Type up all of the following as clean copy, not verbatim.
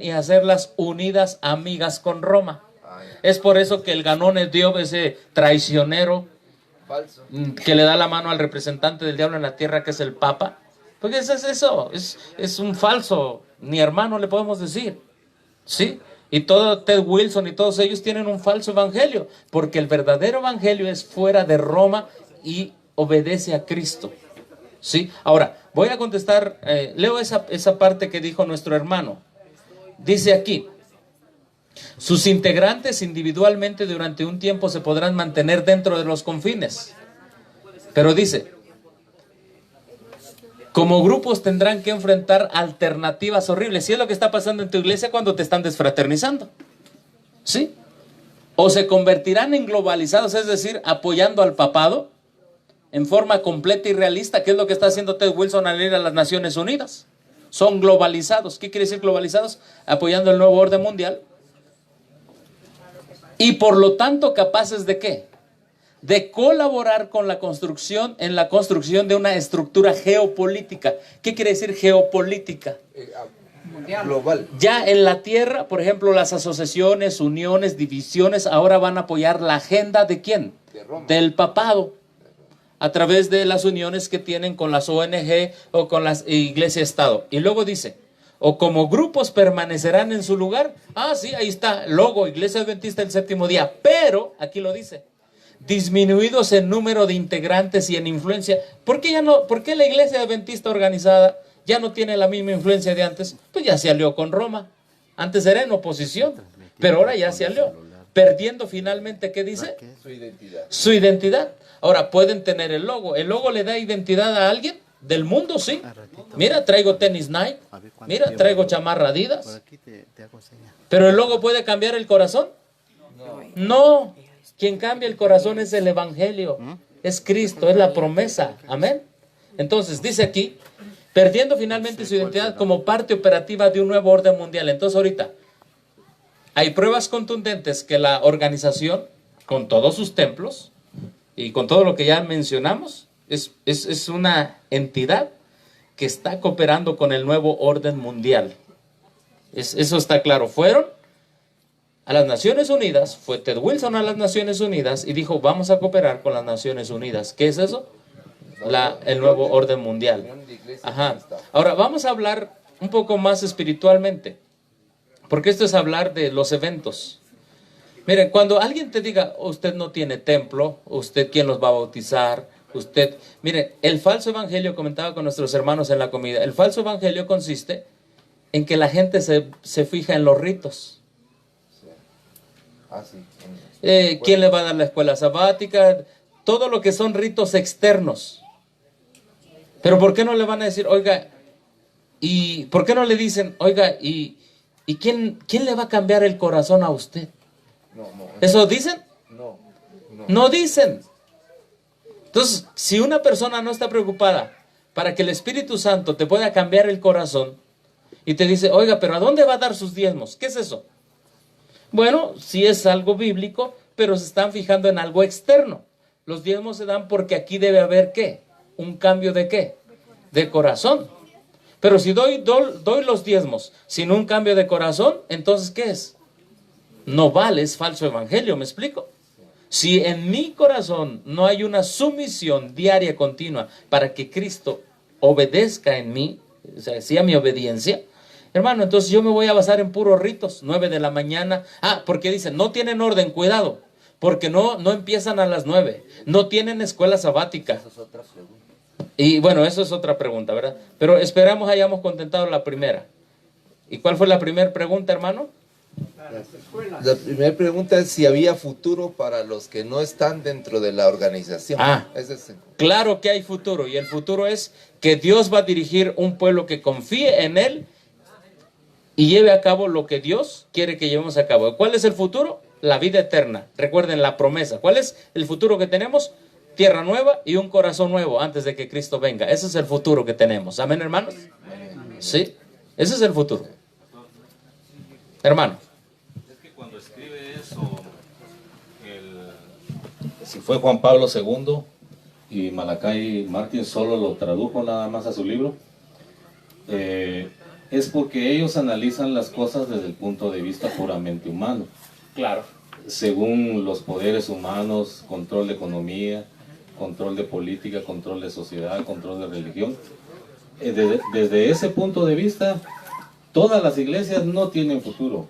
y hacerlas unidas amigas con Roma. Es por eso que el Ganón es Dios, ese traicionero Falso. que le da la mano al representante del diablo en la tierra, que es el Papa. Porque es un falso, ni hermano le podemos decir, ¿sí? Y todo Ted Wilson y todos ellos tienen un falso evangelio, porque el verdadero evangelio es fuera de Roma y obedece a Cristo, ¿sí? Ahora, voy a contestar, leo esa parte que dijo nuestro hermano. Dice aquí: sus integrantes individualmente durante un tiempo se podrán mantener dentro de los confines. Pero dice, como grupos tendrán que enfrentar alternativas horribles. ¿Sí es lo que está pasando en tu iglesia cuando te están desfraternizando? ¿Sí? O se convertirán en globalizados, es decir, apoyando al papado en forma completa y realista, que es lo que está haciendo Ted Wilson al ir a las Naciones Unidas. Son globalizados. ¿Qué quiere decir globalizados? Apoyando el nuevo orden mundial. Y por lo tanto capaces ¿de qué? De colaborar con la construcción, en la construcción de una estructura geopolítica. ¿Qué quiere decir geopolítica? Global. Ya en la tierra, por ejemplo, las asociaciones, uniones, divisiones, ahora van a apoyar la agenda ¿de quién? Del papado, a través de las uniones que tienen con las ONG o con las Iglesia-Estado. Y luego dice, o como grupos permanecerán en su lugar. Ah, sí, ahí está, logo, Iglesia Adventista del Séptimo Día. Pero, aquí lo dice, disminuidos en número de integrantes y en influencia. ¿Por qué la Iglesia Adventista organizada ya no tiene la misma influencia de antes? Pues ya se alió con Roma. Antes era en oposición, pero ahora ya se alió. Perdiendo finalmente, ¿qué dice? Su identidad. Su identidad. Ahora, pueden tener el logo. ¿El logo le da identidad a alguien? Del mundo, sí. Mira, traigo tenis Nike. Mira, traigo chamarra Adidas. ¿Pero el logo puede cambiar el corazón? No. Quien cambia el corazón es el evangelio. Es Cristo, es la promesa. Amén. Entonces, dice aquí, perdiendo finalmente su identidad como parte operativa de un nuevo orden mundial. Entonces, ahorita, hay pruebas contundentes que la organización, con todos sus templos y con todo lo que ya mencionamos, es una entidad que está cooperando con el nuevo orden mundial. Eso está claro. Fueron a las Naciones Unidas, fue Ted Wilson a las Naciones Unidas y dijo, vamos a cooperar con las Naciones Unidas. ¿Qué es eso? El nuevo orden mundial. Ajá. Ahora, vamos a hablar un poco más espiritualmente, porque esto es hablar de los eventos. Miren, cuando alguien te diga, usted no tiene templo, usted quién los va a bautizar, usted... Miren, el falso evangelio, comentaba con nuestros hermanos en la comida, el falso evangelio consiste en que la gente se fija en los ritos. ¿Quién le va a dar la escuela sabática? Todo lo que son ritos externos. Pero ¿por qué no le van a decir, oiga, y por qué no le dicen, oiga, y quién le va a cambiar el corazón a usted? ¿Eso dicen? No dicen. Entonces, si una persona no está preocupada para que el Espíritu Santo te pueda cambiar el corazón y te dice, oiga, pero ¿a dónde va a dar sus diezmos? ¿Qué es eso? Bueno, sí es algo bíblico, pero se están fijando en algo externo. Los diezmos se dan porque aquí debe haber ¿qué? Un cambio de ¿qué? De corazón. Pero si doy los diezmos sin un cambio de corazón, entonces ¿qué es? No vale, es falso evangelio, ¿me explico? Si en mi corazón no hay una sumisión diaria continua para que Cristo obedezca en mí, o sea, sea mi obediencia, hermano, entonces yo me voy a basar en puros ritos, 9 de la mañana. Ah, porque dicen, no tienen orden, cuidado, porque no empiezan a las 9, no tienen escuela sabática. Y bueno, eso es otra pregunta, ¿verdad? Pero esperamos hayamos contentado la primera. ¿Y cuál fue la primera pregunta, hermano? La primera pregunta es si había futuro para los que no están dentro de la organización. Claro que hay futuro, y el futuro es que Dios va a dirigir un pueblo que confíe en Él y lleve a cabo lo que Dios quiere que llevemos a cabo. ¿Cuál es el futuro? La vida eterna. Recuerden la promesa. ¿Cuál es el futuro que tenemos? Tierra nueva y un corazón nuevo antes de que Cristo venga. Ese es el futuro que tenemos. ¿Amén, hermanos? Sí, ese es el futuro. Hermano. Es que cuando escribe eso, si fue Juan Pablo II y Malachi Martin solo lo tradujo nada más a su libro, es porque ellos analizan las cosas desde el punto de vista puramente humano. Claro. Según los poderes humanos, control de economía, control de política, control de sociedad, control de religión. Desde ese punto de vista, todas las iglesias no tienen futuro.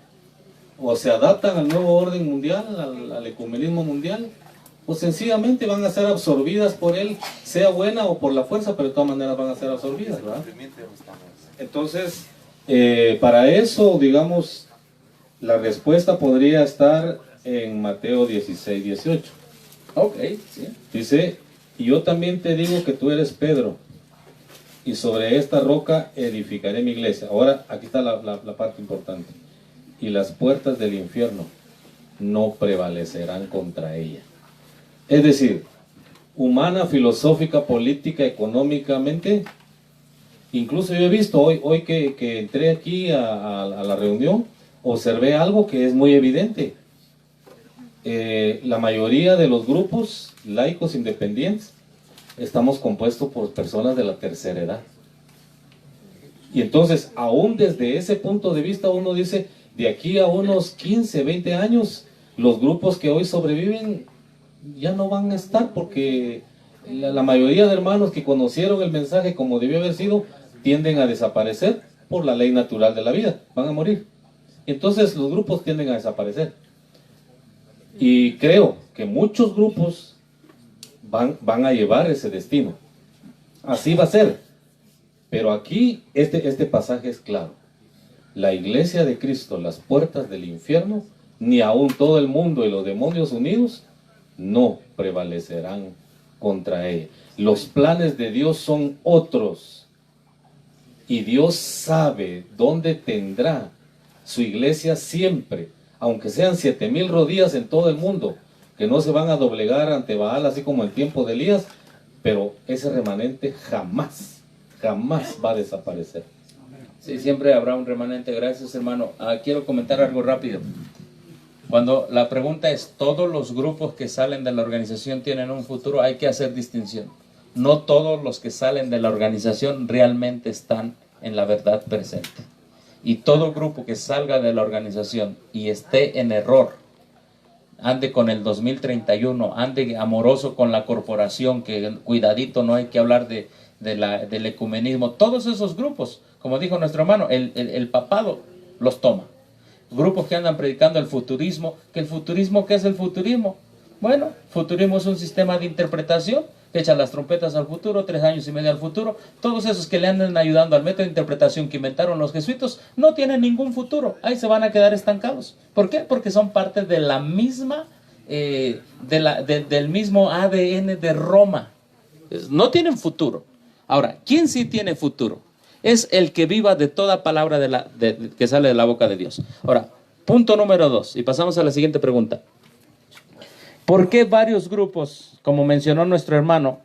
O se adaptan al nuevo orden mundial, al ecumenismo mundial, o sencillamente van a ser absorbidas por él, sea buena o por la fuerza, pero de todas maneras van a ser absorbidas, ¿verdad? Entonces, para eso, digamos, la respuesta podría estar en Mateo 16, 18. Ok, sí. Dice, y yo también te digo que tú eres Pedro, y sobre esta roca edificaré mi iglesia. Ahora, aquí está la parte importante. Y las puertas del infierno no prevalecerán contra ella. Es decir, humana, filosófica, política, económicamente, incluso yo he visto hoy que entré aquí a la reunión, observé algo que es muy evidente. La mayoría de los grupos laicos independientes estamos compuestos por personas de la tercera edad. Y entonces, aún desde ese punto de vista, uno dice, de aquí a unos 15, 20 años, los grupos que hoy sobreviven ya no van a estar, porque la mayoría de hermanos que conocieron el mensaje como debió haber sido, tienden a desaparecer por la ley natural de la vida, van a morir. Entonces los grupos tienden a desaparecer. Y creo que muchos grupos van a llevar ese destino. Así va a ser. Pero aquí este pasaje es claro. La iglesia de Cristo, las puertas del infierno, ni aun todo el mundo y los demonios unidos, no prevalecerán contra ella. Los planes de Dios son otros. Y Dios sabe dónde tendrá su iglesia siempre, aunque sean 7,000 rodillas en todo el mundo, que no se van a doblegar ante Baal, así como el tiempo de Elías, pero ese remanente jamás va a desaparecer. Sí, siempre habrá un remanente. Gracias, hermano. Quiero comentar algo rápido. Cuando la pregunta es, ¿todos los grupos que salen de la organización tienen un futuro? Hay que hacer distinción. No todos los que salen de la organización realmente están en la verdad presente. Y todo grupo que salga de la organización y esté en error, ande con el 2031, ande amoroso con la corporación, que cuidadito, no hay que hablar del ecumenismo. Todos esos grupos, como dijo nuestro hermano, el papado los toma. Grupos que andan predicando el futurismo. ¿Qué es el futurismo? Bueno, futurismo es un sistema de interpretación que echa las trompetas al futuro, 3 años y medio al futuro. Todos esos que le andan ayudando al método de interpretación que inventaron los jesuitas no tienen ningún futuro. Ahí se van a quedar estancados. ¿Por qué? Porque son parte de la misma, del mismo ADN de Roma. No tienen futuro. Ahora, ¿quién sí tiene futuro? Es el que viva de toda palabra que sale de la boca de Dios. Ahora, punto número 2, y pasamos a la siguiente pregunta. ¿Por qué varios grupos, como mencionó nuestro hermano,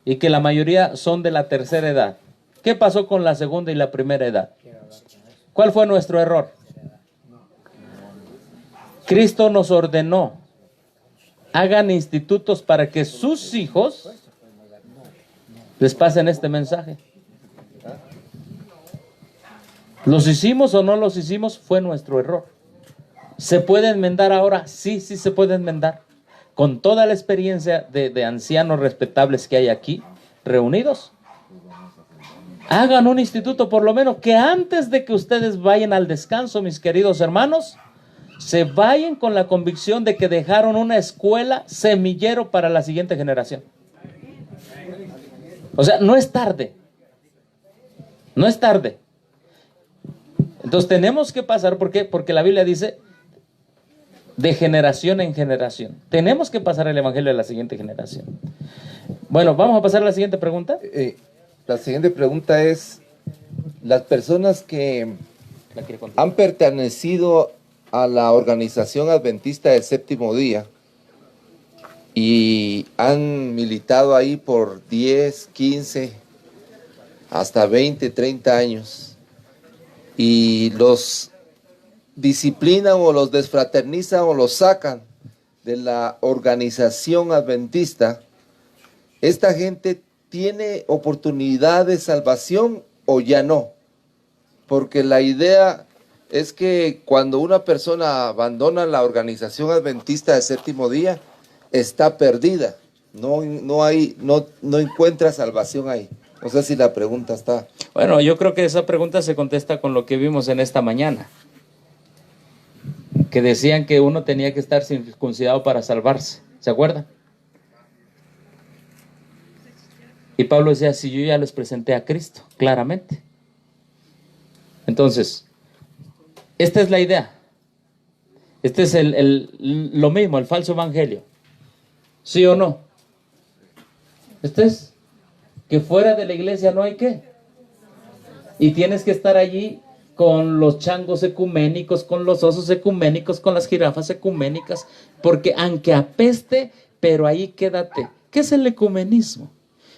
y que la mayoría son de la tercera edad? ¿Qué pasó con la segunda y la primera edad? ¿Cuál fue nuestro error? Cristo nos ordenó, hagan institutos para que sus hijos les pasen este mensaje. ¿Los hicimos o no los hicimos? Fue nuestro error. ¿Se puede enmendar ahora? Sí se puede enmendar. Con toda la experiencia de ancianos respetables que hay aquí reunidos, hagan un instituto, por lo menos, que antes de que ustedes vayan al descanso, mis queridos hermanos, se vayan con la convicción de que dejaron una escuela semillero para la siguiente generación. O sea, no es tarde. No es tarde. Entonces tenemos que pasar, ¿por qué? Porque la Biblia dice, de generación en generación. Tenemos que pasar el evangelio a la siguiente generación. Bueno, vamos a pasar a la siguiente pregunta. La siguiente pregunta es, las personas que han pertenecido a la organización adventista del séptimo día y han militado ahí por 10, 15, hasta 20, 30 años, y los disciplinan o los desfraternizan o los sacan de la organización adventista, ¿esta gente tiene oportunidad de salvación o ya no? porque la idea es que cuando una persona abandona la organización adventista del séptimo día, está perdida. No encuentra salvación ahí. No sé si la pregunta está. Bueno, yo creo que esa pregunta se contesta con lo que vimos en esta mañana. Que decían que uno tenía que estar circuncidado para salvarse. ¿Se acuerdan? Y Pablo decía, si yo ya les presenté a Cristo, claramente. Entonces, esta es la idea. Este es lo mismo, el falso evangelio. ¿Sí o no? Este es que fuera de la iglesia no hay qué. Y tienes que estar allí con los changos ecuménicos, con los osos ecuménicos, con las jirafas ecuménicas, porque aunque apeste, pero ahí quédate. ¿Qué es el ecumenismo?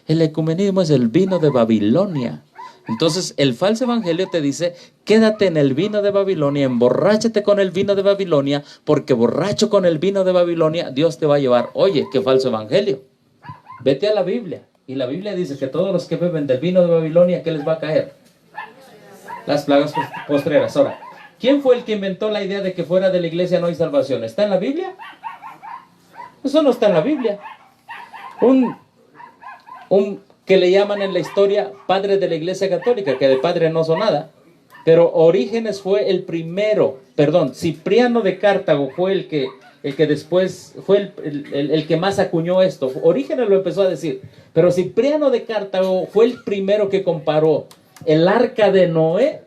El ecumenismo es el vino de Babilonia. Entonces el falso evangelio te dice, quédate en el vino de Babilonia, emborráchate con el vino de Babilonia, porque borracho con el vino de Babilonia, Dios te va a llevar. Oye, qué falso evangelio. Vete a la Biblia, y la Biblia dice que todos los que beben del vino de Babilonia, ¿qué les va a caer? Las plagas postreras. Ahora, ¿quién fue el que inventó la idea de que fuera de la iglesia no hay salvación? ¿Está en la Biblia? Eso no está en la Biblia. Un que le llaman en la historia padre de la iglesia católica, que de padre no son nada, pero Orígenes fue el primero, Cipriano de Cartago fue el que después fue el que más acuñó esto. Orígenes lo empezó a decir, pero Cipriano de Cartago fue el primero que comparó el arca de Noé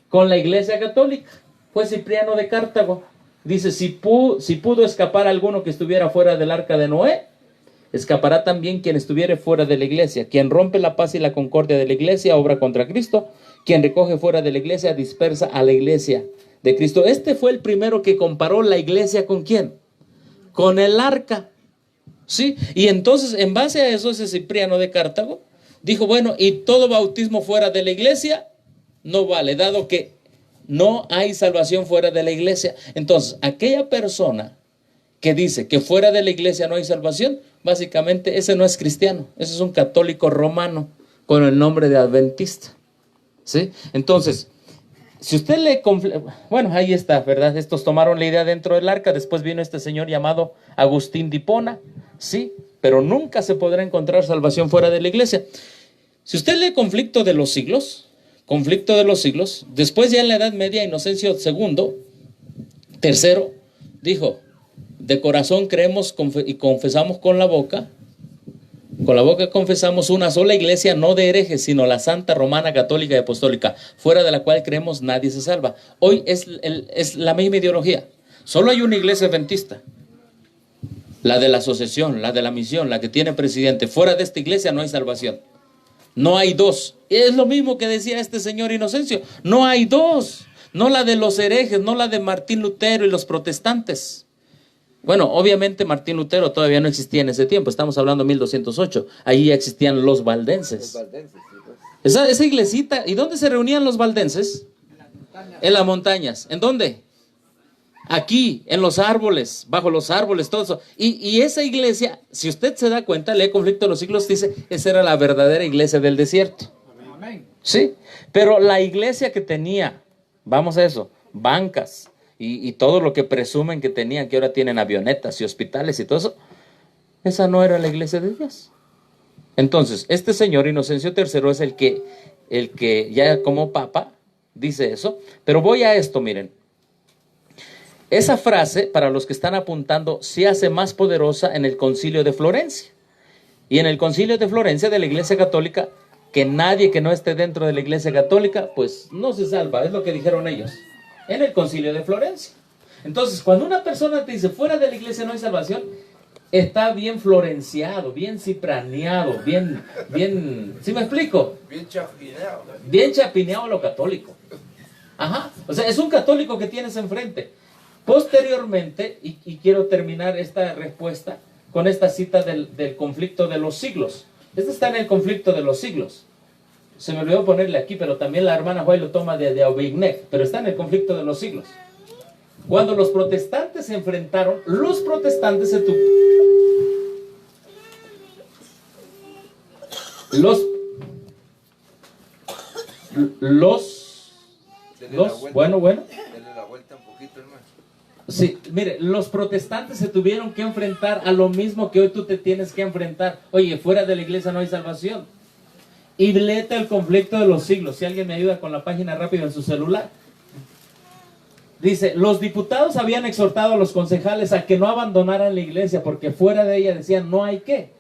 con la iglesia católica. Fue Cipriano de Cartago. Dice, si pudo escapar alguno que estuviera fuera del arca de Noé, escapará también quien estuviere fuera de la iglesia. Quien rompe la paz y la concordia de la iglesia, obra contra Cristo. Quien recoge fuera de la iglesia, dispersa a la iglesia de Cristo. Este fue el primero que comparó la iglesia ¿con quién? Con el arca. ¿Sí? Y entonces, en base a eso, ese Cipriano de Cartago dijo, bueno, y todo bautismo fuera de la iglesia no vale, dado que no hay salvación fuera de la iglesia. Entonces, aquella persona que dice que fuera de la iglesia no hay salvación, básicamente ese no es cristiano, ese es un católico romano con el nombre de adventista. ¿Sí? Entonces, si usted bueno, ahí está, ¿verdad? Estos tomaron la idea dentro del arca, después vino este señor llamado Agustín de Hipona, ¿sí? Pero nunca se podrá encontrar salvación fuera de la iglesia. Si usted lee Conflicto de los Siglos, después ya en la Edad Media, Inocencio II, tercero, dijo, de corazón creemos y confesamos con la boca confesamos una sola iglesia, no de herejes, sino la Santa Romana Católica y Apostólica, fuera de la cual creemos nadie se salva. Hoy es la misma ideología, solo hay una iglesia adventista, la de la asociación, la de la misión, la que tiene presidente. Fuera de esta iglesia no hay salvación, no hay dos. Es lo mismo que decía este señor Inocencio, no hay dos, no la de los herejes, no la de Martín Lutero y los protestantes. Bueno, obviamente Martín Lutero todavía no existía en ese tiempo, estamos hablando de 1208, ahí ya existían los valdenses. Esa iglesita, ¿y dónde se reunían los valdenses? En las montañas. ¿En dónde? Aquí, en los árboles, bajo los árboles, todo eso. Y esa iglesia, si usted se da cuenta, lee Conflicto de los Siglos, dice, esa era la verdadera iglesia del desierto. Sí, pero la iglesia que tenía, vamos a eso, bancas, y todo lo que presumen que tenían, que ahora tienen avionetas y hospitales y todo eso, esa no era la iglesia de Dios. Entonces, este señor Inocencio III es el que ya como papa dice eso. Pero voy a esto, miren. Esa frase, para los que están apuntando, se hace más poderosa en el Concilio de Florencia. Y en el Concilio de Florencia de la Iglesia Católica, que nadie que no esté dentro de la Iglesia Católica, pues no se salva, es lo que dijeron ellos. En el Concilio de Florencia. Entonces, cuando una persona te dice fuera de la iglesia no hay salvación, está bien florenciado, bien cipraneado, bien, ¿sí me explico? Bien chapineado. Bien chapineado lo católico. Ajá, o sea, es un católico que tienes enfrente. Posteriormente, y quiero terminar esta respuesta con esta cita del Conflicto de los Siglos. Este está en el Conflicto de los Siglos. Se me olvidó ponerle aquí, pero también la hermana White lo toma de Aubigné, pero está en el Conflicto de los Siglos. Cuando los protestantes se enfrentaron, los protestantes los Dos. Bueno. Dele la vuelta un poquito, hermano. Sí, mire, los protestantes se tuvieron que enfrentar a lo mismo que hoy tú te tienes que enfrentar. Oye, fuera de la iglesia no hay salvación. Y léete el conflicto de los siglos. Si alguien me ayuda con la página rápido en su celular. Dice, los diputados habían exhortado a los concejales a que no abandonaran la iglesia porque fuera de ella decían no hay qué.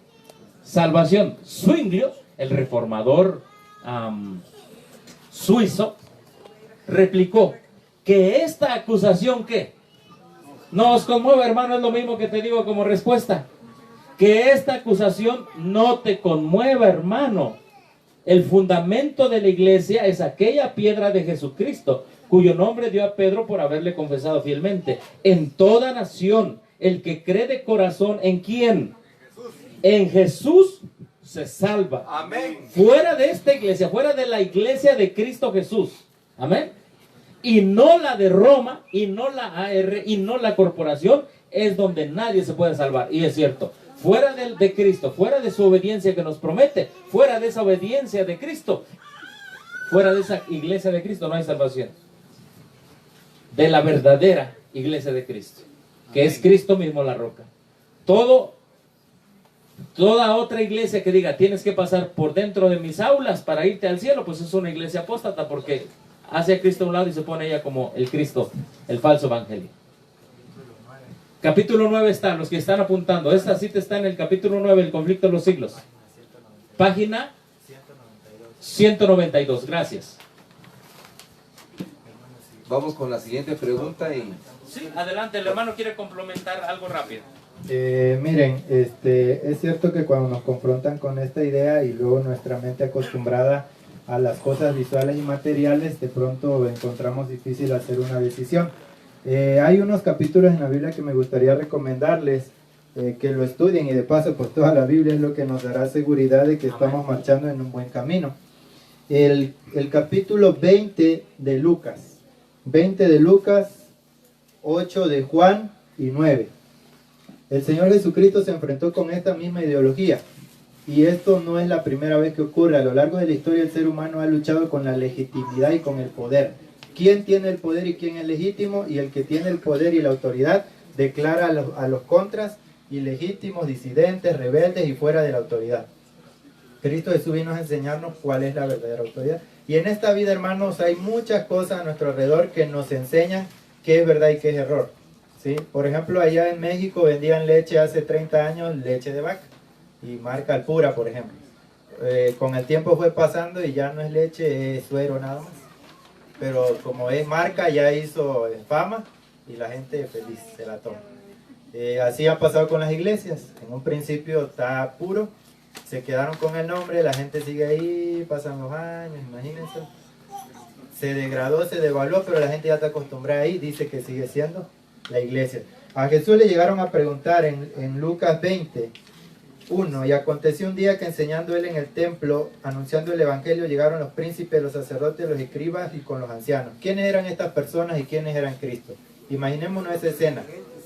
Salvación. Zwinglio, el reformador suizo, replicó que esta acusación ¿qué? No os conmueve, hermano, es lo mismo que te digo como respuesta. Que esta acusación no te conmueva, hermano. El fundamento de la iglesia es aquella piedra de Jesucristo, cuyo nombre dio a Pedro por haberle confesado fielmente. En toda nación, el que cree de corazón, ¿en quién? En Jesús se salva. Amén. Fuera de esta iglesia, fuera de la iglesia de Cristo Jesús. Amén. Y no la de Roma, y no la AR, y no la corporación, es donde nadie se puede salvar. Y es cierto, fuera de Cristo, fuera de su obediencia que nos promete, fuera de esa obediencia de Cristo, fuera de esa iglesia de Cristo no hay salvación. De la verdadera iglesia de Cristo, que es Cristo mismo la roca. Toda otra iglesia que diga tienes que pasar por dentro de mis aulas para irte al cielo, pues es una iglesia apóstata porque hace a Cristo a un lado y se pone ella como el Cristo, el falso evangelio. Capítulo 9 está, los que están apuntando, esta cita está en el capítulo 9, el conflicto de los siglos. Página 192, gracias. Vamos con la siguiente pregunta y... Sí, adelante, el hermano quiere complementar algo rápido. Miren, es cierto que cuando nos confrontan con esta idea y luego nuestra mente acostumbrada a las cosas visuales y materiales, de pronto encontramos difícil hacer una decisión. Hay unos capítulos en la Biblia que me gustaría recomendarles que lo estudien y de paso pues toda la Biblia es lo que nos dará seguridad de que estamos marchando en un buen camino. El capítulo 20 de Lucas, 20 de Lucas, 8 de Juan y 9. El Señor Jesucristo se enfrentó con esta misma ideología. Y esto no es la primera vez que ocurre. A lo largo de la historia el ser humano ha luchado con la legitimidad y con el poder. ¿Quién tiene el poder y quién es legítimo? Y el que tiene el poder y la autoridad declara a los contras ilegítimos, disidentes, rebeldes y fuera de la autoridad. Cristo Jesús vino a enseñarnos cuál es la verdadera autoridad. Y en esta vida, hermanos, hay muchas cosas a nuestro alrededor que nos enseñan qué es verdad y qué es error. ¿Sí? Por ejemplo, allá en México vendían leche hace 30 años, leche de vaca. Y marca Alpura, por ejemplo. Con el tiempo fue pasando y ya no es leche, es suero nada más. Pero como es marca, ya hizo fama y la gente feliz se la toma. Así ha pasado con las iglesias. En un principio está puro, se quedaron con el nombre, la gente sigue ahí, pasan los años, imagínense. Se degradó, se devaluó, pero la gente ya está acostumbrada ahí, dice que sigue siendo la iglesia. A Jesús le llegaron a preguntar en Lucas 20, 1, y aconteció un día que enseñando él en el templo, anunciando el evangelio, llegaron los príncipes, los sacerdotes, los escribas y con los ancianos. ¿Quiénes eran estas personas y quiénes eran Cristo? Imaginémonos esa escena.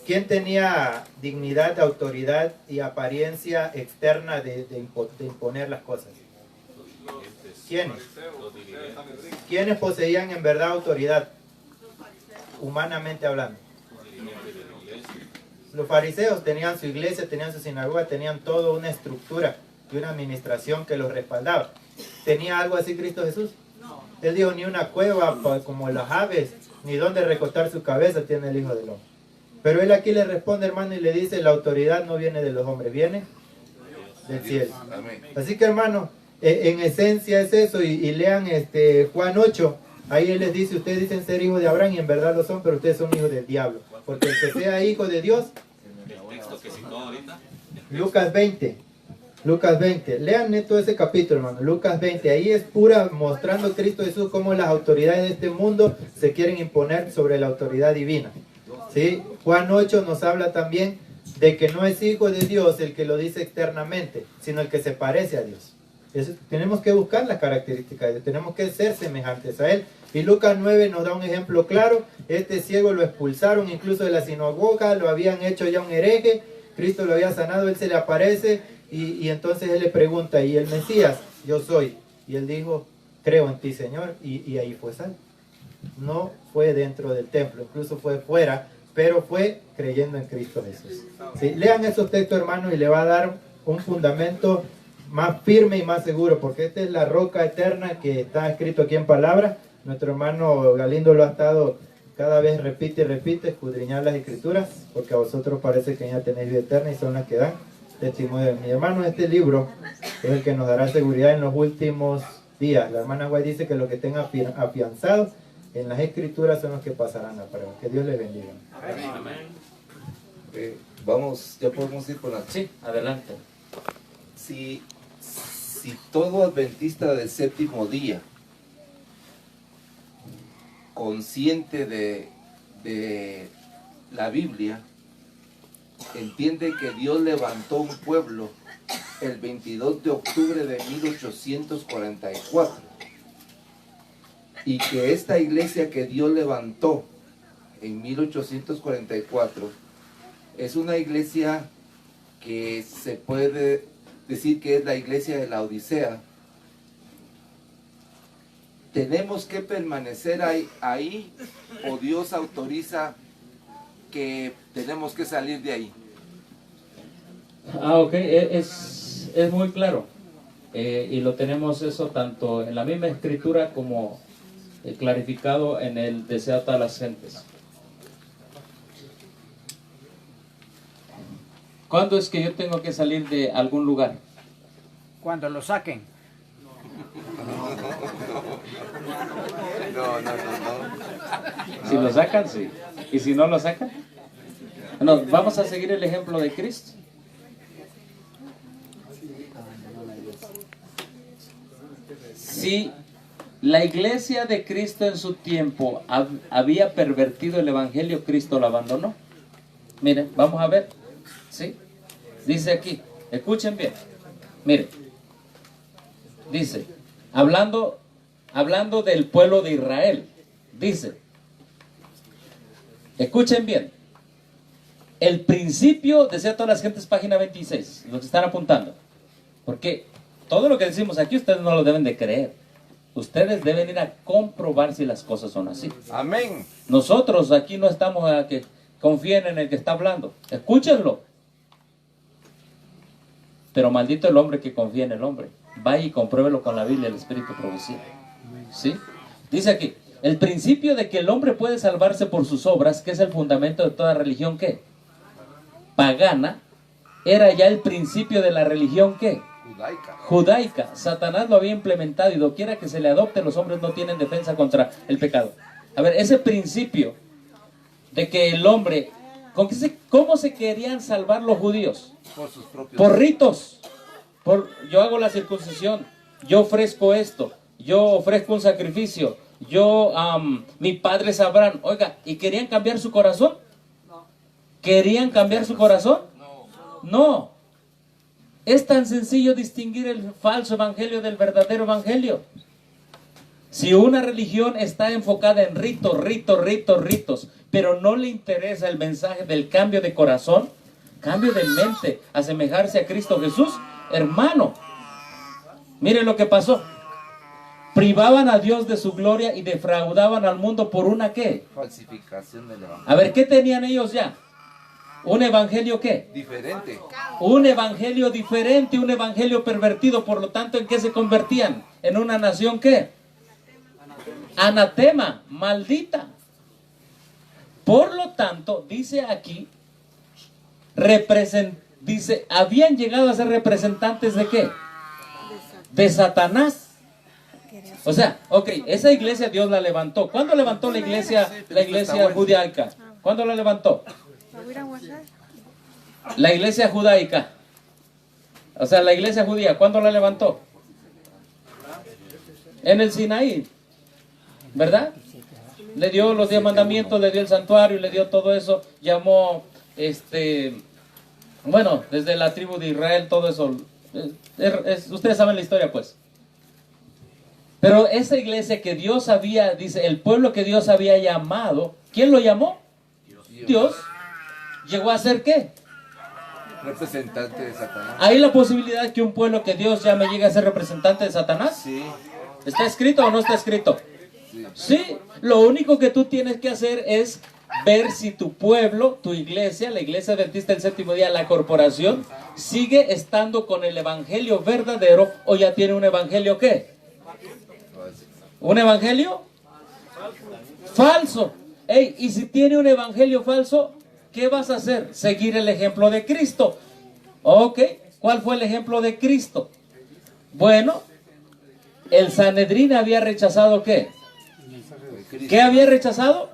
¿Quién tenía dignidad, autoridad y apariencia externa de imponer las cosas? ¿Quiénes? ¿Quiénes poseían en verdad autoridad? Humanamente hablando. Los fariseos tenían su iglesia, tenían su sinagoga, tenían toda una estructura y una administración que los respaldaba. ¿Tenía algo así Cristo Jesús? No. Él dijo, ni una cueva como las aves, ni donde recostar su cabeza tiene el Hijo del Hombre. Pero él aquí le responde, hermano, y le dice, la autoridad no viene de los hombres, viene del cielo. Así que, hermano, en esencia es eso, y lean Juan 8, ahí él les dice, ustedes dicen ser hijos de Abraham, y en verdad lo son, pero ustedes son hijos del diablo. Porque el que sea hijo de Dios, Lucas 20, lean todo ese capítulo, hermano, Lucas 20, ahí es pura mostrando Cristo Jesús cómo las autoridades de este mundo se quieren imponer sobre la autoridad divina. ¿Sí? Juan 8 nos habla también de que no es hijo de Dios el que lo dice externamente, sino el que se parece a Dios. Tenemos que buscar las características de Dios, tenemos que ser semejantes a Él. Y Lucas 9 nos da un ejemplo claro. Este ciego lo expulsaron incluso de la sinagoga, lo habían hecho ya un hereje, Cristo lo había sanado, Él se le aparece y entonces Él le pregunta, ¿y el Mesías? Yo soy. Y Él dijo, creo en ti, Señor, y ahí fue salvo. no fue dentro del templo, incluso fue fuera, pero fue creyendo en Cristo Jesús. ¿Sí? Lean esos textos, hermanos, y le va a dar un fundamento más firme y más seguro, porque esta es la roca eterna que está escrito aquí en palabras. Nuestro hermano Galindo lo ha estado cada vez repite y repite, escudriñar las escrituras, porque a vosotros parece que ya tenéis vida eterna y son las que dan testimonio de mi hermano. Este libro es el que nos dará seguridad en los últimos días. La hermana Guay dice que los que estén afianzados en las escrituras son los que pasarán la prueba. Que Dios les bendiga. Vamos, ya podemos ir con la... Sí, adelante. Si todo adventista del séptimo día, consciente de la Biblia, entiende que Dios levantó un pueblo el 22 de octubre de 1844 y que esta iglesia que Dios levantó en 1844 es una iglesia que se puede decir que es la iglesia de la Odisea. ¿Tenemos que permanecer ahí o Dios autoriza que tenemos que salir de ahí? Ok, es muy claro. Y lo tenemos eso tanto en la misma escritura como clarificado en el deseo a todas las gentes. ¿Cuándo es que yo tengo que salir de algún lugar? Cuando lo saquen. No. Si lo sacan, sí. ¿Y si no lo sacan? No, vamos a seguir el ejemplo de Cristo. Si la iglesia de Cristo en su tiempo había pervertido el evangelio, Cristo lo abandonó. Miren, vamos a ver. ¿Sí? Dice aquí, escuchen bien. Miren, dice, hablando del pueblo de Israel, dice, escuchen bien, el principio, decía todas las gentes, página 26, los que están apuntando, porque todo lo que decimos aquí ustedes no lo deben de creer, ustedes deben ir a comprobar si las cosas son así. Amén. Nosotros aquí no estamos a que confíen en el que está hablando, escúchenlo. Pero maldito el hombre que confía en el hombre. Vaya y compruébelo con la Biblia, el Espíritu profecía. ¿Sí? Dice aquí, el principio de que el hombre puede salvarse por sus obras, que es el fundamento de toda religión, ¿qué? Pagana, era ya el principio de la religión, ¿qué? Judaica. Satanás lo había implementado y doquiera que se le adopte, los hombres no tienen defensa contra el pecado. A ver, ese principio de que el hombre... ¿Cómo se querían salvar los judíos? Por sus propios... Por ritos. Yo hago la circuncisión, yo ofrezco esto, yo ofrezco un sacrificio, mi padre es Abraham. Oiga, ¿y querían cambiar su corazón? ¿Querían cambiar su corazón? No. Es tan sencillo distinguir el falso evangelio del verdadero evangelio. Si una religión está enfocada en ritos, pero no le interesa el mensaje del cambio de corazón, cambio de mente, asemejarse a Cristo Jesús, hermano, mire lo que pasó. Privaban a Dios de su gloria y defraudaban al mundo por una ¿qué? Falsificación del evangelio. A ver, ¿qué tenían ellos ya? ¿Un evangelio qué? Diferente. Un evangelio diferente, un evangelio pervertido. Por lo tanto, ¿en qué se convertían? ¿En una nación qué? Anatema, maldita. Por lo tanto, dice aquí, dice, habían llegado a ser representantes de ¿qué? De Satanás. O sea, ok, esa iglesia Dios la levantó. ¿Cuándo levantó la iglesia judaica? ¿Cuándo la levantó? La iglesia judaica. O sea, la iglesia judía, ¿cuándo la levantó? En el Sinaí, ¿verdad? Le dio los 10 mandamientos, le dio el santuario, le dio todo eso, llamó, bueno, desde la tribu de Israel, todo eso, ustedes saben la historia pues. Pero esa iglesia que Dios había, dice, el pueblo que Dios había llamado, ¿quién lo llamó? Dios. ¿Llegó a ser qué? Representante de Satanás. ¿Hay la posibilidad que un pueblo que Dios llame llegue a ser representante de Satanás? Sí. ¿Está escrito o no está escrito? Sí. Sí, lo único que tú tienes que hacer es ver si tu pueblo, tu iglesia, la iglesia adventista del séptimo día, la corporación, sigue estando con el evangelio verdadero o ya tiene un evangelio ¿qué? ¿Un evangelio? Falso. Ey, y si tiene un evangelio falso, ¿qué vas a hacer? Seguir el ejemplo de Cristo. Ok, ¿cuál fue el ejemplo de Cristo? Bueno, el Sanedrín había rechazado ¿qué? ¿Qué había rechazado?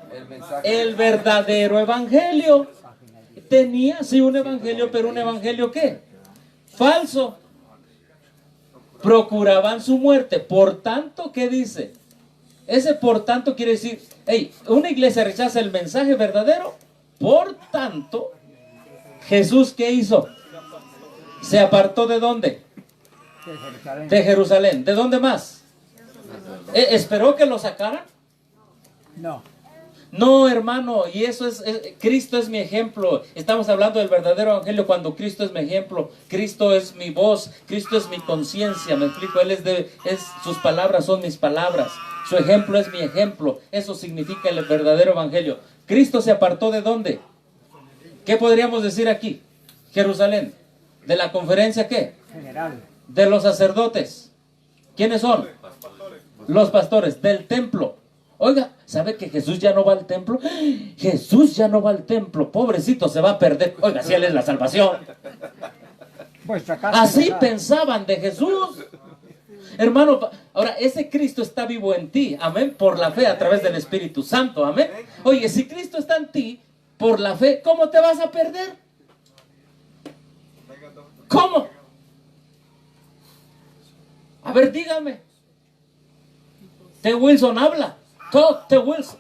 El verdadero evangelio. Tenía sí un evangelio, pero un evangelio ¿qué? Falso. Procuraban su muerte. Por tanto, ¿qué dice? Ese por tanto quiere decir, hey, una iglesia rechaza el mensaje verdadero. Por tanto, Jesús ¿qué hizo? Se apartó ¿de dónde? De Jerusalén. De Jerusalén. ¿De dónde más? ¿Esperó que lo sacaran? No. No, hermano, y eso Cristo es mi ejemplo. Estamos hablando del verdadero evangelio cuando Cristo es mi ejemplo. Cristo es mi voz, Cristo es mi conciencia, me explico. Sus palabras son mis palabras. Su ejemplo es mi ejemplo. Eso significa el verdadero evangelio. Cristo se apartó ¿de dónde? ¿Qué podríamos decir aquí? Jerusalén. ¿De la conferencia qué? General. De los sacerdotes. ¿Quiénes son? Los pastores. Del templo. Oiga, ¿sabe que Jesús ya no va al templo? Jesús ya no va al templo. Pobrecito, se va a perder. Oiga, si Él es la salvación. Vuestra casa Así será. pensaban de Jesús. Hermano, ahora ese Cristo está vivo en ti, amén, por la fe a través del Espíritu Santo, amén. Oye, si Cristo está en ti, por la fe, ¿cómo te vas a perder? ¿Cómo? A ver, dígame. T. Wilson habla. T. Wilson.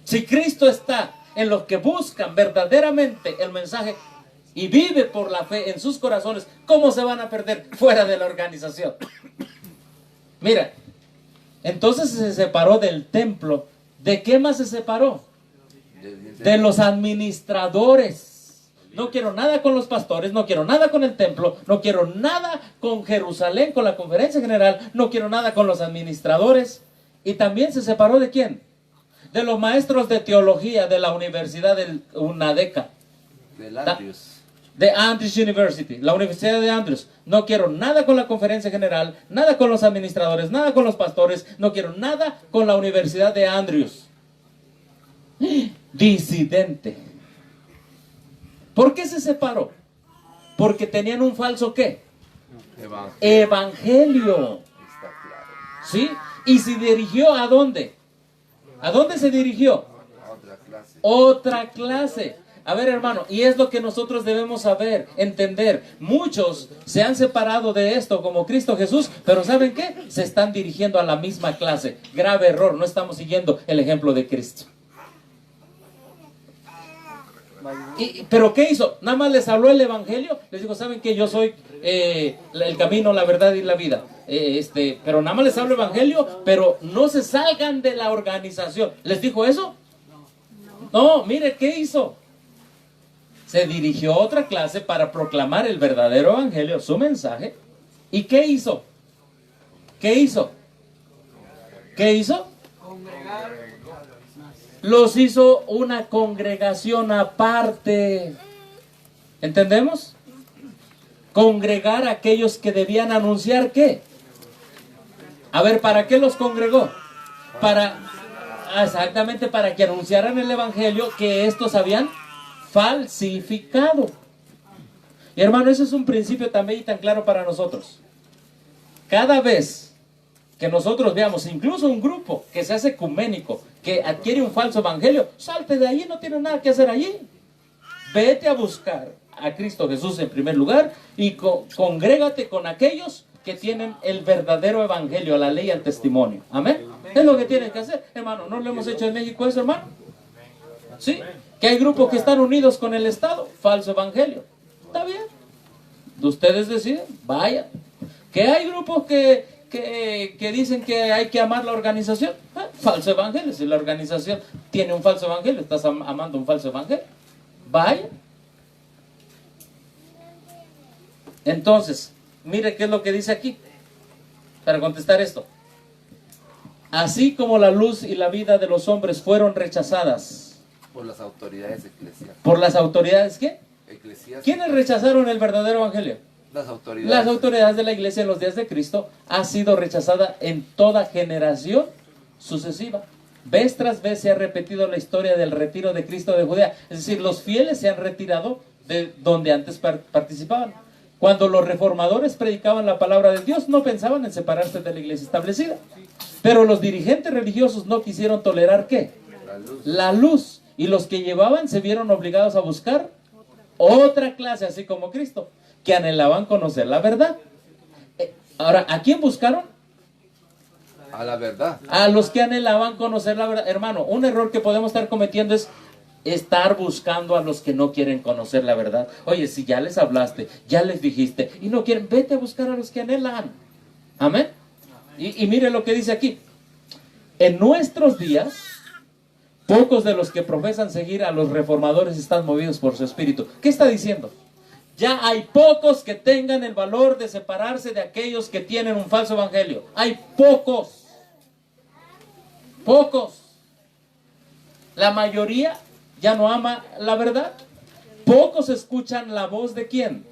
Si Cristo está en los que buscan verdaderamente el mensaje y vive por la fe en sus corazones, ¿cómo se van a perder fuera de la organización? Mira, entonces se separó del templo. ¿De qué más se separó? De los administradores. No quiero nada con los pastores, no quiero nada con el templo, no quiero nada con Jerusalén, con la conferencia general, no quiero nada con los administradores. Y también se separó ¿de quién? De los maestros de teología de la Universidad de UNADECA. De Andrews University, la Universidad de Andrews. No quiero nada con la conferencia general, nada con los administradores, nada con los pastores, no quiero nada con la Universidad de Andrews. Disidente. ¿Por qué se separó? Porque tenían un falso ¿qué? Evangelio. ¿Sí? Y se dirigió ¿a dónde? ¿A dónde se dirigió? Otra clase. A ver, hermano, y es lo que nosotros debemos saber, entender. Muchos se han separado de esto como Cristo Jesús, pero ¿saben qué? Se están dirigiendo a la misma clase. Grave error, no estamos siguiendo el ejemplo de Cristo. ¿Pero qué hizo? Nada más les habló el evangelio. Les dijo, ¿saben qué? Yo soy el camino, la verdad y la vida. Pero nada más les hablo el evangelio, pero no se salgan de la organización. ¿Les dijo eso? No, mire, ¿qué hizo? Se dirigió a otra clase para proclamar el verdadero evangelio, su mensaje. ¿Y qué hizo? ¿Qué hizo? ¿Qué hizo? Los hizo una congregación aparte. ¿Entendemos? Congregar a aquellos que debían anunciar ¿qué? A ver, ¿para qué los congregó? Exactamente para que anunciaran el evangelio que estos habían falsificado. Y hermano, eso es un principio también y tan claro para nosotros. Cada vez que nosotros veamos incluso un grupo que se hace ecuménico, que adquiere un falso evangelio, salte de allí, no tiene nada que hacer allí. Vete a buscar a Cristo Jesús en primer lugar y congrégate con aquellos que tienen el verdadero evangelio, la ley y el testimonio. Amén. Es lo que tienes que hacer, hermano. ¿No lo hemos hecho en México eso, hermano? Sí, que hay grupos que están unidos con el Estado, falso evangelio. Está bien, ustedes deciden, vayan. Que hay grupos que dicen que hay que amar la organización, falso evangelio. Si la organización tiene un falso evangelio, estás amando un falso evangelio. Vaya. Entonces, mire qué es lo que dice aquí para contestar esto. Así como la luz y la vida de los hombres fueron rechazadas Por las autoridades eclesiásticas. por las autoridades, ¿qué? Eclesiásticas. ¿Quiénes rechazaron el verdadero evangelio? Las autoridades. Las autoridades de la iglesia en los días de Cristo. Ha sido rechazada en toda generación sucesiva. Vez tras vez se ha repetido la historia del retiro de Cristo de Judea. Es decir, los fieles se han retirado de donde antes participaban. Cuando los reformadores predicaban la palabra de Dios, no pensaban en separarse de la iglesia establecida. Pero los dirigentes religiosos no quisieron tolerar ¿qué? La luz. Y los que llevaban se vieron obligados a buscar otra clase, así como Cristo, que anhelaban conocer la verdad. Ahora, ¿a quién buscaron? A la verdad. A los que anhelaban conocer la verdad. Hermano, un error que podemos estar cometiendo es estar buscando a los que no quieren conocer la verdad. Oye, si ya les hablaste, ya les dijiste, y no quieren, vete a buscar a los que anhelan. Amén. Y mire lo que dice aquí. En nuestros días, pocos de los que profesan seguir a los reformadores están movidos por su espíritu. ¿Qué está diciendo? Ya hay pocos que tengan el valor de separarse de aquellos que tienen un falso evangelio. Hay pocos. Pocos. La mayoría ya no ama la verdad. Pocos escuchan la voz de ¿quién?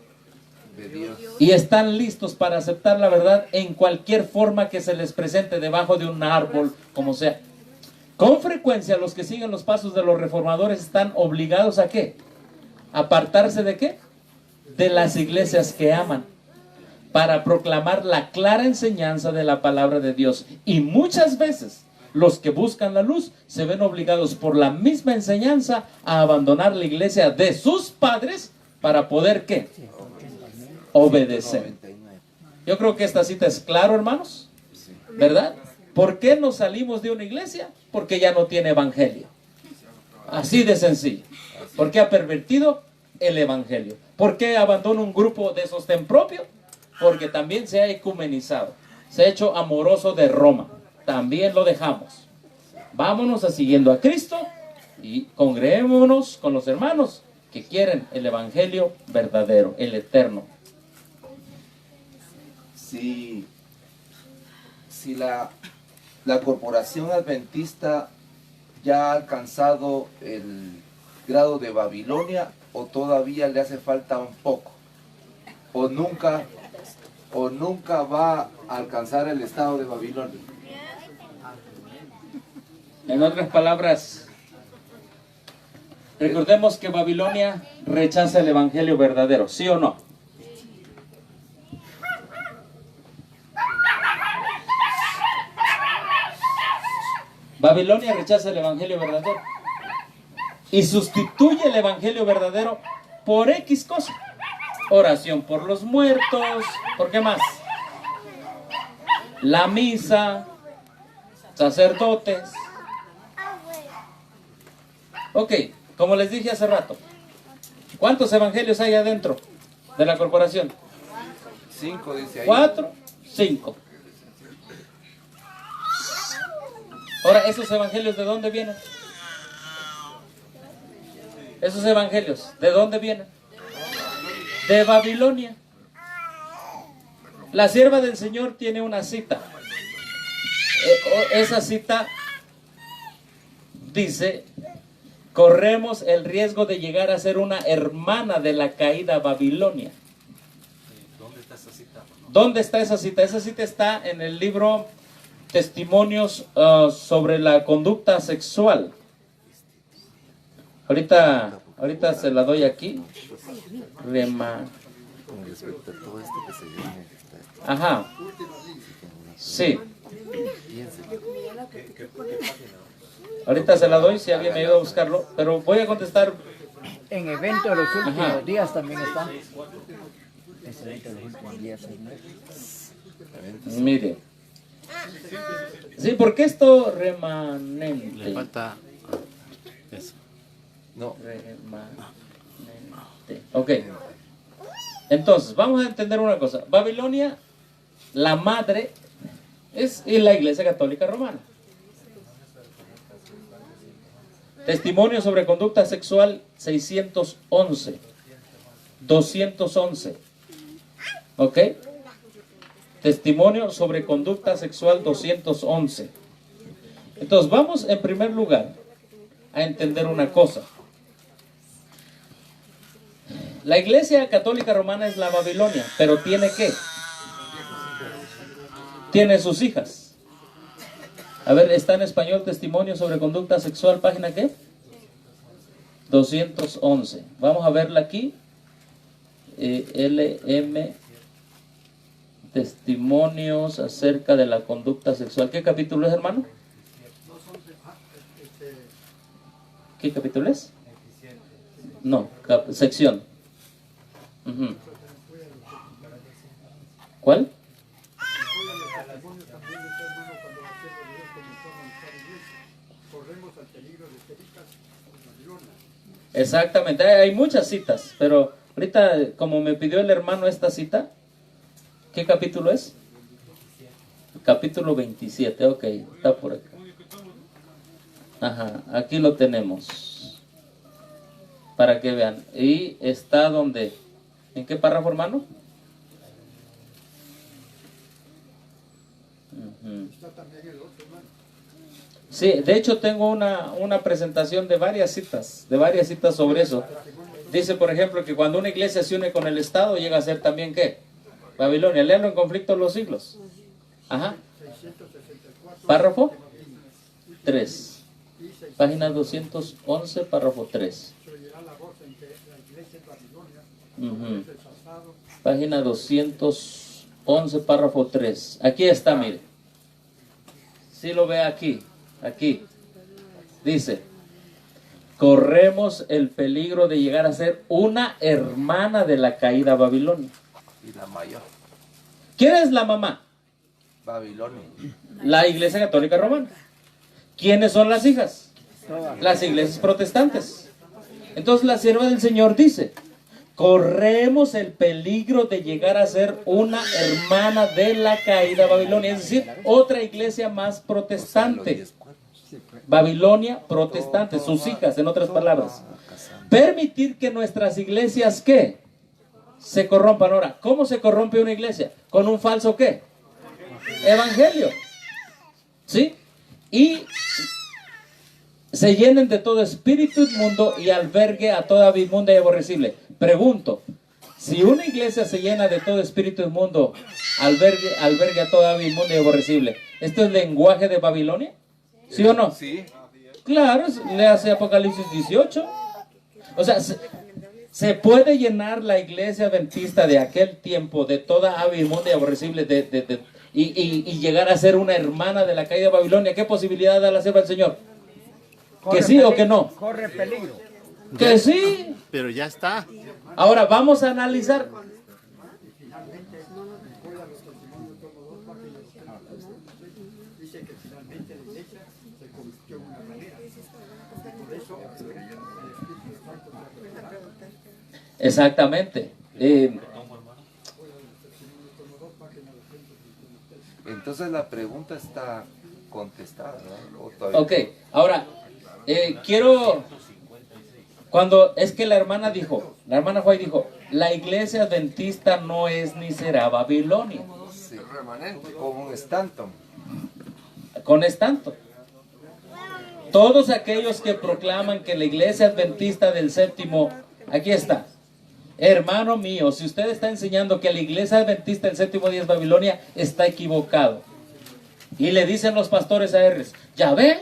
De Dios. Y están listos para aceptar la verdad en cualquier forma que se les presente, debajo de un árbol, como sea. Con frecuencia los que siguen los pasos de los reformadores están obligados ¿a qué? ¿Apartarse de qué? De las iglesias que aman, para proclamar la clara enseñanza de la palabra de Dios. Y muchas veces los que buscan la luz se ven obligados por la misma enseñanza a abandonar la iglesia de sus padres para poder ¿qué? Obedecer. Yo creo que esta cita es claro, hermanos, ¿verdad? ¿Por qué nos salimos de una iglesia? Porque ya no tiene evangelio. Así de sencillo. Porque ha pervertido el evangelio. ¿Por qué abandona un grupo de sostén propio? Porque también se ha ecumenizado. Se ha hecho amoroso de Roma. También lo dejamos. Vámonos a siguiendo a Cristo y congreguémonos con los hermanos que quieren el evangelio verdadero, el eterno. Si la corporación adventista ya ha alcanzado el grado de Babilonia, o todavía le hace falta un poco, o nunca va a alcanzar el estado de Babilonia. En otras palabras, recordemos que Babilonia rechaza el evangelio verdadero, ¿sí o no? Babilonia rechaza el evangelio verdadero y sustituye el evangelio verdadero por X cosa. Oración por los muertos, ¿por qué más? La misa, sacerdotes. Ok, como les dije hace rato, ¿cuántos evangelios hay adentro de la corporación? 5 dice ahí. 4, 5. Ahora, ¿esos evangelios de dónde vienen? Esos evangelios, ¿de dónde vienen? De Babilonia. La sierva del Señor tiene una cita. Esa cita dice: corremos el riesgo de llegar a ser una hermana de la caída Babilonia. ¿Dónde está esa cita? ¿Dónde está esa cita? Esa cita está en el libro Testimonios sobre la conducta sexual. Ahorita se la doy aquí. Con respecto a todo esto que se viene. Ajá. Sí. Ahorita se la doy si alguien me ayuda a buscarlo. Pero voy a contestar. En evento de los últimos Ajá. días también está. Es evento de los últimos días. Mire. Sí, porque esto remanente. Le falta eso. No. Remanente. Ok. Entonces, vamos a entender una cosa. Babilonia, la madre, es la Iglesia Católica Romana. Testimonio sobre conducta sexual 611. 211. ¿Ok? Testimonio sobre conducta sexual 211. Entonces vamos en primer lugar a entender una cosa. La Iglesia Católica Romana es la Babilonia, pero ¿tiene qué? Tiene sus hijas. A ver, está en español Testimonio sobre Conducta Sexual, página ¿qué? 211. Vamos a verla aquí. LM Testimonios acerca de la conducta sexual. ¿Qué capítulo es, hermano? ¿Qué capítulo es? No, sección. Ujú. ¿Cuál? Exactamente, hay muchas citas, pero ahorita como me pidió el hermano esta cita, ¿qué capítulo es? Capítulo 27, ok, está por acá. Ajá, aquí lo tenemos. Para que vean. Y está donde, ¿en qué párrafo, hermano? Sí, de hecho tengo una presentación de varias citas sobre eso. Dice, por ejemplo, que cuando una iglesia se une con el Estado, llega a ser también, ¿qué? Babilonia. Léanlo en Conflicto de los Siglos. Ajá. Párrafo 3. Página 211, párrafo 3. Página 211, párrafo 3. Aquí está, mire. Si lo ve aquí. Aquí. Dice, corremos el peligro de llegar a ser una hermana de la caída Babilonia. Y la mayor. ¿Quién es la mamá? Babilonia. La Iglesia Católica Romana. ¿Quiénes son las hijas? Las iglesias protestantes. Entonces la sierva del Señor dice, corremos el peligro de llegar a ser una hermana de la caída Babilonia, es decir, otra iglesia más protestante. Babilonia protestante, sus hijas, en otras palabras. Permitir que nuestras iglesias, ¿qué? Se corrompan. Ahora, ¿cómo se corrompe una iglesia? Con un falso, ¿qué? Evangelio. ¿Sí? Y se llenen de todo espíritu inmundo y albergue a toda inmunda y aborrecible. Pregunto, si una iglesia se llena de todo espíritu inmundo, albergue a toda inmunda y aborrecible, ¿esto es lenguaje de Babilonia? ¿Sí o no? Sí. Claro, le hace Apocalipsis 18. O sea, se puede llenar la iglesia adventista de aquel tiempo de toda ave inmunda y aborrecible y llegar a ser una hermana de la caída de Babilonia. ¿Qué posibilidad da la sierva del Señor? ¿Que sí o que no? Corre peligro. Que sí. Pero ya está. Ahora vamos a analizar. Exactamente. Entonces la pregunta está contestada, ¿no? ¿O todavía? Ok, ahora, cuando es que la hermana Juay dijo, la iglesia adventista no es ni será Babilonia. Sí, remanente, como un Stanton. Con estanto. Todos aquellos que proclaman que la iglesia adventista del séptimo, aquí está. Hermano mío, si usted está enseñando que la iglesia adventista del séptimo día es Babilonia, está equivocado. Y le dicen los pastores a Erres, ya ven,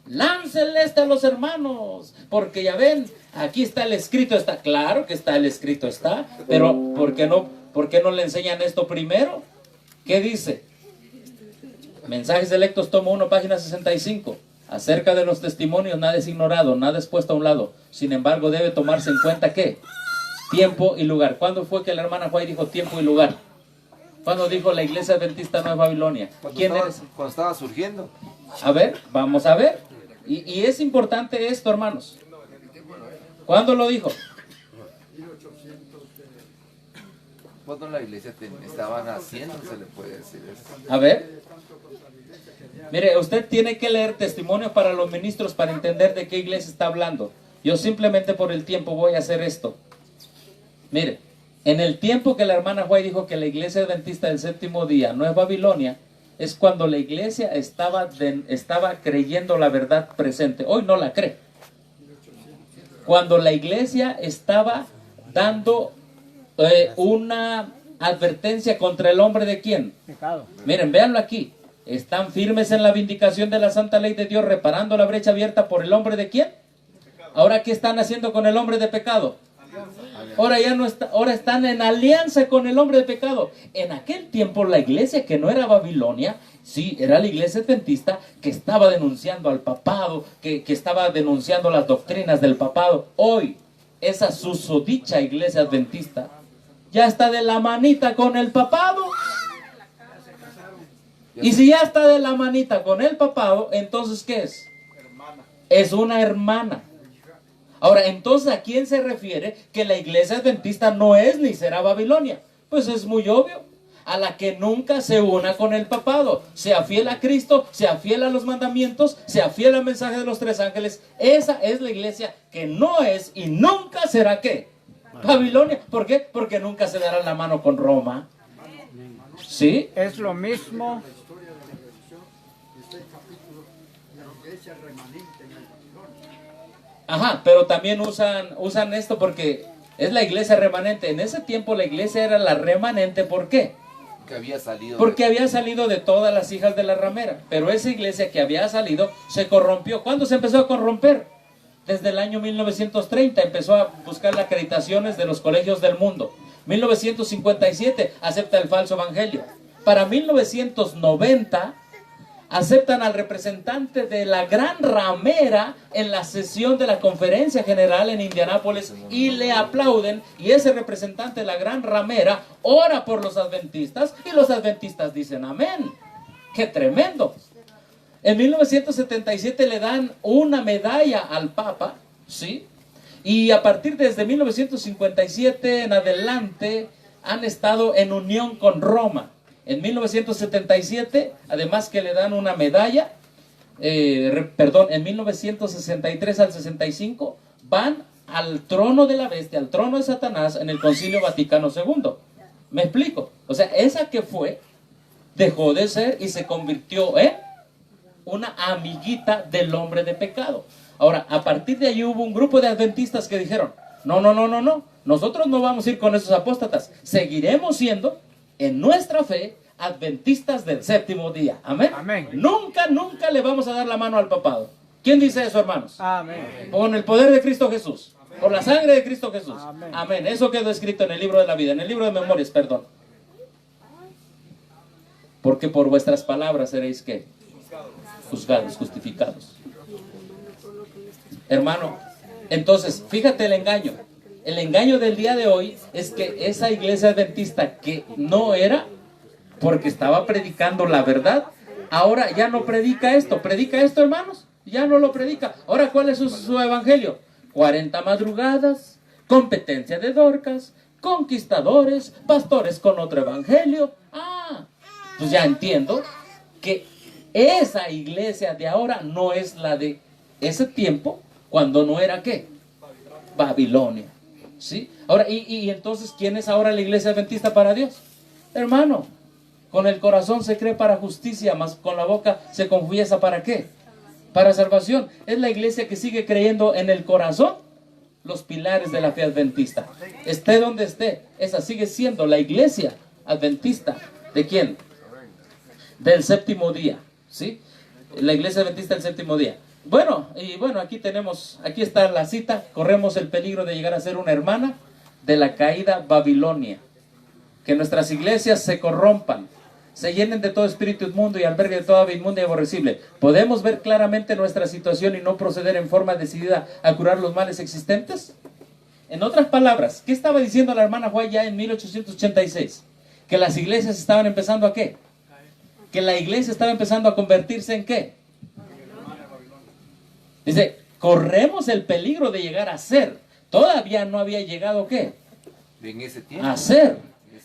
láncenle a los hermanos, porque ya ven, aquí está el escrito, está claro que está el escrito, está, pero ¿por qué no le enseñan esto primero? ¿Qué dice? Mensajes Selectos, tomo 1, página 65. Acerca de los testimonios, nada es ignorado, nada es puesto a un lado. Sin embargo, debe tomarse en cuenta ¿qué? Tiempo y lugar. ¿Cuándo fue que la hermana Juárez dijo tiempo y lugar? ¿Cuándo dijo la iglesia adventista no es Babilonia? ¿Quién eres? Cuando estaba surgiendo. A ver, vamos a ver. Y es importante esto, hermanos. ¿Cuándo lo dijo? Cuando la iglesia estaban haciendo, se le puede decir eso. A ver. Mire, usted tiene que leer Testimonios para los Ministros para entender de qué iglesia está hablando. Yo simplemente por el tiempo voy a hacer esto. Mire, en el tiempo que la hermana Juárez dijo que la iglesia adventista del séptimo día no es Babilonia, es cuando la iglesia estaba creyendo la verdad presente. Hoy no la cree. Cuando la iglesia estaba dando una advertencia contra el hombre de quién. Pecado. Miren, véanlo aquí. Están firmes en la vindicación de la santa ley de Dios, reparando la brecha abierta por el hombre de quién. Ahora, ¿qué están haciendo con el hombre de pecado? Ahora ya no está, ahora están en alianza con el hombre de pecado. En aquel tiempo la iglesia que no era Babilonia, sí, era la iglesia adventista que estaba denunciando al papado, que estaba denunciando las doctrinas del papado. Hoy, esa susodicha iglesia adventista ya está de la manita con el papado. Y si ya está de la manita con el papado, entonces ¿qué es? Es una hermana. Ahora, entonces, ¿a quién se refiere que la iglesia adventista no es ni será Babilonia? Pues es muy obvio. A la que nunca se una con el papado, sea fiel a Cristo, sea fiel a los mandamientos, sea fiel al mensaje de los tres ángeles. Esa es la iglesia que no es y nunca será ¿qué? Babilonia. ¿Por qué? Porque nunca se dará la mano con Roma. ¿Sí? Es lo mismo. Ajá, pero también usan esto porque es la iglesia remanente. En ese tiempo la iglesia era la remanente. ¿Por qué? Que había salido. Porque había salido de todas las hijas de la ramera. Pero esa iglesia que había salido se corrompió. ¿Cuándo se empezó a corromper? Desde el año 1930 empezó a buscar las acreditaciones de los colegios del mundo. 1957 acepta el falso evangelio. Para 1990 aceptan al representante de la gran ramera en la sesión de la conferencia general en Indianápolis y le aplauden, y ese representante de la gran ramera ora por los adventistas y los adventistas dicen amén. ¡Qué tremendo! En 1977 le dan una medalla al Papa, ¿sí? Y a partir desde 1957 en adelante han estado en unión con Roma. En 1977, además que le dan una medalla, en 1963 al 65, van al trono de la bestia, al trono de Satanás en el Concilio Vaticano II. ¿Me explico? O sea, esa que fue, dejó de ser y se convirtió en una amiguita del hombre de pecado. Ahora, a partir de ahí hubo un grupo de adventistas que dijeron, no, nosotros no vamos a ir con esos apóstatas, seguiremos siendo en nuestra fe adventistas del séptimo día. Amén. Amén. Nunca le vamos a dar la mano al papado. ¿Quién dice eso, hermanos? Amén. Con el poder de Cristo Jesús, por la sangre de Cristo Jesús. Amén. Amén. Eso quedó escrito en el libro de la vida, en el libro de memorias, perdón. Porque por vuestras palabras seréis ¿qué? Juzgados, justificados. Hermano, entonces, fíjate el engaño. El engaño del día de hoy es que esa iglesia adventista que no era, porque estaba predicando la verdad, ahora ya no predica esto. ¿Predica esto, hermanos? Ya no lo predica. Ahora, ¿cuál es su evangelio? 40 madrugadas, competencia de Dorcas, conquistadores, pastores con otro evangelio. Pues ya entiendo que esa iglesia de ahora no es la de ese tiempo, cuando no era ¿qué? Babilonia. ¿Sí? Ahora, y entonces, ¿quién es ahora la iglesia adventista para Dios? Hermano, con el corazón se cree para justicia, mas con la boca se confiesa ¿para qué? Para salvación. Es la iglesia que sigue creyendo en el corazón los pilares de la fe adventista. Esté donde esté, esa sigue siendo la iglesia adventista. ¿De quién? Del séptimo día. ¿Sí? La iglesia adventista del séptimo día. Bueno, aquí está la cita. Corremos el peligro de llegar a ser una hermana de la caída Babilonia. Que nuestras iglesias se corrompan, se llenen de todo espíritu inmundo y albergue de toda inmunda y aborrecible. ¿Podemos ver claramente nuestra situación y no proceder en forma decidida a curar los males existentes? En otras palabras, ¿qué estaba diciendo la hermana White ya en 1886? Que las iglesias estaban empezando ¿a qué? Que la iglesia estaba empezando a convertirse ¿en qué? Dice, corremos el peligro de llegar a ser. Todavía no había llegado ¿qué? En ese tiempo. A ser.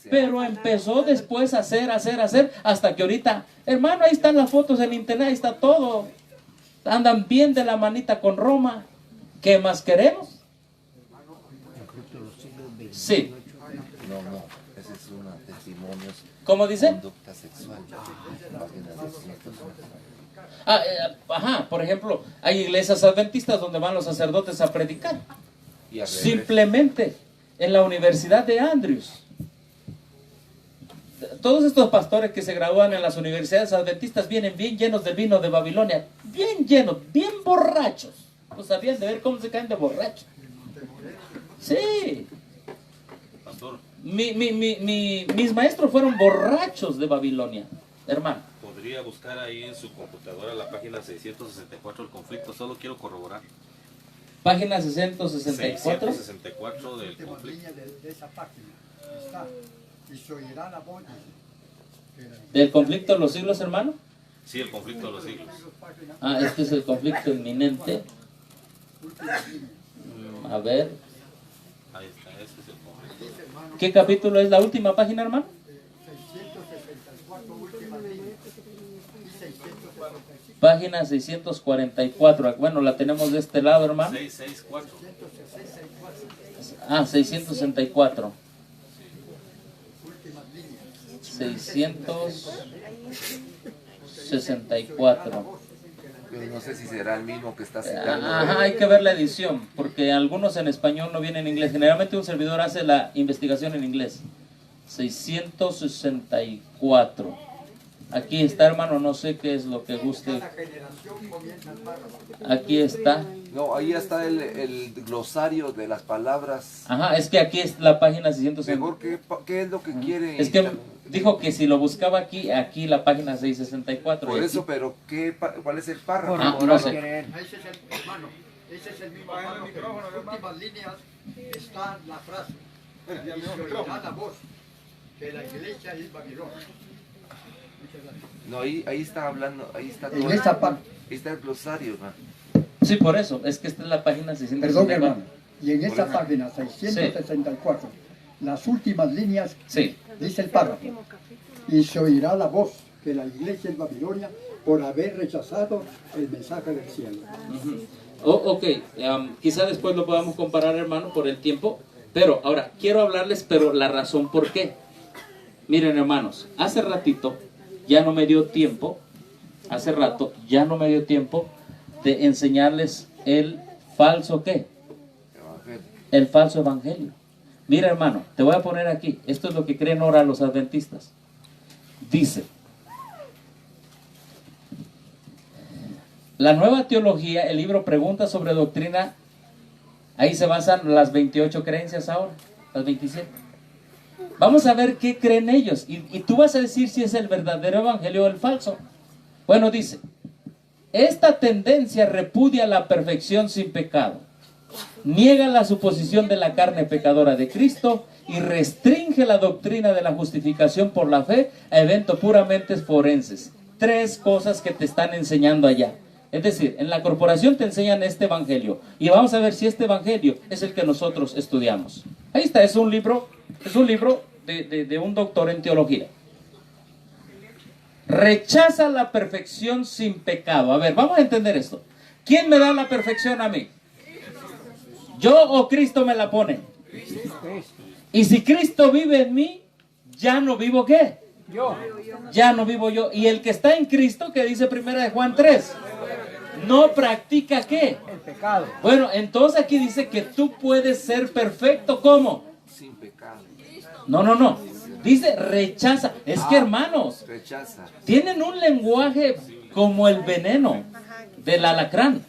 Pero empezó después a hacer, hasta que ahorita, hermano, ahí están las fotos en internet, ahí está todo. Andan bien de la manita con Roma. ¿Qué más queremos? Sí. No, ese es un testimonio. ¿Cómo dice? Conducta sexual. Ajá, por ejemplo, hay iglesias adventistas donde van los sacerdotes a predicar. Y al revés. Simplemente en la Universidad de Andrews. Todos estos pastores que se gradúan en las universidades adventistas vienen bien llenos del vino de Babilonia, bien llenos, bien borrachos. No sabían de ver cómo se caen de borrachos. Sí. Pastor, Mis maestros fueron borrachos de Babilonia, hermano. podría buscar ahí en su computadora la página 664 del conflicto. Solo quiero corroborar. Página 664. 664 del Última conflicto. línea de esa página. Está. Y se oirá la voz. ¿Del conflicto de los siglos, hermano? Sí, el conflicto de los siglos. Este es el conflicto inminente. A ver, Ahí está, ese es el conflicto. ¿qué capítulo es la última página, hermano? 664 últimas líneas. Y 665. Página 644. Bueno, la tenemos de este lado, hermano. 664. 664. Últimas líneas. 664. Yo no sé si será el mismo que está citando. Ajá, hay que ver la edición, porque algunos en español no vienen en inglés. Generalmente un servidor hace la investigación en inglés. 664. Aquí está, hermano, no sé qué es lo que guste. Aquí está. No, ahí está el glosario de las palabras. Ajá, es que aquí es la página 664. Mejor, ¿qué es lo que quiere? Es que dijo que si lo buscaba aquí la página 664. Por y eso, aquí- pero ¿cuál es el párrafo? no sé. Ese es el, hermano, ese es el mismo párrafo. En las últimas líneas está la frase. Y se oirá la voz que la iglesia es Babilonia. Muchas gracias. No, ahí está hablando, ahí está En todo. esta parte, Ahí está el glosario, man. Sí, por eso, es que esta es la página 664. perdón hermano, y en esta Por eso. página 664, las últimas líneas, Sí. dice el párrafo, y se oirá la voz que la iglesia es Babilonia por haber rechazado el mensaje del cielo. Ok, quizá después lo podamos comparar, hermano, por el tiempo. Pero ahora, quiero hablarles, pero la razón por qué. Miren, hermanos, hace ratito ya no me dio tiempo, de enseñarles el falso ¿qué? Evangelio. El falso evangelio. Mira, hermano, te voy a poner aquí. Esto es lo que creen ahora los adventistas. Dice: la nueva teología, el libro Preguntas sobre Doctrina, ahí se basan las 28 creencias ahora, las 27. Vamos a ver qué creen ellos. Y tú vas a decir si es el verdadero evangelio o el falso. Bueno, dice: esta tendencia repudia la perfección sin pecado, niega la suposición de la carne pecadora de Cristo y restringe la doctrina de la justificación por la fe a eventos puramente forenses. Tres cosas que te están enseñando allá. Es decir, en la corporación te enseñan este evangelio y vamos a ver si este evangelio es el que nosotros estudiamos. Ahí está, es un libro de un doctor en teología. Rechaza la perfección sin pecado. A ver, vamos a entender esto. ¿Quién me da la perfección a mí? ¿Yo o Cristo me la pone? Y si Cristo vive en mí, ya no vivo ¿qué? Yo. Ya no vivo yo. Y el que está en Cristo, que dice 1 de Juan 3, no practica ¿qué? El pecado. Bueno, entonces aquí dice que tú puedes ser perfecto. ¿Cómo? Sin pecado. No. Dice rechaza. Es que, hermanos, Rechaza. tienen un lenguaje como el veneno del alacrán.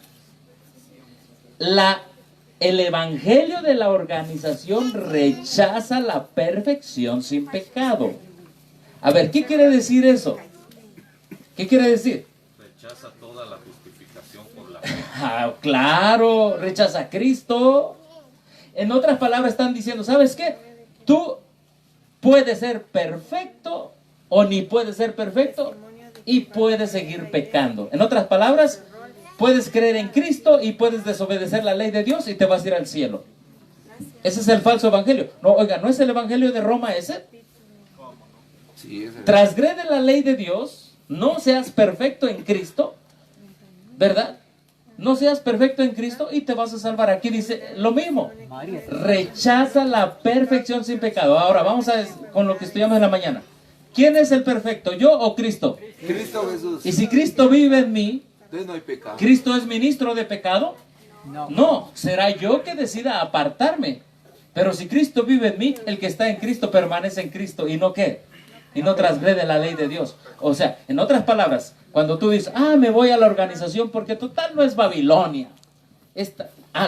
El evangelio de la organización rechaza la perfección sin pecado. A ver, ¿qué quiere decir eso? ¿Qué quiere decir? Rechaza toda la justificación por la fe. Claro, rechaza a Cristo. En otras palabras están diciendo, ¿sabes qué? Tú puedes ser perfecto o ni puedes ser perfecto y puedes seguir pecando. En otras palabras, puedes creer en Cristo y puedes desobedecer la ley de Dios y te vas a ir al cielo. Ese es el falso evangelio. No, oiga, ¿no es el evangelio de Roma ese? Sí, es el... Transgrede la ley de Dios, no seas perfecto en Cristo, ¿verdad? No seas perfecto en Cristo y te vas a salvar. Aquí dice lo mismo. Rechaza la perfección sin pecado. Ahora vamos con lo que estudiamos en la mañana. ¿quién es el perfecto? ¿Yo o Cristo? Cristo Jesús. Y si Cristo vive en mí, Entonces no hay pecado. ¿Cristo es ministro de pecado? No, será yo que decida apartarme. Pero si Cristo vive en mí, el que está en Cristo permanece en Cristo. ¿Y no qué? Y no transgrede la ley de Dios. O sea, en otras palabras, cuando tú dices, me voy a la organización porque total no es Babilonia.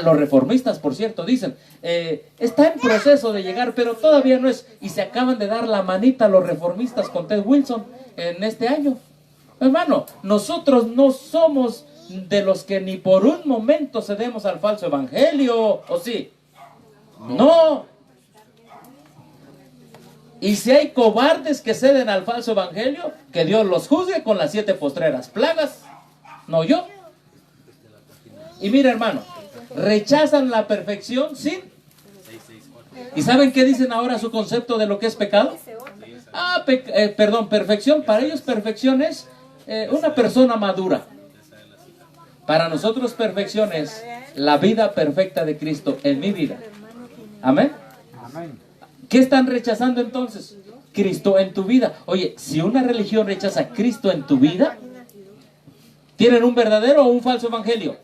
Los reformistas, por cierto, dicen, está en proceso de llegar, pero todavía no es. Y se acaban de dar la manita a los reformistas con Ted Wilson en este año. Hermano, nosotros no somos de los que ni por un momento cedemos al falso evangelio, ¿o sí? No. Y si hay cobardes que ceden al falso evangelio, que Dios los juzgue con las 7 postreras plagas, no yo. Y mira, hermano, rechazan la perfección sin... ¿Y saben qué dicen ahora su concepto de lo que es pecado? Perfección. Para ellos perfección es una persona madura. Para nosotros perfección es la vida perfecta de Cristo en mi vida. Amén. ¿Qué están rechazando entonces? Cristo en tu vida. Oye, si una religión rechaza Cristo en tu vida, ¿tienen un verdadero o un falso evangelio?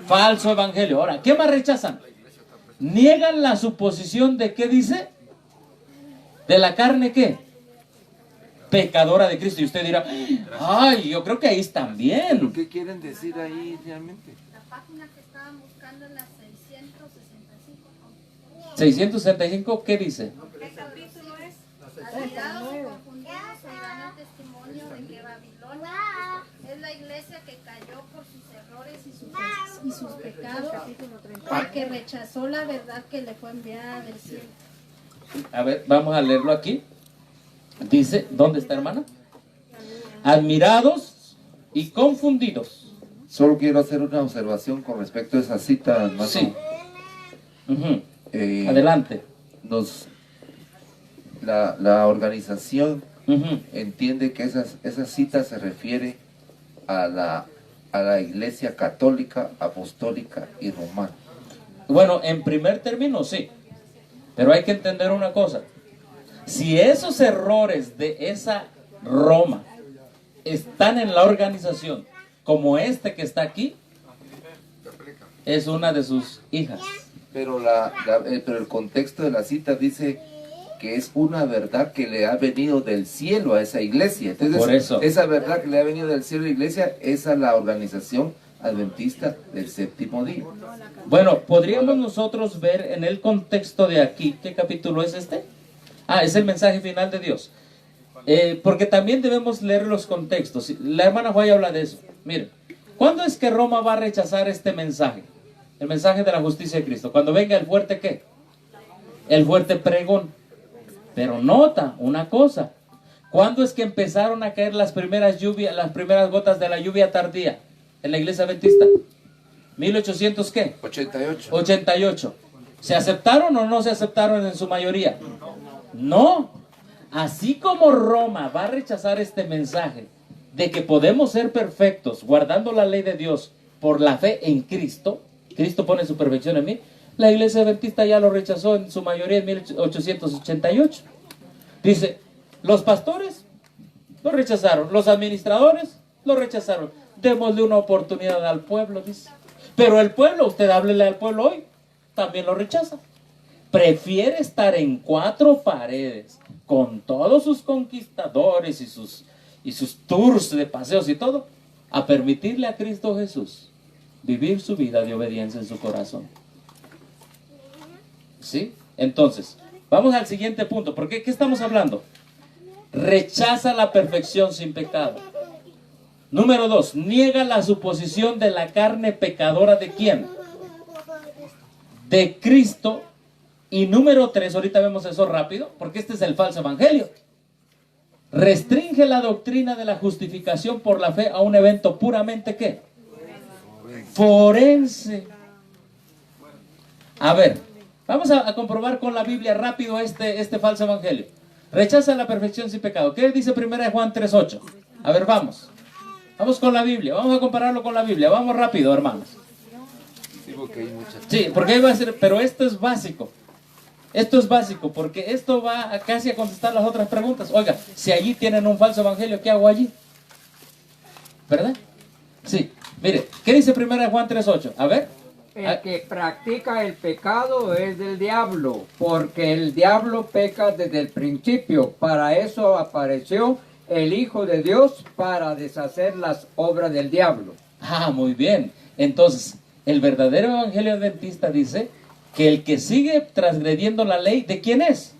Falso evangelio. Ahora, ¿qué más rechazan? Niegan la suposición de, ¿qué dice? De la carne, ¿qué? Pecadora de Cristo. Y usted dirá, yo creo que ahí están bien. ¿Qué quieren decir ahí realmente? La página que estaban buscando en la 665. 665, ¿qué dice? ¿Qué capítulo es? Admirados y confundidos oirán el testimonio de que Babilonia es la iglesia que cayó por sus errores y sus pecados, porque rechazó la verdad que le fue enviada del cielo. A ver, vamos a leerlo aquí. Dice, ¿dónde está, hermana? Admirados y confundidos. Solo quiero hacer una observación con respecto a esa cita, hermano. Sí. Adelante. La organización entiende que esa cita se refiere a la Iglesia católica, apostólica y romana. Bueno, en primer término sí, pero hay que entender una cosa. Si esos errores de esa Roma están en la organización, como este que está aquí, es una de sus hijas. Pero pero el contexto de la cita dice que es una verdad que le ha venido del cielo a esa iglesia. Entonces, por eso, esa verdad que le ha venido del cielo a la iglesia es a la organización adventista del séptimo día. Bueno, podríamos nosotros ver en el contexto de aquí, ¿qué capítulo es este? Es el mensaje final de Dios. Porque también debemos leer los contextos. La hermana Juay habla de eso. Miren, ¿cuándo es que Roma va a rechazar este mensaje? El mensaje de la justicia de Cristo. Cuando venga el fuerte, ¿qué? El fuerte pregón. Pero nota una cosa. ¿Cuándo es que empezaron a caer las primeras lluvias, las primeras gotas de la lluvia tardía en la iglesia adventista? ¿1800 qué? 88. 88. ¿Se aceptaron o no se aceptaron en su mayoría? No. Así como Roma va a rechazar este mensaje de que podemos ser perfectos guardando la ley de Dios por la fe en Cristo, Cristo pone su perfección en mí, la iglesia adventista ya lo rechazó en su mayoría en 1888. Dice, los pastores lo rechazaron, los administradores lo rechazaron, démosle una oportunidad al pueblo, dice. Pero el pueblo, usted háblele al pueblo hoy, también lo rechaza. Prefiere estar en 4 paredes con todos sus conquistadores y sus tours de paseos y todo, a permitirle a Cristo Jesús vivir su vida de obediencia en su corazón. ¿Sí? Entonces, vamos al siguiente punto. ¿Por qué? ¿Qué estamos hablando? Rechaza la perfección sin pecado. Número 2, niega la suposición de la carne pecadora ¿de quién? De Cristo. Y número 3, ahorita vemos eso rápido, porque este es el falso evangelio. Restringe la doctrina de la justificación por la fe a un evento puramente ¿qué? Forense. A ver, vamos a comprobar con la Biblia rápido este falso evangelio. Rechaza la perfección sin pecado. ¿Qué dice 1 Juan 3:8? A ver, vamos. Vamos con la Biblia, vamos a compararlo con la Biblia. Vamos rápido, hermanos. Sí, porque hay muchas. Sí, porque ahí va a ser, pero esto es básico. Esto es básico, porque esto va casi a contestar las otras preguntas. Oiga, si allí tienen un falso evangelio, ¿qué hago allí? ¿Verdad? Sí. Mire, ¿qué dice 1 Juan 3:8? A ver. El que practica el pecado es del diablo, porque el diablo peca desde el principio. Para eso apareció el Hijo de Dios, para deshacer las obras del diablo. Ah, muy bien. Entonces, el verdadero evangelio adventista dice que el que sigue transgrediendo la ley, ¿de quién es?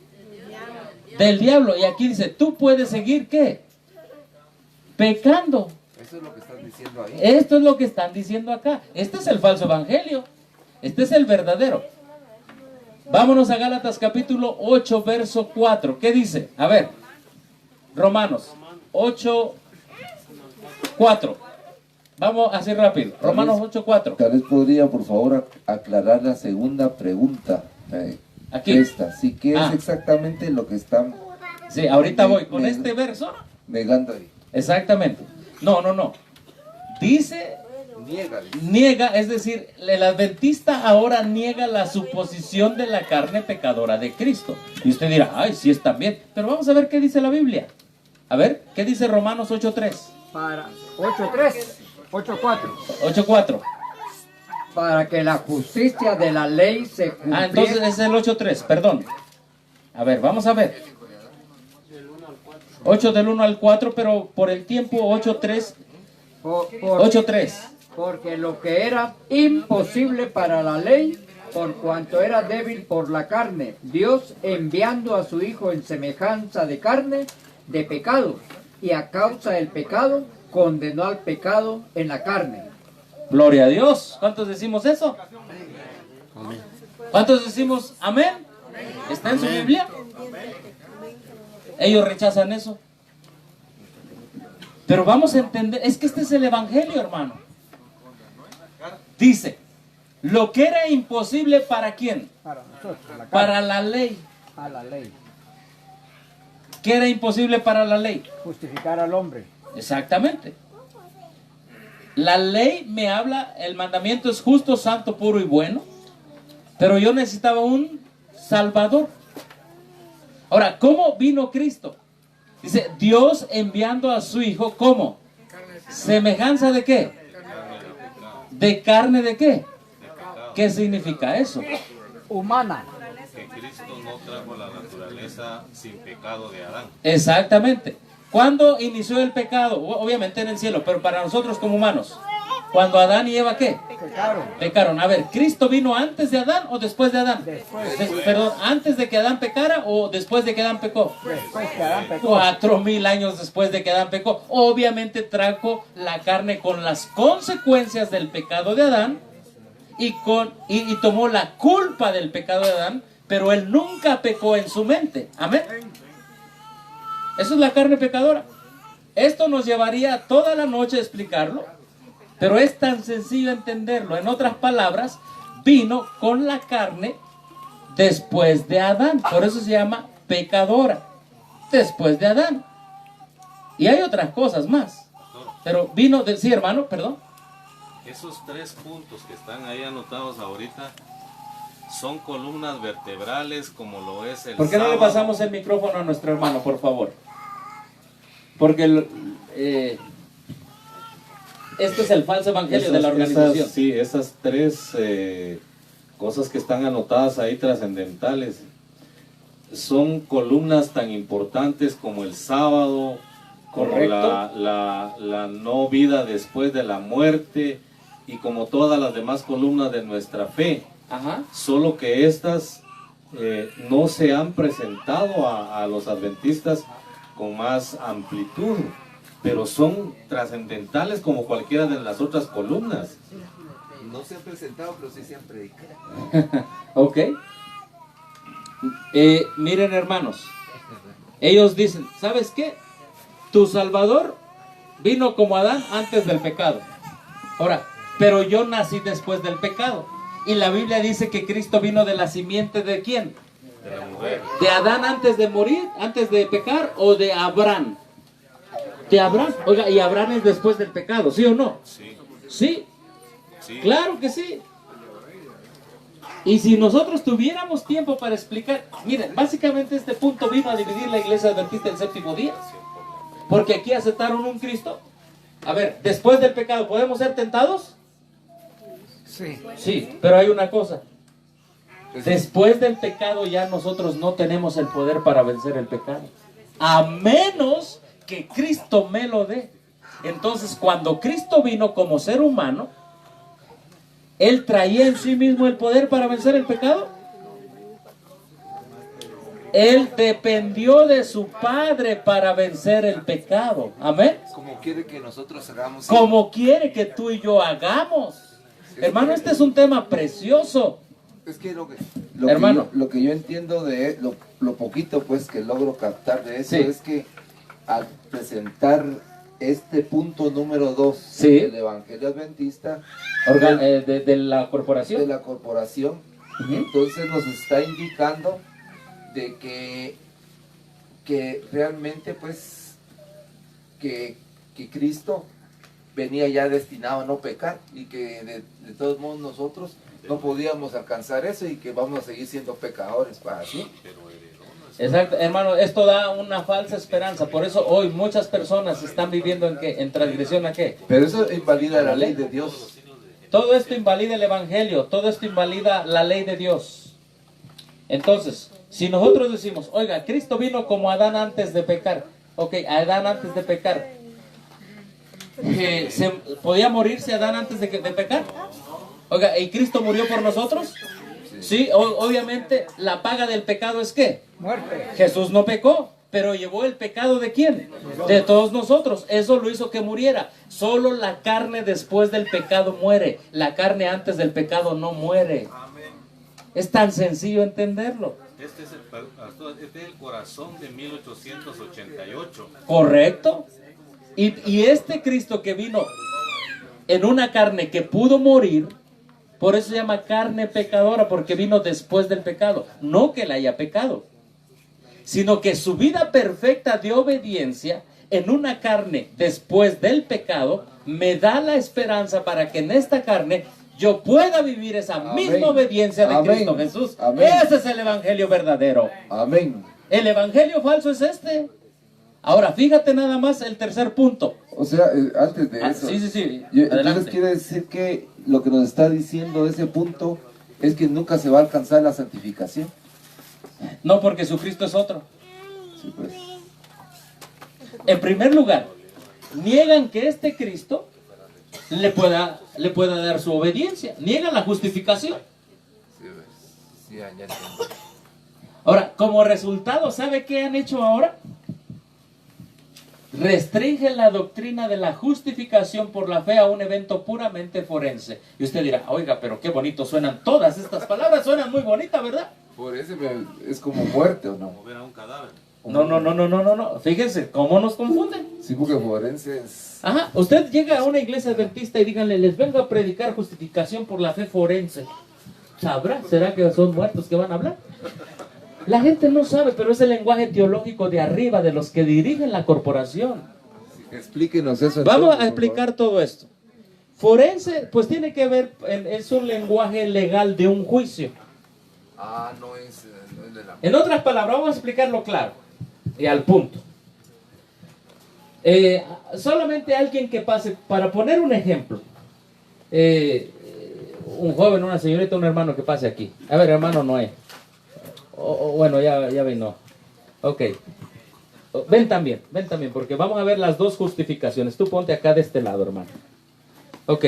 Del diablo. Y aquí dice, tú puedes seguir, ¿qué? Pecando. Eso es lo que están diciendo ahí. Esto es lo que están diciendo acá. Este es el falso evangelio. Este es el verdadero. Vámonos a Gálatas capítulo 8, verso 4. ¿Qué dice? A ver. Romanos 8, 4. Vamos así rápido. Romanos 8, 4. Tal vez podría, por favor, aclarar la segunda pregunta. Aquí. Esta. Sí, ¿qué es exactamente lo que están Sí, ahorita voy con este verso. negando ahí? Exactamente. No. Dice, niega, es decir, el adventista ahora niega la suposición de la carne pecadora de Cristo. Y usted dirá, ay, sí está bien. Pero vamos a ver qué dice la Biblia. A ver, ¿qué dice Romanos 8.3? Para 8.3, 8.4. 8.4. Para que la justicia de la ley se cumpliera. Ah, entonces es el 8.3, perdón. A ver, vamos a ver. 8 del 1 al 4, pero por el tiempo 8.3. 8.3. Porque lo que era imposible para la ley, por cuanto era débil por la carne, Dios enviando a su Hijo en semejanza de carne, de pecado, y a causa del pecado, condenó al pecado en la carne. Gloria a Dios. ¿Cuántos decimos eso? ¿Cuántos decimos amén? ¿Está en su Biblia? Ellos rechazan eso. Pero vamos a entender, es que este es el evangelio, hermano. Dice, lo que era imposible para quién? Para nosotros, la carne. Para la ley. A la ley. ¿Qué era imposible para la ley? Justificar al hombre. Exactamente. La ley me habla, el mandamiento es justo, santo, puro y bueno, pero yo necesitaba un Salvador. Ahora, ¿cómo vino Cristo? Dice, Dios enviando a su Hijo, ¿cómo? ¿Semejanza de qué? ¿De carne de qué? ¿Qué significa eso? Humana. Que Cristo no trajo la naturaleza sin pecado de Adán. Exactamente. ¿Cuándo inició el pecado? Obviamente en el cielo, pero para nosotros como humanos. ¿Cuando Adán y Eva qué? Pecaron. A ver, ¿Cristo vino antes de Adán o después de Adán? Perdón, ¿antes de que Adán pecara o después de que Adán pecó? Después que Adán pecó. 4000 años después de que Adán pecó. Obviamente trajo la carne con las consecuencias del pecado de Adán y tomó la culpa del pecado de Adán, pero él nunca pecó en su mente. Amén. Eso es la carne pecadora. Esto nos llevaría toda la noche a explicarlo, pero es tan sencillo entenderlo. En otras palabras, vino con la carne después de Adán. Por eso se llama pecadora. Después de Adán. Y hay otras cosas más. Pero vino de... Sí, hermano, perdón. Esos 3 puntos que están ahí anotados ahorita son columnas vertebrales como lo es el ¿Por qué no le sábado? pasamos el micrófono a nuestro hermano, por favor? Porque este es el falso evangelio de la organización. Esas 3 cosas que están anotadas ahí trascendentales son columnas tan importantes como el sábado, como la no vida después de la muerte y como todas las demás columnas de nuestra fe. Ajá. Solo que estas no se han presentado a los adventistas con más amplitud, pero son trascendentales como cualquiera de las otras columnas. No se han presentado, pero sí se han predicado. Ok. Miren, hermanos, ellos dicen, ¿sabes qué? Tu Salvador vino como Adán antes del pecado. Ahora, pero yo nací después del pecado. Y la Biblia dice que Cristo vino de la simiente ¿de quién? De la mujer. ¿De Adán antes de morir, antes de pecar, o de Abraham? De Abraham. Oiga, y Abraham es después del pecado, ¿sí o no? Sí. ¿Sí? Sí. Claro que sí. Y si nosotros tuviéramos tiempo para explicar, miren, básicamente este punto vino a dividir la iglesia adventista el séptimo día. Porque aquí aceptaron un Cristo. A ver, después del pecado, ¿podemos ser tentados? Sí. Sí, pero hay una cosa. Después del pecado ya nosotros no tenemos el poder para vencer el pecado. A menos que Cristo me lo dé. Entonces, cuando Cristo vino como ser humano, ¿Él traía en sí mismo el poder para vencer el pecado? Él dependió de su Padre para vencer el pecado. Amén. Como quiere que nosotros hagamos. Como quiere que tú y yo hagamos. Hermano, este es un tema precioso. Es que Hermano. Lo que yo entiendo de lo poquito pues que logro captar de eso, Sí. es que al presentar este punto número 2 Sí. del Evangelio Adventista De la corporación. de la corporación, Ujú. entonces nos está indicando de que realmente pues que Cristo venía ya destinado a no pecar y que de todos modos nosotros no podíamos alcanzar eso y que vamos a seguir siendo pecadores para así. Exacto, hermano, esto da una falsa esperanza. Por eso hoy muchas personas están viviendo en transgresión a qué. Pero eso invalida la ley de Dios. Todo esto invalida el evangelio, todo esto invalida la ley de Dios. Entonces, si nosotros decimos, oiga, Cristo vino como Adán antes de pecar. Ok, Adán antes de pecar. ¿Podía morirse Adán antes de pecar? Oiga, ¿y Cristo murió por nosotros? Sí, obviamente la paga del pecado es ¿qué? Muerte. Jesús no pecó, pero llevó el pecado ¿de quién? De todos nosotros. Eso lo hizo que muriera. Solo la carne después del pecado muere. La carne antes del pecado no muere. Es tan sencillo entenderlo. Este es el corazón de 1888. ¿Correcto? Y este Cristo que vino en una carne que pudo morir, por eso se llama carne pecadora, porque vino después del pecado. No que él haya pecado, sino que su vida perfecta de obediencia en una carne después del pecado me da la esperanza para que en esta carne yo pueda vivir esa misma obediencia de Cristo Jesús. Ese es el evangelio verdadero. Amén. El evangelio falso es este. Ahora, fíjate nada más el tercer punto. O sea, antes de eso. Sí. Entonces quiere decir que lo que nos está diciendo ese punto es que nunca se va a alcanzar la santificación. No, porque Jesucristo es otro. Sí, pues. En primer lugar, niegan que este Cristo le pueda dar su obediencia. Niegan la justificación. Sí, ya entiendo. Ahora, como resultado, ¿sabe qué han hecho ahora? Restringen la doctrina de la justificación por la fe a un evento puramente forense. Y usted dirá, oiga, pero qué bonito suenan todas estas palabras, suenan muy bonitas, ¿verdad? Por eso es como muerte, ¿o no? Como ver a un cadáver. No. Fíjense cómo nos confunden. Sí, porque forense es... Ajá, usted llega a una iglesia adventista y díganle, les vengo a predicar justificación por la fe forense. ¿Sabrá? ¿Será que son muertos que van a hablar? La gente no sabe, pero es el lenguaje teológico de arriba, de los que dirigen la corporación. Explíquenos eso. Vamos a explicar todo esto. Forense, pues tiene que ver, es un lenguaje legal de un juicio. No es de la... En otras palabras, vamos a explicarlo claro y al punto. Solamente alguien que pase, para poner un ejemplo, un joven, una señorita, un hermano que pase aquí. A ver, hermano Noé. Bueno, ya vino. Ok. Ven también, porque vamos a ver las dos justificaciones. Tú ponte acá de este lado, hermano. Ok.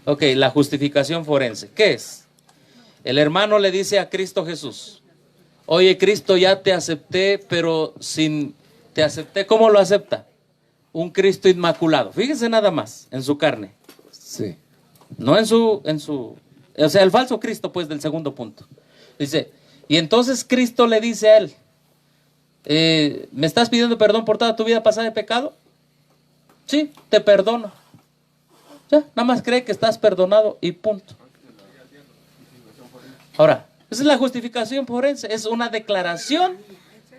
Ok, la justificación forense. ¿Qué es? El hermano le dice a Cristo Jesús, oye Cristo, ya te acepté, pero te acepté, ¿cómo lo acepta? Un Cristo inmaculado. Fíjese nada más, en su carne. Sí. No o sea, el falso Cristo, pues, del segundo punto. Dice, y entonces Cristo le dice a él, ¿me estás pidiendo perdón por toda tu vida pasada de pecado? Sí, te perdono. Ya, nada más cree que estás perdonado y punto. Ahora, esa es la justificación forense, es una declaración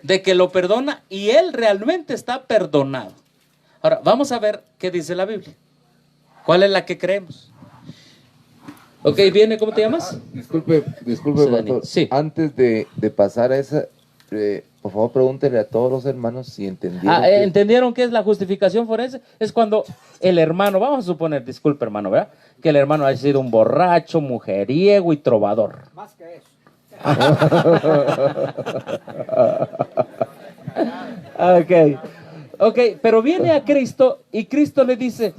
de que lo perdona y él realmente está perdonado. Ahora, vamos a ver qué dice la Biblia. ¿Cuál es la que creemos? Ok, viene, ¿cómo te llamas? Disculpe, Sí, pastor. sí. Antes de pasar a esa, por favor pregúntele a todos los hermanos si entendieron. ¿Entendieron qué es la justificación forense? Es cuando el hermano, vamos a suponer, disculpe hermano, ¿verdad? Que el hermano ha sido un borracho, mujeriego y trovador. Más que eso. Ok, pero viene a Cristo y Cristo le dice,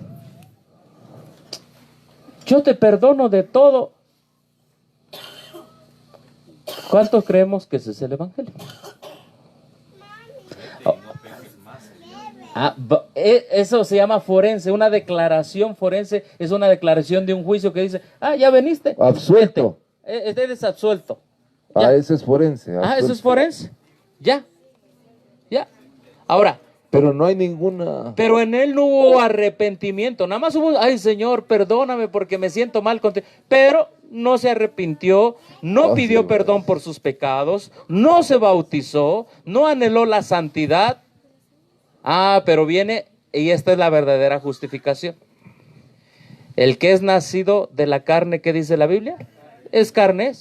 yo te perdono de todo. ¿Cuántos creemos que ese es el Evangelio? Eso se llama forense, una declaración forense es una declaración de un juicio que dice, ya veniste. Absuelto. Eres absuelto. Ya. Eso es forense. Eso es forense. Ya. Ahora. Pero no hay ninguna. Pero en él no hubo arrepentimiento. Nada más hubo, ay Señor, perdóname porque me siento mal contigo. Pero no se arrepintió, no pidió perdón por sus pecados, no se bautizó, no anheló la santidad. Pero viene, y esta es la verdadera justificación. El que es nacido de la carne, ¿qué dice la Biblia? Es carne.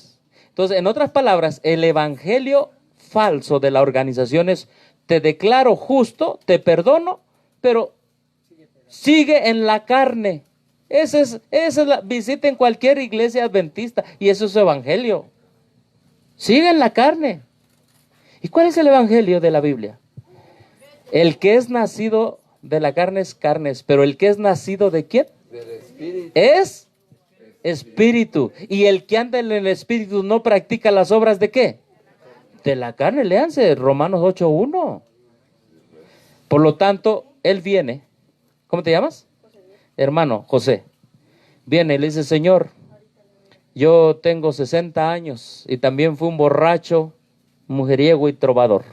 Entonces, en otras palabras, el evangelio falso de la organización es, te declaro justo, te perdono, pero sigue en la carne. Esa es visiten cualquier iglesia adventista y eso es su evangelio. Sigue en la carne. ¿Y cuál es el evangelio de la Biblia? El que es nacido de la carne es carnes, pero el que es nacido ¿de quién? Del Espíritu. Es espíritu. Y el que anda en el espíritu no practica las obras ¿de qué? De la carne. Léanse Romanos 8:1. Por lo tanto, él viene. ¿Cómo te llamas? Hermano José. Viene y le dice, Señor, yo tengo 60 años y también fui un borracho, mujeriego y trovador.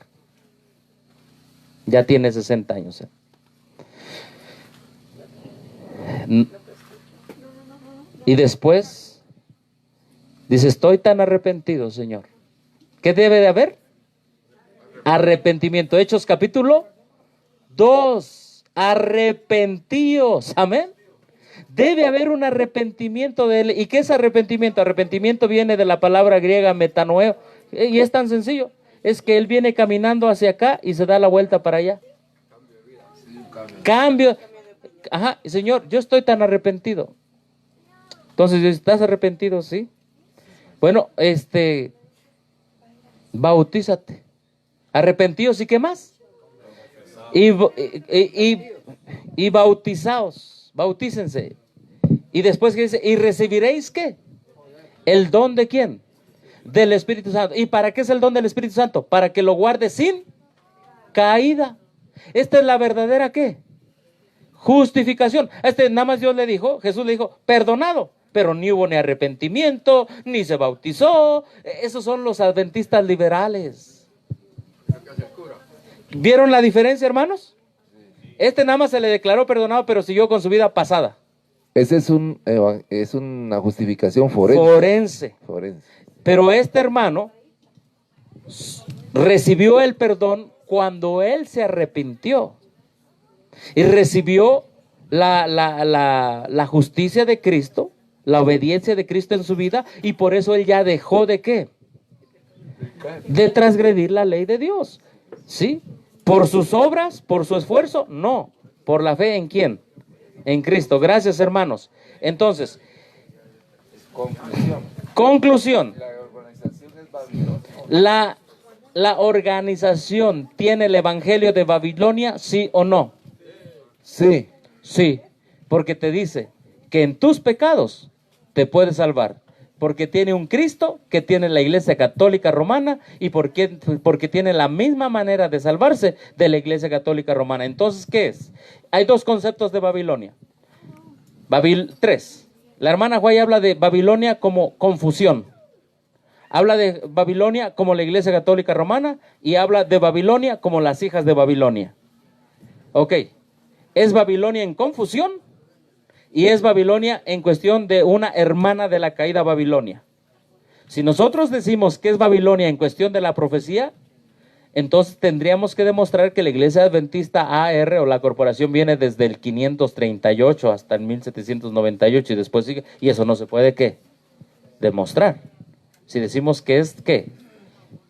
Ya tiene 60 años. Y después dice, estoy tan arrepentido, Señor. ¿Qué debe de haber? Arrepentimiento. Hechos capítulo 2. Arrepentíos. Amén. Debe haber un arrepentimiento de él. ¿Y qué es arrepentimiento? Arrepentimiento viene de la palabra griega metanoeo. Y es tan sencillo. Es que él viene caminando hacia acá y se da la vuelta para allá. Cambio. Señor, yo estoy tan arrepentido. Entonces, ¿estás arrepentido? Sí. Bueno, bautízate. Arrepentidos y qué más. Y bautizaos. Bautícense. Y después que dice, ¿y recibiréis qué? ¿El don de quién? Del Espíritu Santo. ¿Y para qué es el don del Espíritu Santo? Para que lo guarde sin caída. Esta es la verdadera ¿qué? Justificación. Nada más Dios le dijo, Jesús le dijo, perdonado. Pero ni hubo ni arrepentimiento, ni se bautizó. Esos son los adventistas liberales. ¿Vieron la diferencia, hermanos? Nada más se le declaró perdonado, pero siguió con su vida pasada. Ese es una justificación forense. Pero este hermano recibió el perdón cuando él se arrepintió. Y recibió la justicia de Cristo, la obediencia de Cristo en su vida, y por eso él ya dejó de ¿qué? De transgredir la ley de Dios. ¿Sí? ¿Por sus obras? ¿Por su esfuerzo? No. ¿Por la fe en quién? En Cristo. Gracias, hermanos. Entonces, conclusión. ¿La organización tiene el evangelio de Babilonia, sí o no? Sí. Sí, porque te dice que en tus pecados te puedes salvar, porque tiene un Cristo que tiene la Iglesia Católica Romana y porque tiene la misma manera de salvarse de la Iglesia Católica Romana. Entonces, ¿qué es? Hay dos conceptos de Babilonia. Tres. La hermana Guay habla de Babilonia como confusión. Habla de Babilonia como la Iglesia Católica Romana y habla de Babilonia como las hijas de Babilonia. Ok. Es Babilonia en confusión y es Babilonia en cuestión de una hermana de la caída Babilonia. Si nosotros decimos que es Babilonia en cuestión de la profecía, entonces tendríamos que demostrar que la Iglesia Adventista AR o la corporación viene desde el 538 hasta el 1798 y después sigue, y eso no se puede ¿qué? demostrar. Si decimos que es, ¿qué?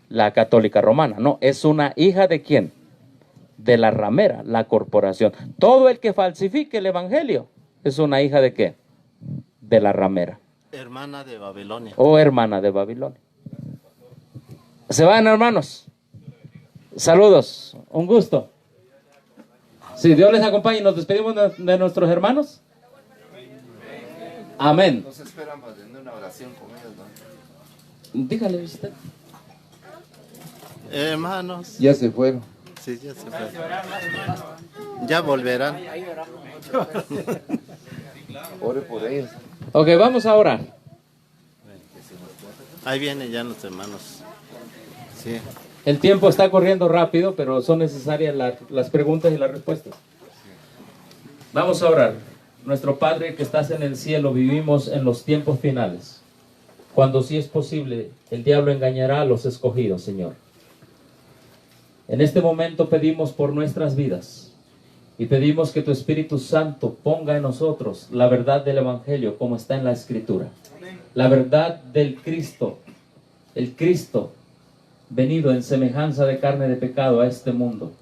La católica romana. No, es una hija ¿de quién? De la ramera, la corporación. Todo el que falsifique el evangelio es una hija ¿de qué? De la ramera. Hermana de Babilonia. O hermana de Babilonia. ¿Se van, hermanos? Saludos, un gusto. Si Dios les acompaña y nos despedimos de nuestros hermanos. Amén. Nos esperan para tener una oración con ellos, ¿no? Dígale usted. Hermanos. Ya se fueron. Sí, ya se fueron. Ya volverán. Ore por ellos. Ok, vamos a orar. Ahí vienen ya los hermanos. Sí. El tiempo está corriendo rápido, pero son necesarias las preguntas y las respuestas. Vamos a orar. Nuestro Padre que estás en el cielo, vivimos en los tiempos finales. Cuando sí es posible, el diablo engañará a los escogidos, Señor. En este momento pedimos por nuestras vidas y pedimos que tu Espíritu Santo ponga en nosotros la verdad del Evangelio como está en la Escritura. La verdad del Cristo, el Cristo venido en semejanza de carne de pecado a este mundo.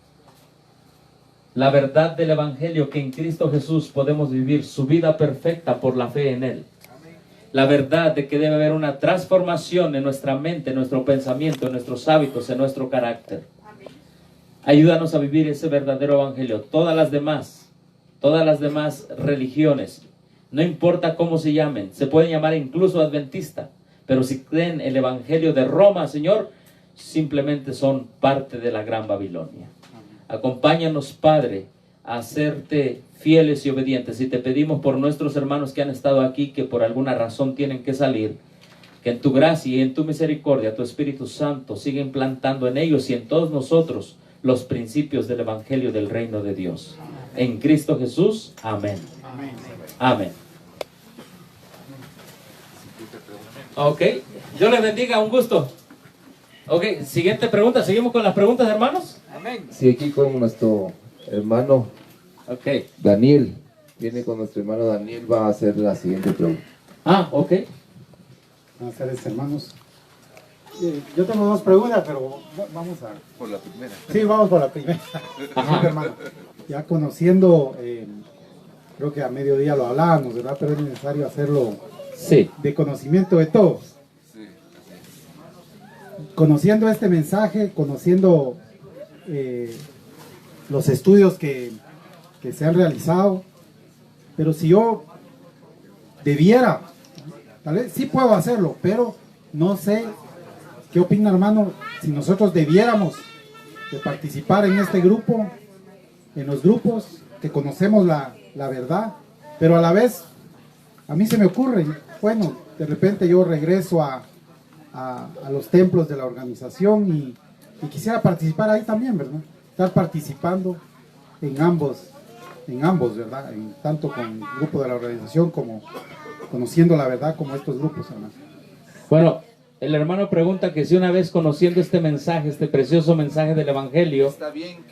La verdad del Evangelio que en Cristo Jesús podemos vivir su vida perfecta por la fe en Él. La verdad de que debe haber una transformación en nuestra mente, en nuestro pensamiento, en nuestros hábitos, en nuestro carácter. Ayúdanos a vivir ese verdadero Evangelio. Todas las demás religiones, no importa cómo se llamen, se pueden llamar incluso adventista, pero si creen el Evangelio de Roma, Señor, simplemente son parte de la gran Babilonia. Acompáñanos, Padre, a hacerte fieles y obedientes. Y te pedimos por nuestros hermanos que han estado aquí, que por alguna razón tienen que salir, que en tu gracia y en tu misericordia, tu Espíritu Santo siga implantando en ellos y en todos nosotros los principios del Evangelio del Reino de Dios. En Cristo Jesús, amén. Amén. Ok, Dios les bendiga, un gusto. Ok, siguiente pregunta. ¿Seguimos con las preguntas, hermanos? Amén. Sí, aquí con nuestro hermano Daniel. Viene con nuestro hermano Daniel, va a hacer la siguiente pregunta. Ok. Buenas tardes, hermanos. Yo tengo dos preguntas, pero vamos a... Por la primera. Sí, vamos por la primera. Ajá. Hermano, ya conociendo, creo que a mediodía lo hablábamos, ¿verdad? Pero es necesario hacerlo de conocimiento de todos. Conociendo este mensaje, conociendo los estudios que se han realizado, pero si yo debiera, tal vez sí puedo hacerlo, pero no sé qué opina, hermano, si nosotros debiéramos de participar en este grupo, en los grupos que conocemos la verdad, pero a la vez a mí se me ocurre, bueno, de repente yo regreso a los templos de la organización y quisiera participar ahí también, ¿verdad? Estar participando en ambos, ¿verdad? Tanto con el grupo de la organización como conociendo la verdad como estos grupos, hermano. Bueno, el hermano pregunta que si una vez conociendo este mensaje, este precioso mensaje del Evangelio, Está bien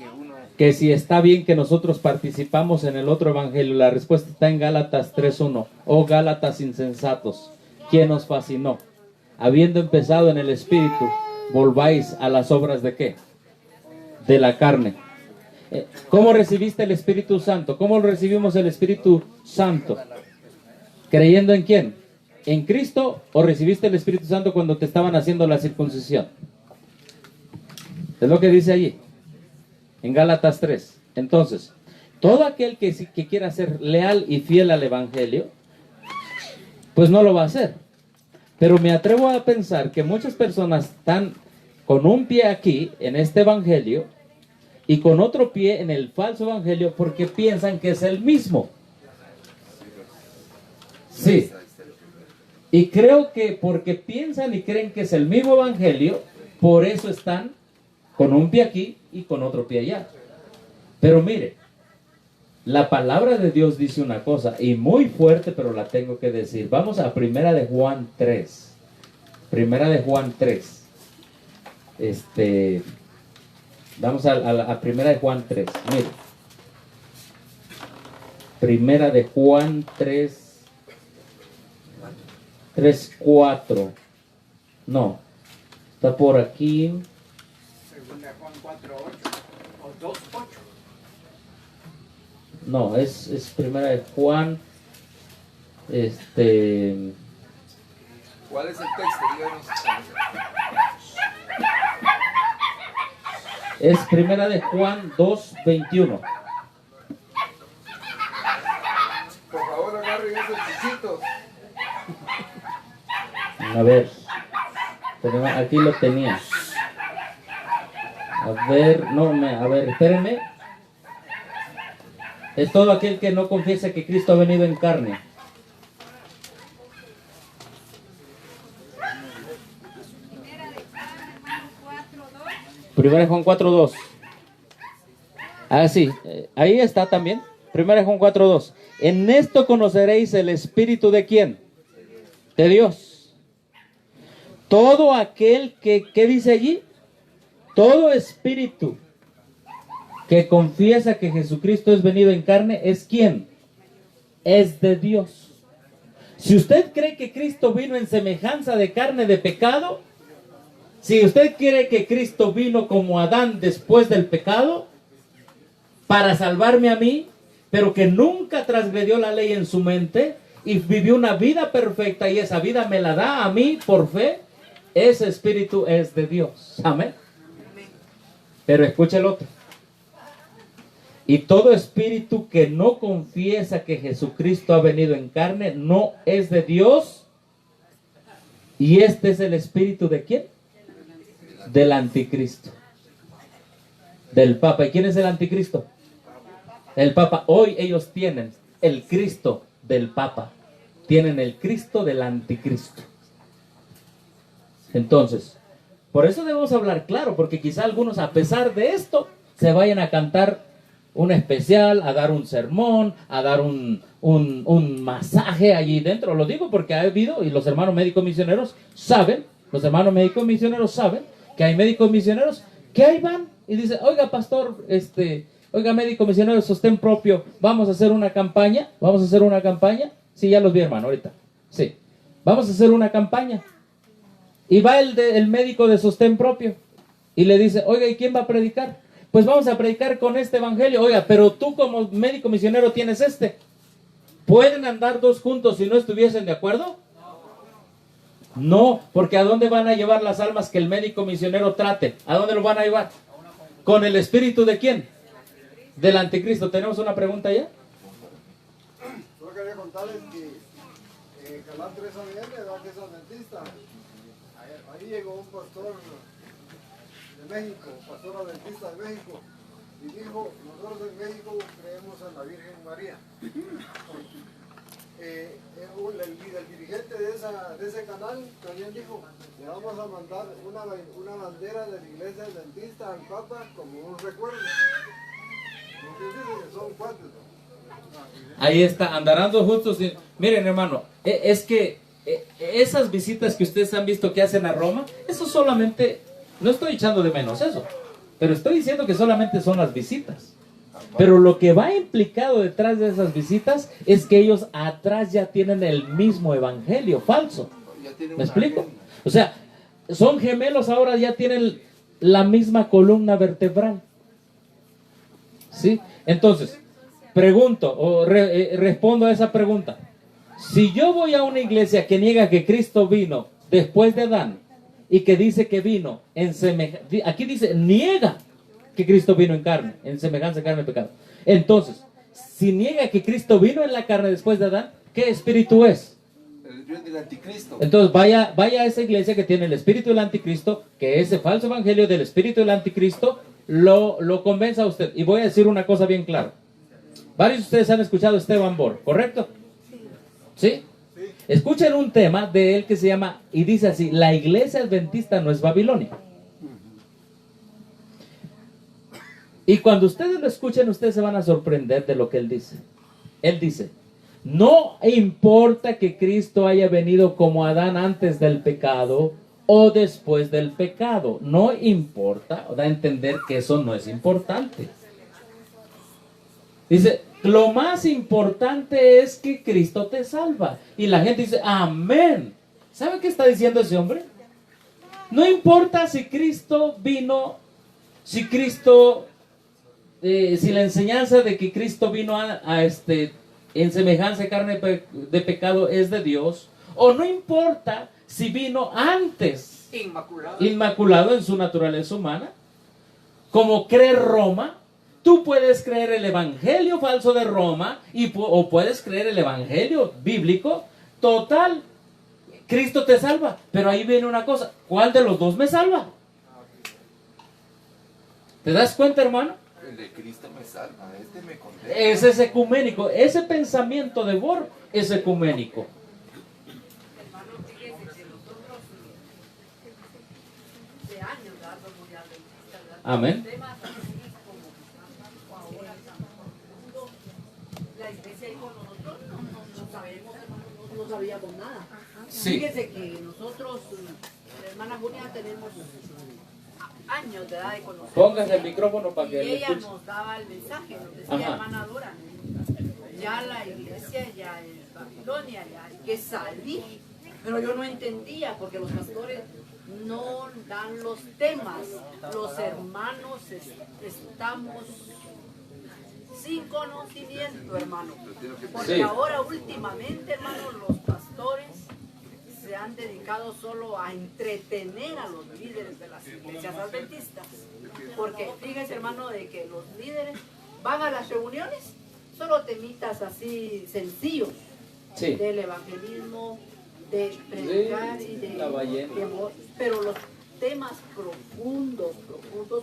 que si está bien que nosotros participamos en el otro Evangelio. La respuesta está en Gálatas 3:1. Oh Gálatas insensatos, ¿quién os fascinó? Habiendo empezado en el Espíritu, volváis a las obras ¿de qué? De la carne. ¿Cómo recibiste el Espíritu Santo? ¿Cómo recibimos el Espíritu Santo? ¿Creyendo en quién? ¿En Cristo o recibiste el Espíritu Santo cuando te estaban haciendo la circuncisión? Es lo que dice allí, en Gálatas 3. Entonces, todo aquel que quiera ser leal y fiel al Evangelio, pues no lo va a hacer. Pero me atrevo a pensar que muchas personas están con un pie aquí, en este Evangelio, y con otro pie en el falso Evangelio, porque piensan que es el mismo. Sí. Y creo que porque piensan y creen que es el mismo Evangelio, por eso están con un pie aquí y con otro pie allá. Pero mire, la palabra de Dios dice una cosa, y muy fuerte, pero la tengo que decir. Vamos a Primera de Juan 3. Primera de Juan 3. Vamos a Primera de Juan 3. Mire. Primera de Juan 3. 3:4. No, está por aquí. Segunda Juan 4:8 o 2:8. No, es primera de Juan. ¿Cuál es el texto? Díganos. Es primera de Juan 2:21. Por favor, agarren esos chichitos. A ver, aquí lo tenía. A ver, espérenme. Es todo aquel que no confiesa que Cristo ha venido en carne. Primera de Juan 4:2. Ah, sí, ahí está también. Primera de Juan 4:2. En esto conoceréis el espíritu de quién? De Dios. Todo aquel que, ¿qué dice allí? Todo espíritu que confiesa que Jesucristo es venido en carne, ¿es quién? Es de Dios. Si usted cree que Cristo vino en semejanza de carne de pecado, si usted cree que Cristo vino como Adán después del pecado, para salvarme a mí, pero que nunca transgredió la ley en su mente y vivió una vida perfecta y esa vida me la da a mí por fe, ese espíritu es de Dios. Amén. Pero escuche el otro. Y todo espíritu que no confiesa que Jesucristo ha venido en carne no es de Dios. Y este es el espíritu ¿de quién? Del anticristo. Del Papa. ¿Y quién es el anticristo? El Papa. Hoy ellos tienen el Cristo del Papa. Tienen el Cristo del anticristo. Entonces, por eso debemos hablar claro, porque quizá algunos a pesar de esto se vayan a cantar un especial, a dar un sermón, a dar un masaje allí dentro. Lo digo porque ha habido, y los hermanos médicos misioneros saben, que hay médicos misioneros que ahí van y dicen, oiga pastor, oiga médico misionero de sostén propio, vamos a hacer una campaña. Sí, ya los vi hermano ahorita. Sí, vamos a hacer una campaña. Y va el médico de sostén propio y le dice, oiga, ¿y quién va a predicar? Pues vamos a predicar con este evangelio. Oiga, pero tú como médico misionero tienes este. ¿Pueden andar dos juntos si no estuviesen de acuerdo? No, porque ¿a dónde van a llevar las almas que el médico misionero trate? ¿A dónde lo van a llevar? ¿Con el espíritu de quién? Del anticristo. ¿Tenemos una pregunta ya? Yo quería contarles que Calán 3 AM, ¿verdad? Que es adventista. Ahí llegó un pastor de México, pastor adventista de México, y dijo, nosotros en México creemos en la Virgen María. El dirigente de ese canal también dijo, le vamos a mandar una bandera de la iglesia adventista al Papa como un recuerdo. Porque dicen que son cuates, ¿no? Ahí está, andarán dos juntos. Miren hermano, es que esas visitas que ustedes han visto que hacen a Roma, eso solamente, no estoy echando de menos eso, pero estoy diciendo que solamente son las visitas. Pero lo que va implicado detrás de esas visitas es que ellos atrás ya tienen el mismo evangelio falso. ¿Me explico? O sea, son gemelos ahora, ya tienen la misma columna vertebral. ¿Sí? Entonces, pregunto o respondo a esa pregunta. Si yo voy a una iglesia que niega que Cristo vino después de Adán y que dice que vino en semejanza, aquí dice niega que Cristo vino en carne, en semejanza de carne de pecado. Entonces, si niega que Cristo vino en la carne después de Adán, ¿qué espíritu es? El espíritu del anticristo. Entonces vaya a esa iglesia que tiene el espíritu del anticristo, que ese falso evangelio del espíritu del anticristo lo convenza a usted. Y voy a decir una cosa bien clara. Varios de ustedes han escuchado a Esteban Bor, ¿correcto? ¿Sí? Escuchen un tema de él que se llama, y dice así, la iglesia adventista no es Babilonia. Y cuando ustedes lo escuchen, ustedes se van a sorprender de lo que él dice. Él dice, no importa que Cristo haya venido como Adán antes del pecado o después del pecado. No importa, da a entender que eso no es importante. Dice, lo más importante es que Cristo te salva. Y la gente dice, amén. ¿Sabe qué está diciendo ese hombre? No importa si Cristo vino, si la enseñanza de que Cristo vino en semejanza de carne de pecado es de Dios, o no importa si vino antes, inmaculado en su naturaleza humana, como cree Roma. Tú puedes creer el evangelio falso de Roma o puedes creer el evangelio bíblico. Total, Cristo te salva, pero ahí viene una cosa: ¿cuál de los dos me salva? ¿Te das cuenta, hermano? El de Cristo me salva, este me condena. Ese es ecuménico, ese pensamiento de Bohr es ecuménico. Amén. La iglesia con nosotros no sabemos, no sabíamos nada. Sí. Fíjese que nosotros, la hermana Julia, tenemos años de edad de conocer. Póngase el micrófono para que y le ella escuche. nos daba el mensaje, nos decía, Ajá. hermana Dora, ya la iglesia ya es Babilonia, ya hay que salir. Pero yo no entendía porque los pastores no dan los temas. Los hermanos estamos sin conocimiento, hermano. Porque Sí. ahora últimamente, hermano, los pastores se han dedicado solo a entretener a los líderes de las iglesias adventistas. Porque fíjese, hermano, de que los líderes van a las reuniones, solo temitas así sencillos, Sí. del evangelismo, de predicar y de amor, pero los temas profundos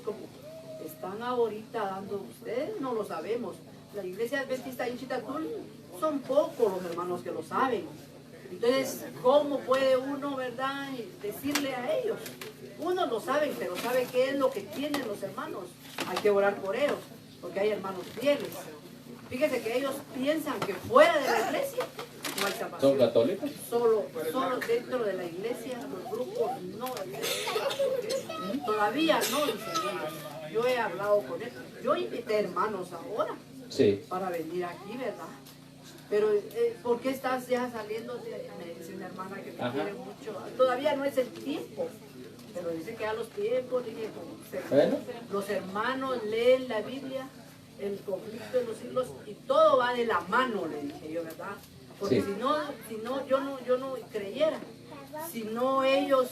como están ahorita dando ustedes, no lo sabemos. La iglesia adventista en Chitatul son pocos los hermanos que lo saben. Entonces, ¿cómo puede uno, verdad, decirle a ellos? Uno lo sabe, pero sabe qué es lo que tienen los hermanos. Hay que orar por ellos, porque hay hermanos fieles. Fíjese que ellos piensan que fuera de la iglesia no hay salvación. ¿Son católicos? Solo dentro de la iglesia, los grupos no. Todavía no, dicen ellos. Yo he hablado con él. Yo invité hermanos ahora Sí. para venir aquí, ¿verdad? Pero, ¿por qué estás ya saliendo? Me dice una hermana que me Ajá. quiere mucho. Todavía no es el tiempo. Pero dice que a los tiempos, dije, Bueno. los hermanos leen la Biblia, el conflicto de los siglos, y todo va de la mano, le dije yo, ¿verdad? Porque Sí. si no, yo no creyera. Si no ellos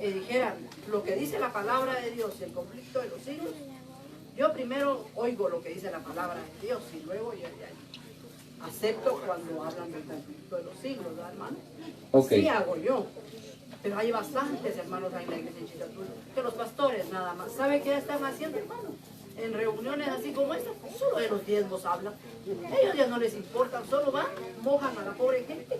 dijeran lo que dice la palabra de Dios, el conflicto de los siglos, yo primero oigo lo que dice la palabra de Dios y luego ya acepto cuando hablan del conflicto de los siglos, ¿verdad, hermano? Ok. Sí hago yo. Pero hay bastantes hermanos ahí en la iglesia de Chitatul, que los pastores nada más. ¿Sabe qué están haciendo, hermano? En reuniones así como esta, solo de los diezmos hablan. Ellos ya no les importan, solo van, mojan a la pobre gente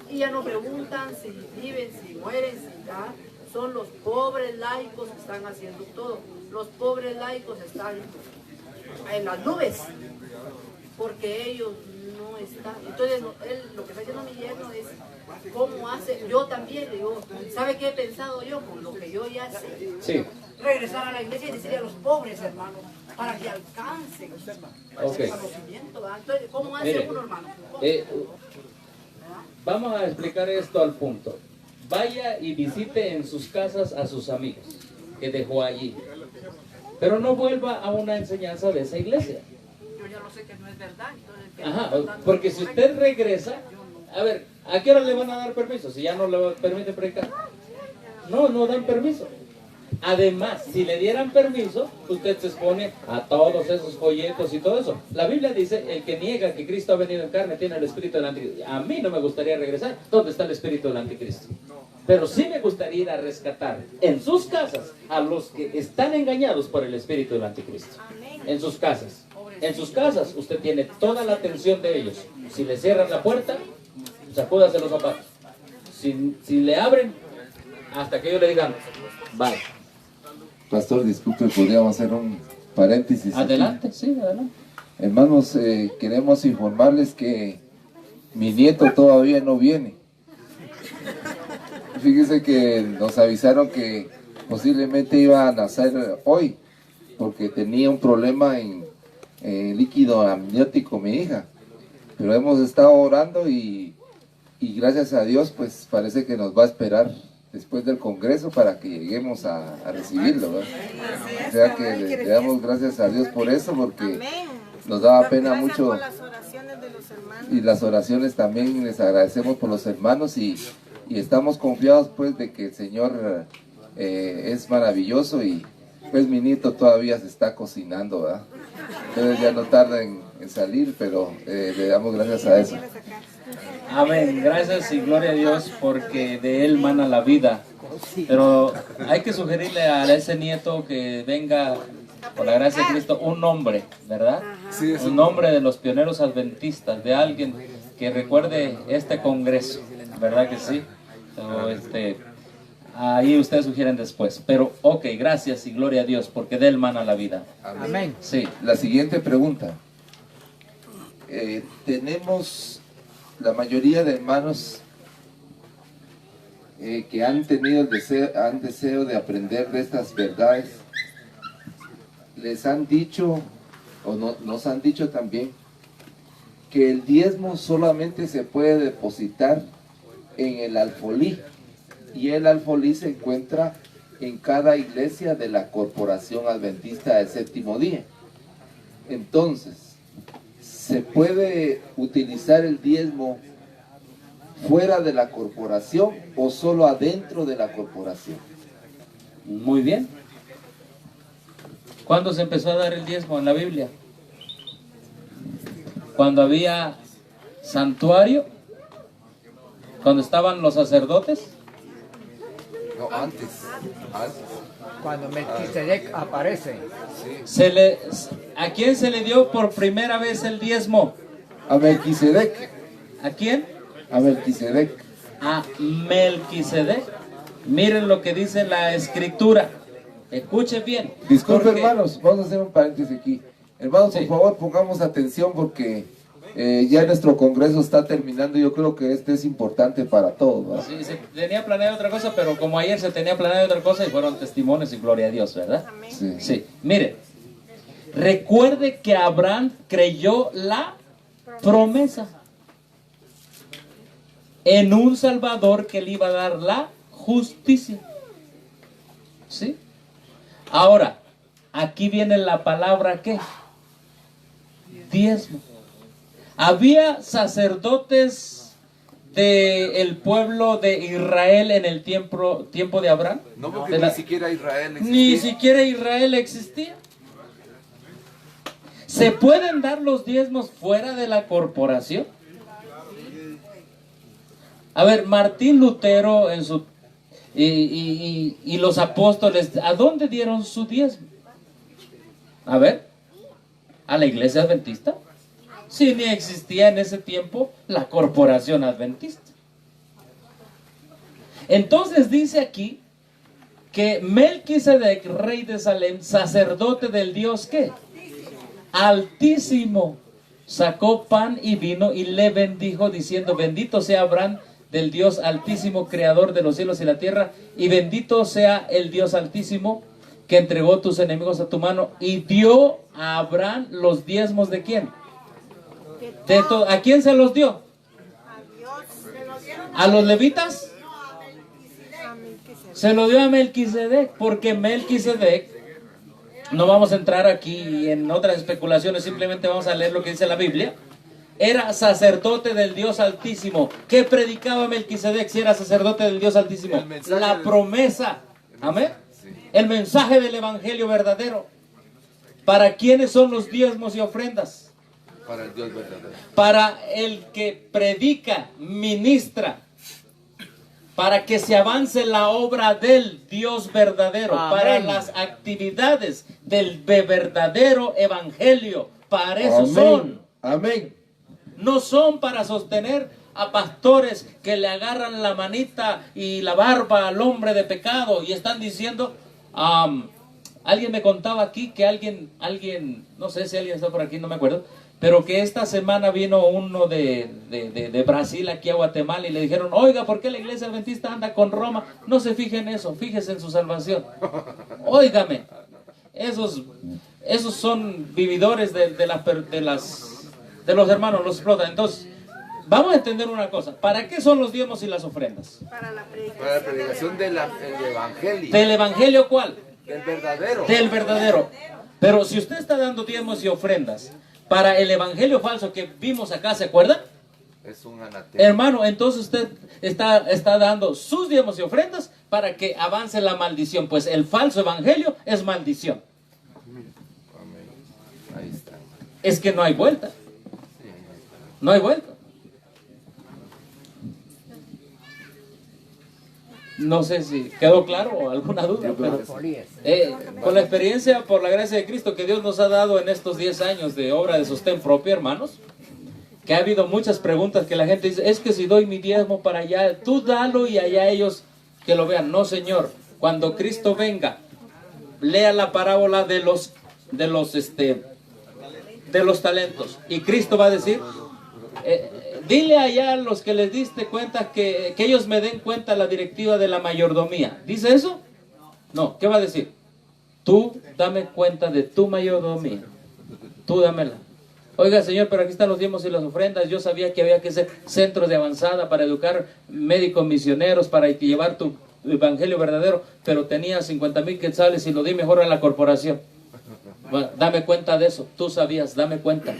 y ya no preguntan si viven, si mueren, si ya. Son los pobres laicos que están haciendo todo. Los pobres laicos están en las nubes porque ellos no están. Entonces, él, lo que está haciendo mi yerno es cómo hace. Yo también le digo, ¿sabe qué he pensado yo con lo que yo ya sé? Sí. Regresar a la iglesia y decirle a los pobres, hermanos, para que alcancen Ok. conocimiento, ¿verdad? Entonces, ¿cómo hace Mire, uno, hermano? Vamos a explicar esto al punto. Vaya y visite en sus casas a sus amigos que dejó allí. Pero no vuelva a una enseñanza de esa iglesia. Yo ya lo sé que no es verdad. Entonces, que Ajá, porque si usted regresa, a ver, ¿a qué hora le van a dar permiso? Si ya no le permite predicar. No dan permiso. Además, si le dieran permiso, usted se expone a todos esos folletos y todo eso. La Biblia dice, el que niega que Cristo ha venido en carne tiene el espíritu del anticristo. A mí no me gustaría regresar. ¿Dónde está el espíritu del anticristo? Pero sí me gustaría ir a rescatar en sus casas a los que están engañados por el espíritu del anticristo. En sus casas. En sus casas usted tiene toda la atención de ellos. Si le cierran la puerta, sacúdase los zapatos. Si le abren, hasta que ellos le digan, bye. Pastor, disculpe, podríamos hacer un paréntesis. Adelante, sí, adelante. Hermanos, queremos informarles que mi nieto todavía no viene. Fíjese que nos avisaron que posiblemente iba a nacer hoy, porque tenía un problema en líquido amniótico mi hija. Pero hemos estado orando y y gracias a Dios pues parece que nos va a esperar después del Congreso para que lleguemos a recibirlo, ¿verdad? O sea que le damos gracias a Dios por eso, porque nos daba pena mucho, y las oraciones también les agradecemos por los hermanos, y estamos confiados pues de que el Señor es maravilloso, y pues mi nieto todavía se está cocinando, ¿verdad? Entonces ya no tarda en salir, pero le damos gracias a eso. Amén, gracias y gloria a Dios, porque de Él mana la vida. Pero hay que sugerirle a ese nieto que venga, por la gracia de Cristo, un nombre, ¿verdad? Sí, un nombre de los pioneros adventistas, de alguien que recuerde este congreso, ¿verdad que sí? Pero, ahí ustedes sugieren después. Pero, ok, gracias y gloria a Dios, porque de Él mana la vida. Amén. Sí. La siguiente pregunta. Tenemos la mayoría de hermanos que han tenido el deseo de aprender de estas verdades. Les han dicho, o nos han dicho también, que el diezmo solamente se puede depositar en el alfolí, y el alfolí se encuentra en cada iglesia de la Corporación Adventista del Séptimo Día. Entonces, ¿se puede utilizar el diezmo fuera de la corporación o solo adentro de la corporación? Muy bien. ¿Cuándo se empezó a dar el diezmo en la Biblia? Cuando había santuario, cuando estaban los sacerdotes. No, antes. Cuando Melquisedec aparece. ¿A quién se le dio por primera vez el diezmo? A Melquisedec. ¿A quién? A Melquisedec. A Melquisedec. Miren lo que dice la Escritura. Escuchen bien. Disculpe, hermanos, vamos a hacer un paréntesis aquí. Hermanos, por favor, pongamos atención, porque ya nuestro congreso está terminando. Yo creo que este es importante para todos, ¿verdad? Sí, se tenía planeado otra cosa, pero como ayer se tenía planeado otra cosa, y fueron testimonios y gloria a Dios, ¿verdad? Sí. Sí. Miren, recuerde que Abraham creyó la promesa en un Salvador que le iba a dar la justicia. ¿Sí? Ahora, aquí viene la palabra ¿qué? Diezmo. Había sacerdotes del pueblo de Israel en el tiempo de Abraham. No, porque ni siquiera Israel existía. Ni siquiera Israel existía. ¿Se pueden dar los diezmos fuera de la corporación? A ver, Martín Lutero en su y los apóstoles, ¿a dónde dieron su diezmo? A ver, ¿a la iglesia adventista? Si ni existía en ese tiempo la corporación adventista. Entonces dice aquí que Melquisedec, rey de Salem, sacerdote del Dios ¿qué? Altísimo, sacó pan y vino y le bendijo diciendo: bendito sea Abraham del Dios Altísimo, creador de los cielos y la tierra, y bendito sea el Dios Altísimo que entregó tus enemigos a tu mano. Y dio a Abraham los diezmos ¿de quién? ¿A quién se los dio? ¿A los levitas? Se lo dio a Melquisedec, porque Melquisedec, no vamos a entrar aquí en otras especulaciones, simplemente vamos a leer lo que dice la Biblia. Era sacerdote del Dios Altísimo. ¿Qué predicaba Melquisedec si era sacerdote del Dios Altísimo? La promesa. Amén. El mensaje del evangelio verdadero. ¿Para quiénes son los diezmos y ofrendas? Para el Dios verdadero. Para el que predica, ministra, para que se avance la obra del Dios verdadero. Amén. Para las actividades del verdadero evangelio. Para eso Amén. son. Amén. No son para sostener a pastores que le agarran la manita y la barba al hombre de pecado y están diciendo, alguien me contaba aquí que alguien, no sé si alguien está por aquí, no me acuerdo, pero que esta semana vino uno de Brasil aquí a Guatemala y le dijeron: oiga, ¿por qué la iglesia adventista anda con Roma? No se fije en eso, fíjese en su salvación. Óigame, esos son vividores de los hermanos, los explotan. Entonces, vamos a entender una cosa. ¿Para qué son los diezmos y las ofrendas? Para la Para la predicación del evangelio. ¿Del evangelio cuál? Del verdadero. Del verdadero. Pero si usted está dando diezmos y ofrendas para el evangelio falso que vimos acá, ¿se acuerdan? Es un anatema. Hermano, entonces usted está dando sus diezmos y ofrendas para que avance la maldición, pues el falso evangelio es maldición. Ahí está. Es que no hay vuelta. No hay vuelta. No sé si quedó claro o alguna duda, pero con la experiencia, por la gracia de Cristo que Dios nos ha dado en estos 10 años de obra de sostén propio, hermanos, que ha habido muchas preguntas que la gente dice, es que si doy mi diezmo para allá, tú dalo y allá ellos que lo vean. No, Señor, cuando Cristo venga, lea la parábola de los talentos y Cristo va a decir, dile allá a los que les diste cuenta que ellos me den cuenta la directiva de la mayordomía. ¿Dice eso? No, ¿qué va a decir? Tú dame cuenta de tu mayordomía. Tú dámela. Oiga, Señor, pero aquí están los diezmos y las ofrendas. Yo sabía que había que hacer centros de avanzada para educar médicos misioneros, para llevar tu evangelio verdadero, pero tenía 50,000 quetzales y lo di mejor a la corporación. Bueno, dame cuenta de eso. Tú sabías, dame cuenta.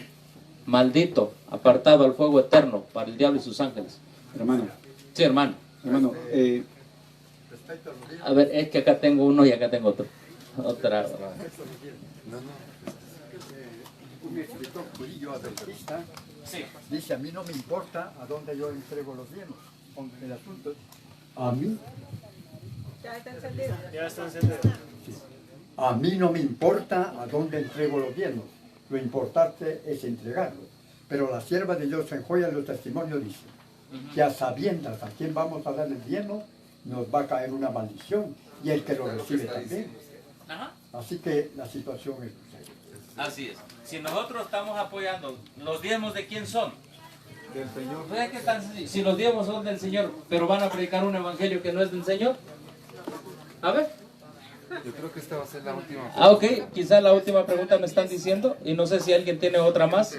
Maldito, apartado al fuego eterno para el diablo y sus ángeles. Hermano. Sí, hermano. Hermano, a ver, es que acá tengo uno y acá tengo otro. Otra. Un escritor judío adventista dice, a mí no me importa a dónde yo entrego los bienes. El asunto es, a mí... Ya está encendido. Ya está encendido. A mí no me importa a dónde entrego los bienes. Lo importante es entregarlo. Pero la sierva de Dios en Joya de los Testimonios dice que a sabiendas a quién vamos a dar el diezmo, nos va a caer una maldición y el que lo recibe también. Así que la situación es... Así es. Si nosotros estamos apoyando, ¿los diezmos de quién son? Del Señor. ¿Sabes qué tan sencillo? Si los diezmos son del Señor, pero van a predicar un evangelio que no es del Señor. A ver. Yo creo que esta va a ser la última. Ok, quizá la última pregunta me están diciendo y no sé si alguien tiene otra más.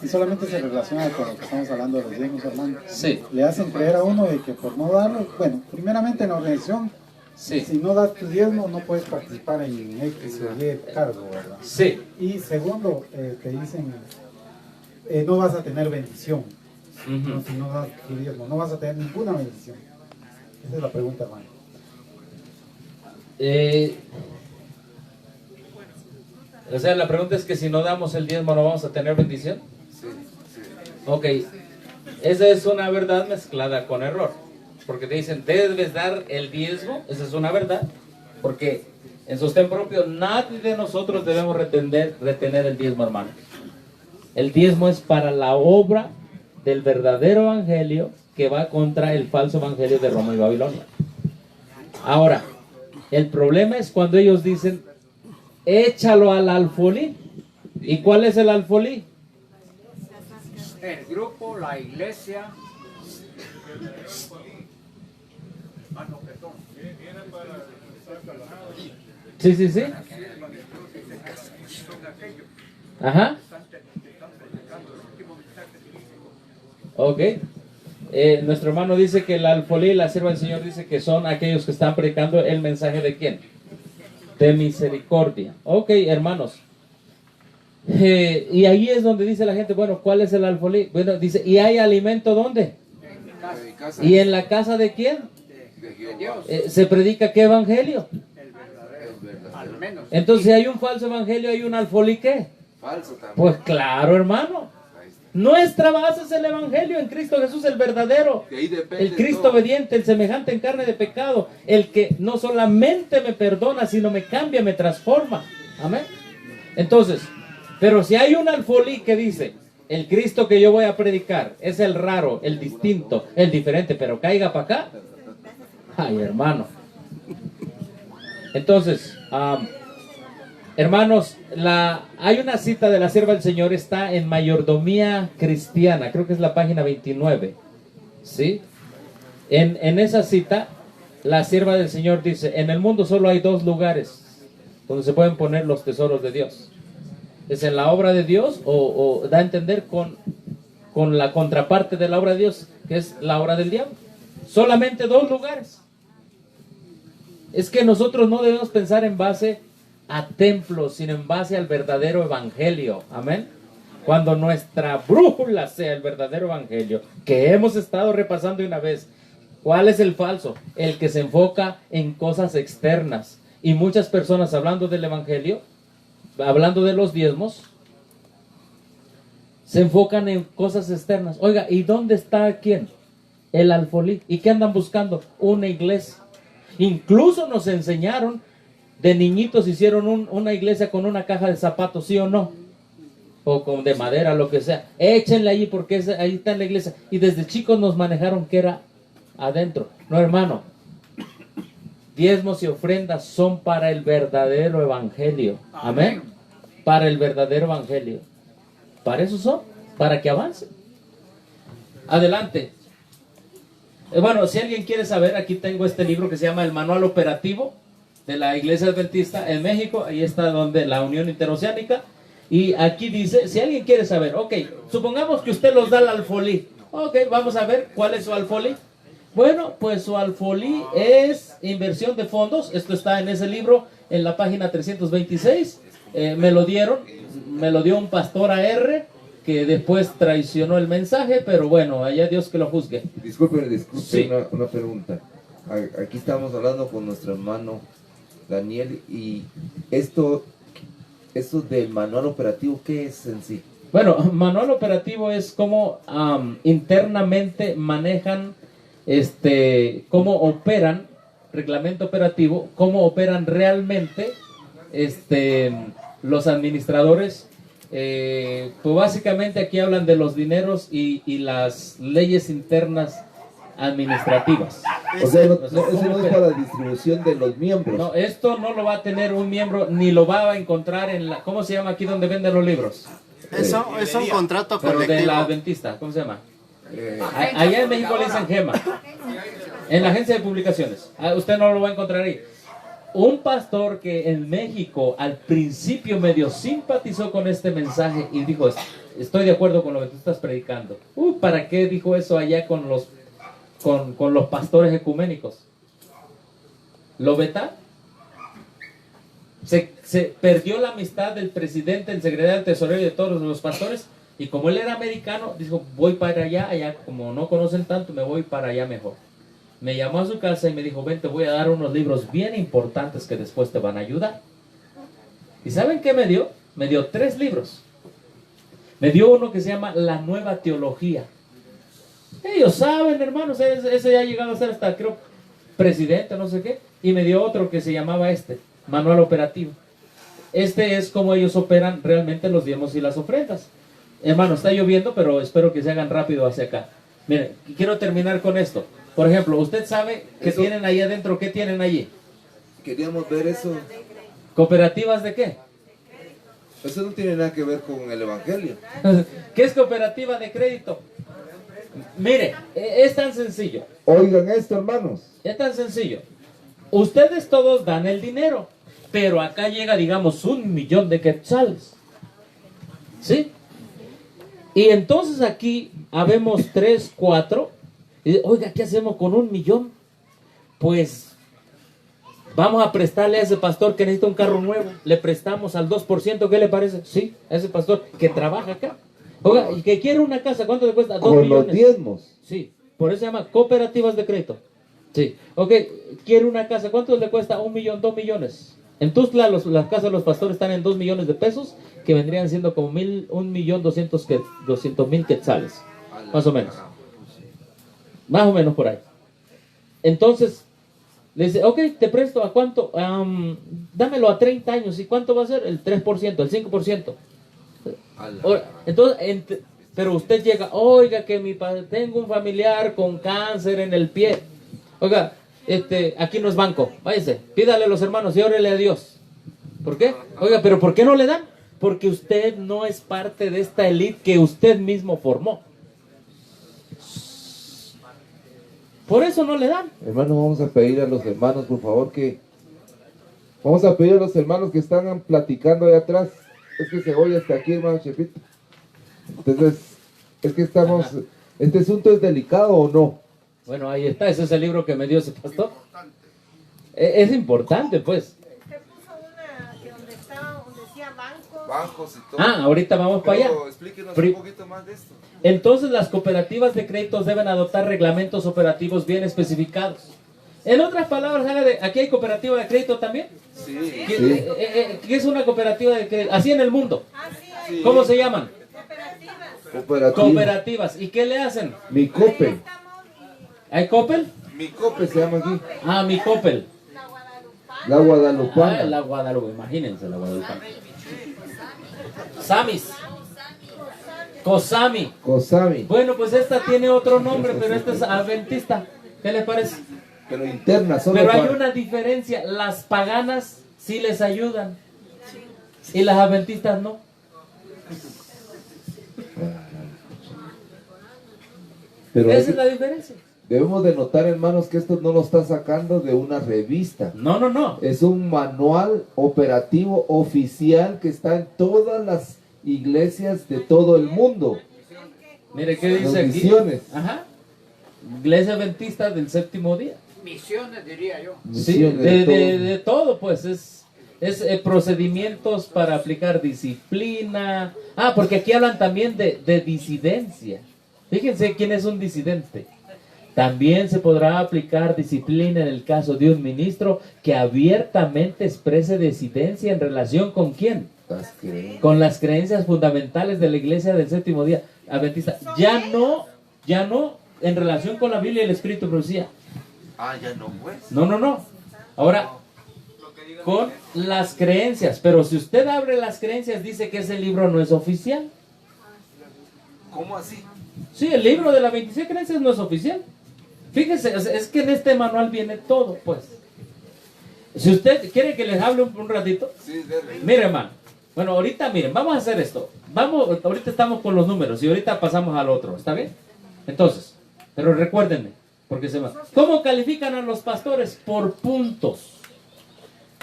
Y solamente se relaciona con lo que estamos hablando de los diezmos, hermano. Sí. Le hacen creer a uno de que por no darlo, bueno, primeramente en la organización, sí, si no das tu diezmo no puedes participar en X o Y cargo, ¿verdad? Sí. Y segundo, te dicen, no vas a tener bendición. No, si no das tu diezmo, no vas a tener ninguna bendición. Esa es la pregunta, hermano. O sea, la pregunta es que si no damos el diezmo no vamos a tener bendición. Sí, sí. Ok, esa es una verdad mezclada con error, porque te dicen debes dar el diezmo, esa es una verdad, porque en sostén propio nadie de nosotros debemos retener el diezmo, hermano. El diezmo es para la obra del verdadero evangelio que va contra el falso evangelio de Roma y Babilonia. Ahora, el problema es cuando ellos dicen, échalo al alfolí. ¿Y cuál es el alfolí? El grupo, la iglesia. Sí, sí, sí. Ajá. Ok. Nuestro hermano dice que el alfolí, la sierva del Señor, dice que son aquellos que están predicando el mensaje de ¿quién? De misericordia. Ok, hermanos. Y ahí es donde dice la gente, bueno, ¿cuál es el alfolí? Bueno, dice, ¿y hay alimento dónde? ¿Y en la casa de quién? ¿Se predica qué evangelio? Entonces, si hay un falso evangelio, ¿hay un alfolí qué? Falso también. Pues claro, hermano. Nuestra base es el evangelio en Cristo Jesús, el verdadero, el Cristo obediente, el semejante en carne de pecado, el que no solamente me perdona, sino me cambia, me transforma. Amén. Entonces, pero si hay un alfolí que dice, el Cristo que yo voy a predicar es el raro, el distinto, el diferente, pero caiga para acá. Ay, hermano. Entonces, hermanos, hay una cita de la sierva del Señor, está en Mayordomía Cristiana, creo que es la página 29, ¿sí? En esa cita, la sierva del Señor dice, en el mundo solo hay 2 lugares donde se pueden poner los tesoros de Dios. Es en la obra de Dios o da a entender con con la contraparte de la obra de Dios, que es la obra del diablo. Solamente 2 lugares. Es que nosotros no debemos pensar en base a templos, sino en base al verdadero evangelio. Amén. Cuando nuestra brújula sea el verdadero evangelio, que hemos estado repasando una vez. ¿Cuál es el falso? El que se enfoca en cosas externas. Y muchas personas hablando del evangelio, hablando de los diezmos, se enfocan en cosas externas. Oiga, ¿y dónde está quién? El alfolí. ¿Y qué andan buscando? Una iglesia. Incluso nos enseñaron, de niñitos hicieron una iglesia con una caja de zapatos, ¿sí o no? O con de madera, lo que sea. Échenle ahí porque ahí está en la iglesia. Y desde chicos nos manejaron que era adentro. No, hermano. Diezmos y ofrendas son para el verdadero evangelio. Amén. Para el verdadero evangelio. Para eso son. Para que avance. Adelante. Bueno, si alguien quiere saber, aquí tengo este libro que se llama El Manual Operativo de la Iglesia Adventista en México. Ahí está donde la Unión Interoceánica. Y aquí dice, si alguien quiere saber, ok, supongamos que usted los da al alfolí. Ok, vamos a ver cuál es su alfolí. Bueno, pues su alfolí es inversión de fondos. Esto está en ese libro, en la página 326. Me lo dio un pastor AR, que después traicionó el mensaje, pero bueno, allá Dios que lo juzgue. Disculpe, Sí. una pregunta. Aquí estamos hablando con nuestro hermano Daniel, y esto del manual operativo, ¿qué es en sí? Bueno, manual operativo es cómo internamente manejan, cómo operan, reglamento operativo, cómo operan realmente los administradores. Pues básicamente aquí hablan de los dineros y las leyes internas administrativas. O sea, eso no es para la distribución de los miembros. No, esto no lo va a tener un miembro, ni lo va a encontrar en la... ¿Cómo se llama aquí donde venden los libros? Eso es un contrato Pero colectivo. de la Adventista, ¿cómo se llama? Allá en México le dicen GEMA. En la agencia de publicaciones. Usted no lo va a encontrar ahí. Un pastor que en México al principio medio simpatizó con este mensaje y dijo, estoy de acuerdo con lo que tú estás predicando. ¿Para qué dijo eso allá con los pastores ecuménicos? ¿Lo veta? Se perdió la amistad del presidente, el secretario del tesorero y de todos los pastores. Y como él era americano, dijo, voy para allá, como no conocen tanto, me voy para allá mejor. Me llamó a su casa y me dijo, ven, te voy a dar unos libros bien importantes que después te van a ayudar. ¿Y saben qué me dio? Me dio 3 libros. Me dio uno que se llama La Nueva Teología. Ellos saben, hermanos, ese ya ha llegado a ser hasta, creo, presidente, no sé qué. Y me dio otro que se llamaba Manual Operativo. Es como ellos operan realmente los diezmos y las ofrendas. Hermano, está lloviendo, pero espero que se hagan rápido hacia acá. Miren, quiero terminar con esto. Por ejemplo, usted sabe que tienen ahí adentro, ¿qué tienen allí? Queríamos ver eso. ¿Cooperativas de qué? Eso no tiene nada que ver con el evangelio. ¿Qué es cooperativa de crédito? Mire, es tan sencillo. Oigan esto, hermanos. Es tan sencillo. Ustedes todos dan el dinero, pero acá llega, digamos, 1,000,000 de quetzales. ¿Sí? Y entonces aquí habemos 3, 4. Y, oiga, ¿qué hacemos con 1,000,000? Pues vamos a prestarle a ese pastor que necesita un carro nuevo. Le prestamos al 2%, ¿qué le parece? Sí, a ese pastor que trabaja acá. Oiga, y que quiere una casa, ¿cuánto le cuesta? 2 millones. Con los diezmos. Sí, por eso se llama cooperativas de crédito. Sí, ok, quiere una casa, ¿cuánto le cuesta? 1,000,000, 2 millones. En Tuzla las casas de los pastores están en 2 millones de pesos, que vendrían siendo como 1,200,000 quetzales, más o menos. Más o menos por ahí. Entonces, le dice, ok, te presto, ¿a cuánto? Dámelo a 30 años. ¿Y cuánto va a ser? El 3%, el 5%. Entonces, pero usted llega, oiga, que mi padre, tengo un familiar con cáncer en el pie. Oiga, aquí no es banco, váyase, pídale a los hermanos y órele a Dios. ¿Por qué? Oiga, pero ¿por qué no le dan? Porque usted no es parte de esta élite que usted mismo formó. Por eso no le dan. Hermano, vamos a pedir a los hermanos, por favor, vamos a pedir a los hermanos que están platicando allá atrás. Es que se oye hasta aquí, hermano Chepito. Entonces, Es que estamos, ¿este asunto es delicado o no? Bueno, ahí está, ese es el libro que me dio ese pastor. Es importante, pues. Usted puso una que donde decía bancos. Bancos y todo. Ah, ahorita vamos para allá. Explíquenos un poquito más de esto. Entonces las cooperativas de créditos deben adoptar reglamentos operativos bien especificados. En otras palabras, aquí hay cooperativa de crédito también. Sí. ¿Qué es una cooperativa de crédito? Así en el mundo. Sí. ¿Cómo se llaman? Cooperativas. ¿Y qué le hacen? Mi Coppel. ¿Hay Coppel? Mi Coppel se llama aquí. Ah, mi Coppel. La Guadalupana. Ah, la Guadalupe, imagínense la Guadalupana. Samis. Cosami. Cosami. Bueno, pues esta tiene otro nombre, pero esta es adventista. ¿Qué les parece? Pero interna, solo Pero hay para- una diferencia. Las paganas sí les ayudan. Y las adventistas no. Pero Esa es la diferencia. debemos de notar, hermanos, que esto no lo está sacando de una revista. No, no, no. Es un manual operativo oficial que está en todas las iglesias de todo el mundo. Mire qué dice Las aquí. misiones. Ajá. Iglesia Adventista del séptimo día. Misiones, diría yo. Sí, de todo, pues es procedimientos para aplicar disciplina. Ah, porque aquí hablan también de disidencia. Fíjense quién es un disidente. También se podrá aplicar disciplina en el caso de un ministro que abiertamente exprese disidencia en relación con quién. Con las creencias fundamentales de la iglesia del séptimo día adventista. Ya no en relación con la Biblia y el Espíritu de Profecía. Ah, ya no, pues. No. Ahora, con las creencias. Pero si usted abre las creencias, dice que ese libro no es oficial. ¿Cómo así? Sí, el libro de las 26 creencias no es oficial. Fíjese, es que en este manual viene todo, pues. Si usted quiere que les hable un ratito. Sí, dele. Mire, hermano. Bueno, ahorita, miren, vamos a hacer esto. Ahorita estamos con los números y ahorita pasamos al otro, ¿está bien? Entonces, pero recuérdenme, porque se va. ¿Cómo califican a los pastores? Por puntos.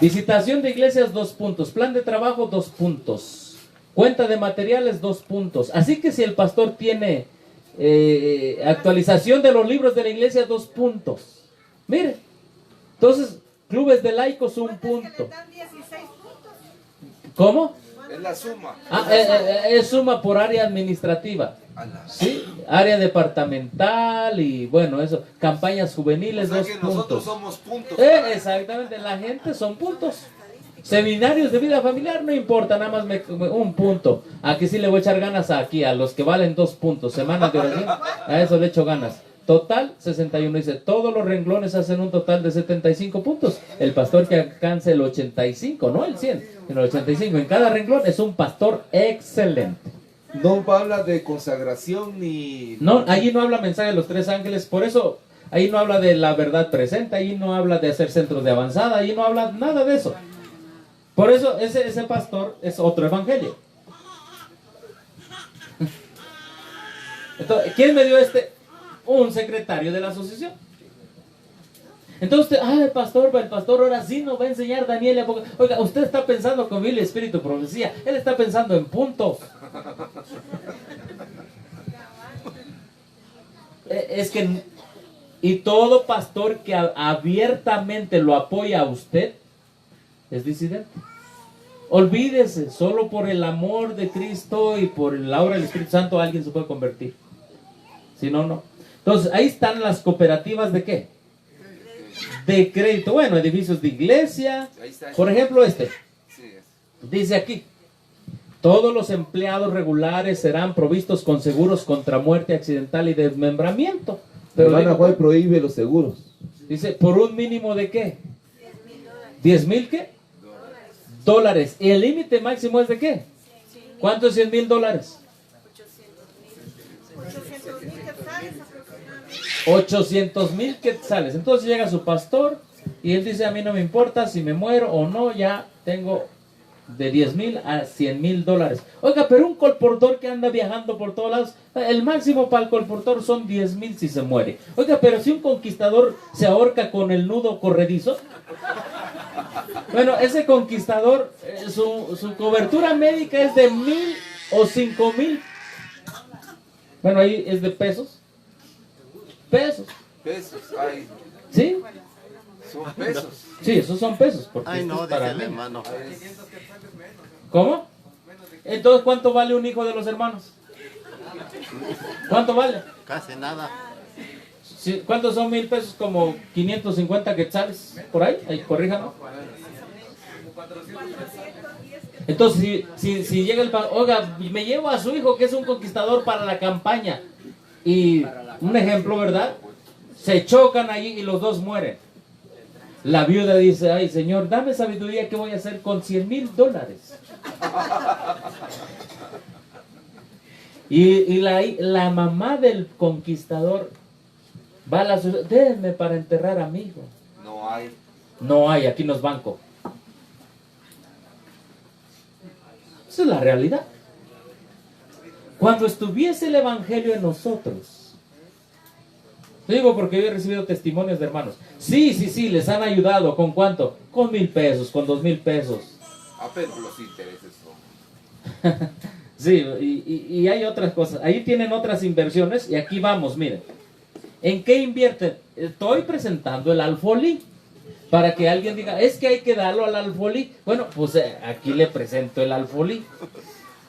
Visitación de iglesias, 2 puntos. Plan de trabajo, 2 puntos. Cuenta de materiales, 2 puntos. Así que si el pastor tiene actualización de los libros de la iglesia, 2 puntos. Mire, entonces, clubes de laicos, 1 punto. ¿Cómo? Es la suma. Ah, es suma por área administrativa. Sí, área departamental y bueno, eso, campañas juveniles, O sea 2 que puntos. nosotros somos puntos. Exactamente, la gente son puntos. Seminarios de vida familiar no importa, nada más 1 punto. Aquí sí le voy a echar ganas a los que valen 2 puntos. Semanas de oración, a eso le echo ganas. Total, 61. Dice, todos los renglones hacen un total de 75 puntos. El pastor que alcance el 85, no el 100, sino el 85 en cada renglón es un pastor excelente. No habla de consagración ni... No, allí no habla mensaje de los 3 ángeles, por eso ahí no habla de la verdad presente, ahí no habla de hacer centros de avanzada, ahí no habla nada de eso. Por eso ese pastor es otro evangelio. Entonces, ¿quién me dio este? Un secretario de la asociación. Entonces, el pastor ahora sí nos va a enseñar Daniel. Oiga, usted está pensando con Biblia, Espíritu, Profecía. Él está pensando en puntos. Es que, y todo pastor que abiertamente lo apoya a usted, es disidente. Olvídese, solo por el amor de Cristo y por la obra del Espíritu Santo alguien se puede convertir. Si no, no. Entonces, ahí están las cooperativas de ¿qué? De crédito. Bueno, edificios de iglesia. Por ejemplo, dice aquí, todos los empleados regulares serán provistos con seguros contra muerte accidental y desmembramiento. Pero Hermana Juan prohíbe los seguros. Dice, ¿por un mínimo de qué? ¿10,000 qué? Dólares. ¿Y el límite máximo es de qué? ¿Cuánto es $100,000? 800,000 quetzales. Entonces llega su pastor y él dice, a mí no me importa si me muero o no, ya tengo de 10,000 a 100,000 dólares. Oiga, pero un colportor que anda viajando por todos lados, el máximo para el colportor son 10,000 si se muere. Oiga, pero si un conquistador se ahorca con el nudo corredizo, bueno, ese conquistador, su cobertura médica es de 1,000 o 5,000. Bueno, ahí es de pesos. Pesos. Pesos, ay. ¿Sí? Son pesos. Sí, esos son pesos. Porque Ay, esto no, es para dice el mí. hermano. ¿Cómo? Entonces, ¿cuánto vale un hijo de los hermanos? ¿Cuánto vale? Casi nada. Sí, ¿cuántos son 1000 pesos? Como 550 quetzales. ¿Por ahí? Ahí, corríjanos. Entonces, si llega el oiga, me llevo a su hijo que es un conquistador para la campaña. Y un ejemplo, ¿verdad? Se chocan allí y los dos mueren. La viuda dice, ay Señor, dame sabiduría, ¿qué voy a hacer con $100,000? Y la mamá del conquistador va a la sociedad, déjenme para enterrar a mi hijo. No hay. No hay, aquí no es banco. Esa es la realidad. Cuando estuviese el evangelio en nosotros, digo porque yo he recibido testimonios de hermanos. Sí, les han ayudado. ¿Con cuánto? Con 1000 pesos, con 2000 pesos. Ah, pero los intereses son. Sí, y hay otras cosas. Ahí tienen otras inversiones y aquí vamos, miren. ¿En qué invierten? Estoy presentando el alfolí. Para que alguien diga, es que hay que darlo al alfolí. Bueno, pues aquí le presento el alfolí.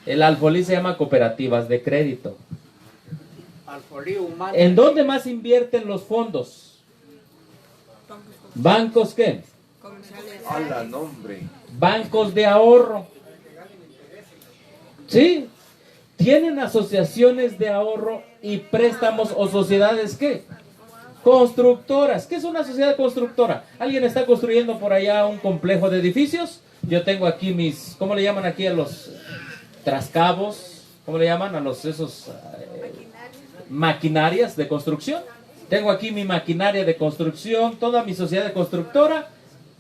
El alfolí se llama cooperativas de crédito. Alfolí humano. ¿En dónde más invierten los fondos? ¿Bancos qué? ¡Hala, nombre! Bancos de ahorro. Sí, tienen asociaciones de ahorro y préstamos o sociedades ¿qué? Constructoras. ¿Qué es una sociedad constructora? ¿Alguien está construyendo por allá un complejo de edificios? Yo tengo aquí mis, ¿cómo le llaman aquí a los trascabos? ¿Cómo le llaman a los esos maquinarias de construcción? Tengo aquí mi maquinaria de construcción, toda mi sociedad de constructora.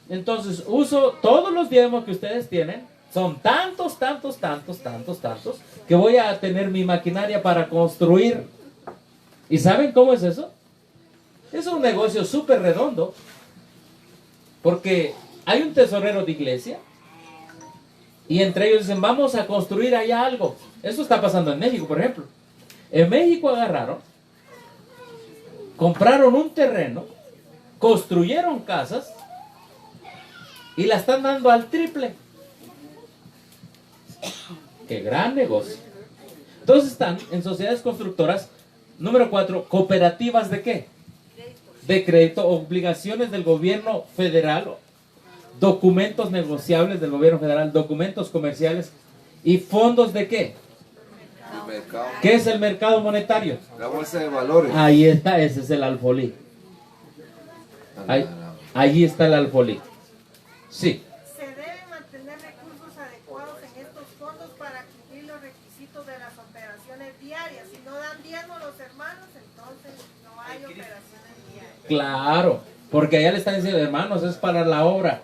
Entonces uso todos los diezmos que ustedes tienen. Son tantos, que voy a tener mi maquinaria para construir. ¿Y saben cómo es eso? Es un negocio súper redondo. Porque hay un tesorero de iglesia. Y entre ellos dicen, vamos a construir allá algo. Eso está pasando en México, por ejemplo. En México agarraron, compraron un terreno, construyeron casas y la están dando al triple. ¡Qué gran negocio! Entonces están en sociedades constructoras. Número 4, cooperativas de qué? De crédito, obligaciones del gobierno federal, documentos negociables del gobierno federal, documentos comerciales y fondos de qué? El mercado. ¿Qué es el mercado monetario? La bolsa de valores. Ahí está, ese es el alfolí. Allí está el alfolí. Sí. Se deben mantener recursos adecuados en estos fondos para cumplir los requisitos de las operaciones diarias. Si no dan diezmo los hermanos, entonces no hay operaciones diarias. Claro, porque allá le están diciendo, hermanos, es para la obra,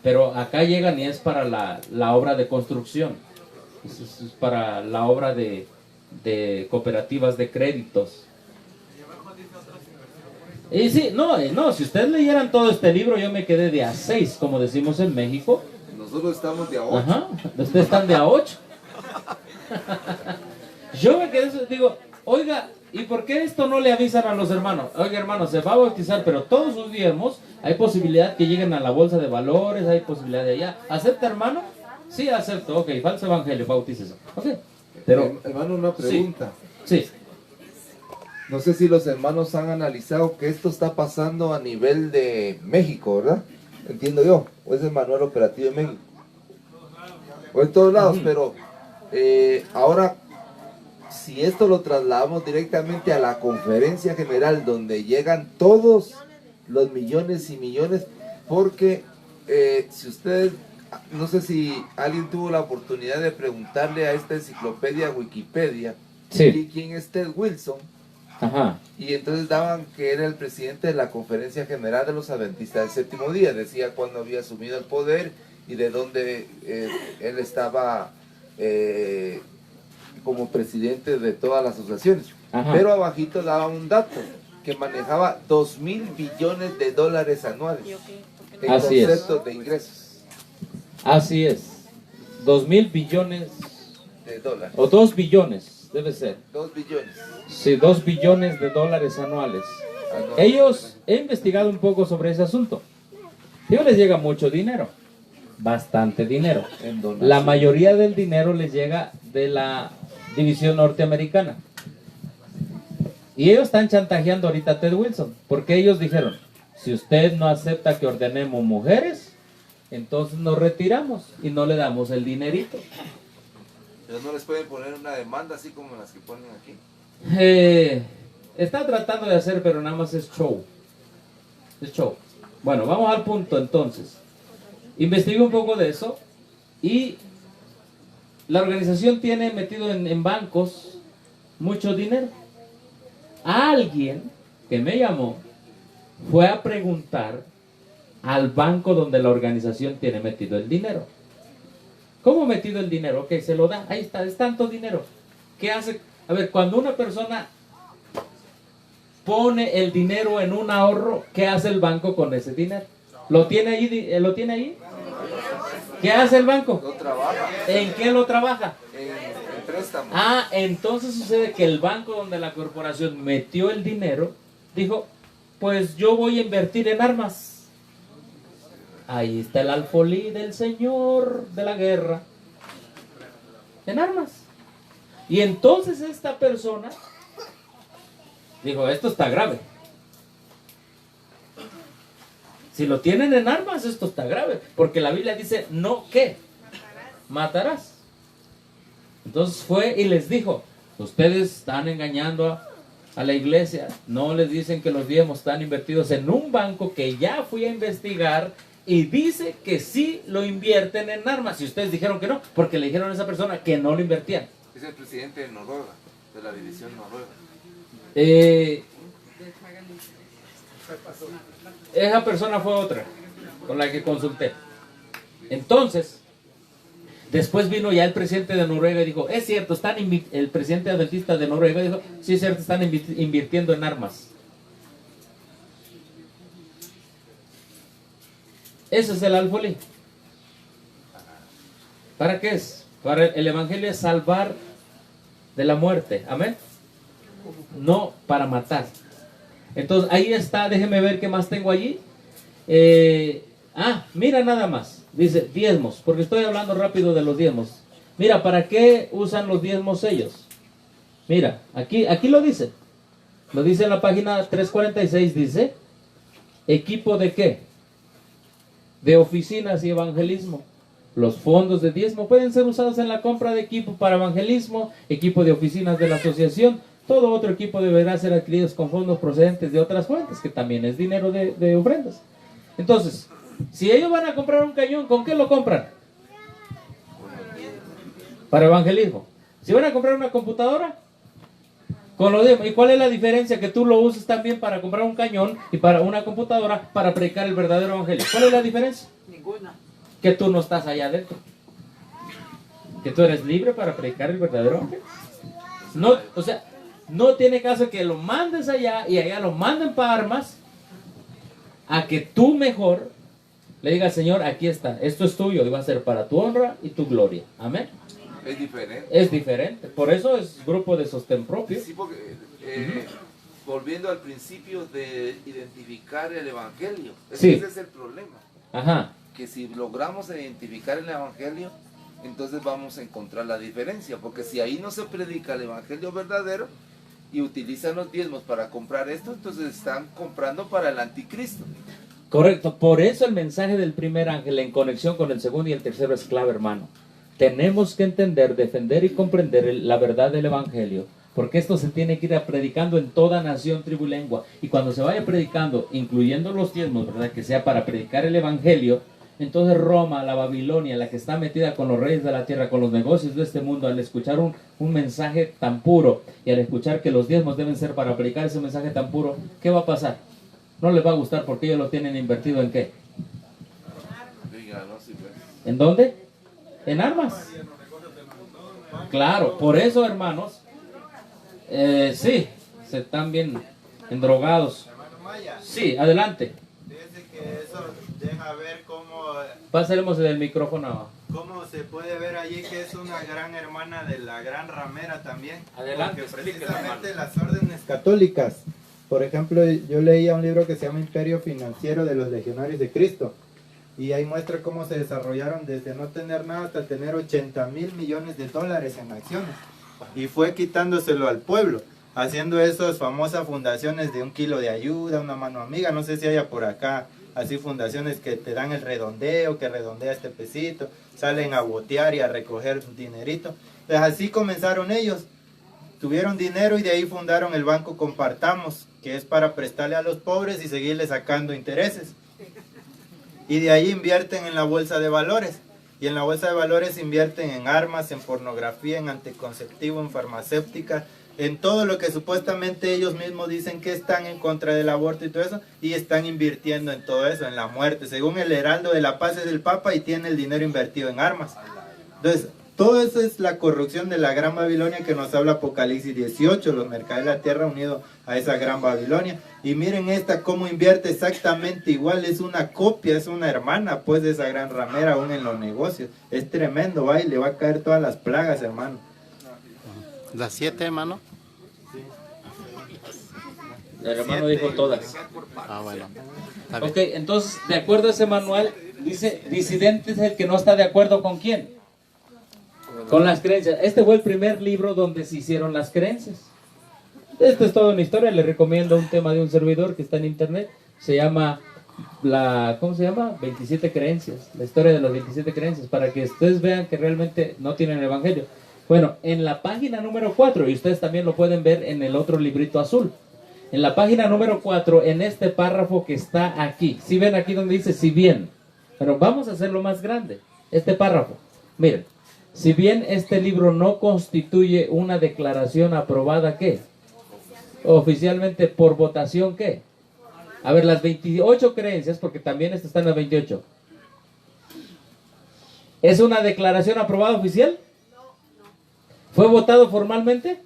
pero acá llegan y es para la obra de construcción, es para la obra de cooperativas de créditos. Y sí, no, si ustedes leyeran todo este libro, yo me quedé de a 6, como decimos en México. Nosotros estamos de a 8. Ajá, ustedes están de a 8. Yo me quedé, digo, oiga, ¿y por qué esto no le avisan a los hermanos? Oiga, hermano, se va a bautizar, pero todos sus diezmos, hay posibilidad que lleguen a la bolsa de valores, hay posibilidad de allá. ¿Acepta, hermano? Sí, acepto. Ok, falso evangelio, bautícese. Ok. Pero, hermano, una pregunta. Sí. No sé si los hermanos han analizado que esto está pasando a nivel de México, ¿verdad? Entiendo yo. O es el manual operativo de México. O en todos lados, pero ahora, si esto lo trasladamos directamente a la conferencia general, donde llegan todos los millones y millones, porque si ustedes, no sé si alguien tuvo la oportunidad de preguntarle a esta enciclopedia Wikipedia, sí, quién es Ted Wilson. Ajá. Y entonces daban que era el presidente de la Conferencia General de los Adventistas del Séptimo Día. Decía cuándo había asumido el poder y de dónde él estaba como presidente de todas las asociaciones. Ajá. Pero abajito daba un dato, que manejaba 2,000 billones de dólares anuales en Así es. conceptos de ingresos. Así es. 2,000 billones de dólares. o 2 billones billones, debe ser. 2 billones. Sí, 2 billones de dólares anuales. Ellos, he investigado un poco sobre ese asunto. A ellos les llega mucho dinero, bastante dinero. La mayoría del dinero les llega de la división norteamericana. Y ellos están chantajeando ahorita a Ted Wilson, porque ellos dijeron, si usted no acepta que ordenemos mujeres, entonces nos retiramos y no le damos el dinerito. Pero no les pueden poner una demanda así como las que ponen aquí. Está tratando de hacer, pero nada más es show. Es show. Bueno, vamos al punto entonces. Investigué un poco de eso y la organización tiene metido en bancos mucho dinero. Alguien que me llamó fue a preguntar al banco donde la organización tiene metido el dinero. ¿Cómo metido el dinero? Ok, se lo da. Ahí está, es tanto dinero. ¿Qué hace? A ver, cuando una persona pone el dinero en un ahorro, ¿qué hace el banco con ese dinero? ¿Lo tiene ahí? ¿Lo tiene ahí? ¿Qué hace el banco? Lo trabaja. ¿En qué lo trabaja? En préstamos. Ah, entonces sucede que el banco donde la corporación metió el dinero, dijo, pues yo voy a invertir en armas. Ahí está el alfolí del señor de la guerra. En armas. Y entonces esta persona dijo, esto está grave. Si lo tienen en armas, esto está grave. Porque la Biblia dice, no, ¿qué? Matarás. Entonces fue y les dijo, ustedes están engañando a la iglesia. No les dicen que los diezmos están invertidos en un banco que ya fui a investigar y dice que sí lo invierten en armas. Y ustedes dijeron que no, porque le dijeron a esa persona que no lo invertían. Es el presidente de Noruega, de la división Noruega. Esa persona fue otra con la que consulté. Entonces, después vino ya el presidente de Noruega y dijo, es cierto, el presidente adventista de Noruega dijo, sí es cierto, están invirtiendo en armas. Ese es el alfolí. ¿Para qué es? Para el evangelio es salvar de la muerte. Amén. No para matar. Entonces ahí está, déjeme ver qué más tengo allí. Mira nada más. Dice diezmos, porque estoy hablando rápido de los diezmos. Mira, ¿para qué usan los diezmos ellos? Mira, aquí lo dice. Lo dice en la página 346, dice, ¿equipo de qué? De oficinas y evangelismo. Los fondos de diezmo pueden ser usados en la compra de equipo para evangelismo, equipo de oficinas de la asociación. Todo otro equipo deberá ser adquirido con fondos procedentes de otras fuentes, que también es dinero de ofrendas. Entonces, si ellos van a comprar un cañón, ¿con qué lo compran? Para evangelismo. Si van a comprar una computadora, con lo demás. ¿Y cuál es la diferencia? Que tú lo uses también para comprar un cañón y para una computadora para predicar el verdadero evangelio. ¿Cuál es la diferencia? Ninguna. Que tú no estás allá adentro. Que tú eres libre para predicar el verdadero evangelio. No, o sea, no tiene caso que lo mandes allá y allá lo manden para armas, a que tú mejor le digas, Señor, aquí está, esto es tuyo y va a ser para tu honra y tu gloria. Amén. Es diferente. Es diferente. Por eso es grupo de sostén propio. Sí, porque volviendo al principio de identificar el evangelio, ese es el problema. Ajá. Que si logramos identificar el evangelio, entonces vamos a encontrar la diferencia, porque si ahí no se predica el evangelio verdadero y utilizan los diezmos para comprar esto, entonces están comprando para el anticristo. Correcto, por eso el mensaje del primer ángel en conexión con el segundo y el tercero es clave, hermano. Tenemos que entender, defender y comprender la verdad del evangelio, porque esto se tiene que ir predicando en toda nación, tribu y lengua, y cuando se vaya predicando, incluyendo los diezmos, ¿verdad? Que sea para predicar el evangelio. Entonces Roma, la Babilonia, la que está metida con los reyes de la tierra, con los negocios de este mundo, al escuchar un mensaje tan puro y al escuchar que los diezmos deben ser para predicar ese mensaje tan puro, ¿qué va a pasar? No les va a gustar porque ellos lo tienen invertido ¿en qué? ¿En dónde? En armas. Claro, por eso, hermanos, sí, se están bien endrogados. Sí, adelante. Dice que eso deja ver cómo... Pasaremos el micrófono. cómo se puede ver allí que es una gran hermana de la gran ramera también. Adelante, porque explíquelo, precisamente las órdenes católicas, por ejemplo, yo leía un libro que se llama Imperio Financiero de los Legionarios de Cristo, y ahí muestra cómo se desarrollaron desde no tener nada hasta tener 80,000 millones de dólares en acciones, y fue quitándoselo al pueblo, haciendo esas famosas fundaciones de 1 kilo de ayuda, una mano amiga. No sé si haya por acá así fundaciones que te dan el redondeo, que redondea este pesito, salen a botear y a recoger dinerito. Pues así comenzaron ellos, tuvieron dinero y de ahí fundaron el banco Compartamos, que es para prestarle a los pobres y seguirle sacando intereses. Y de ahí invierten en la bolsa de valores. Y en la bolsa de valores invierten en armas, en pornografía, en anticonceptivo, en farmacéutica, en todo lo que supuestamente ellos mismos dicen que están en contra del aborto y todo eso, y están invirtiendo en todo eso, en la muerte. Según el Heraldo de la Paz es del Papa y tiene el dinero invertido en armas. Entonces, todo eso es la corrupción de la Gran Babilonia que nos habla Apocalipsis 18, los mercaderes de la tierra unidos a esa Gran Babilonia. Y miren esta cómo invierte exactamente igual, es una copia, es una hermana pues de esa gran ramera aún en los negocios. Es tremendo, va y le va a caer todas las plagas, hermano. ¿Las 7, hermano? El hermano dijo todas. Ah, bueno. Ok, entonces, de acuerdo a ese manual, dice, disidente es el que no está de acuerdo con quién. Con las creencias. Este fue el primer libro donde se hicieron las creencias. Esto es toda una historia. Les recomiendo un tema de un servidor que está en internet. Se llama ¿cómo se llama? 27 creencias. La historia de las 27 creencias. Para que ustedes vean que realmente no tienen el evangelio. Bueno, en la página número 4, y ustedes también lo pueden ver en el otro librito azul. En la página número 4, en este párrafo que está aquí. Si ven aquí donde dice si bien. Pero vamos a hacerlo más grande. Este párrafo. Miren. Si bien este libro no constituye una declaración aprobada, ¿qué? Oficialmente por votación, ¿qué? A ver, las 28 creencias, porque también esto está en las 28. ¿Es una declaración aprobada oficial? ¿Fue votado formalmente?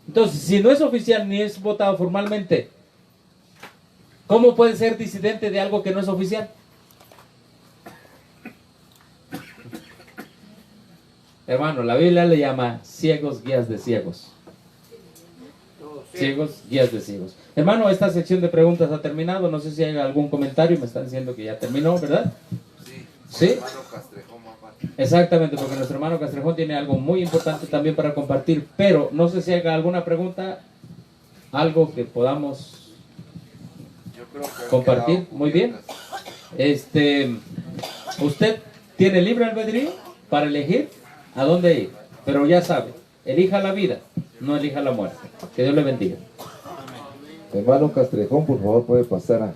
Entonces, si no es oficial ni es votado formalmente, ¿cómo puede ser disidente de algo que no es oficial? Hermano, la Biblia le llama ciegos, guías de ciegos. Ciegos, guías de ciegos. Hermano, esta sección de preguntas ha terminado. No sé si hay algún comentario. Me están diciendo que ya terminó, ¿verdad? Sí. Exactamente, porque nuestro hermano Castrejón tiene algo muy importante también para compartir. Pero no sé si hay alguna pregunta, algo que podamos compartir. Muy bien. ¿Usted tiene libre albedrío para elegir a dónde ir? Pero ya sabe, elija la vida, no elija la muerte. Que Dios le bendiga. Hermano Castrejón, por favor, puede pasar a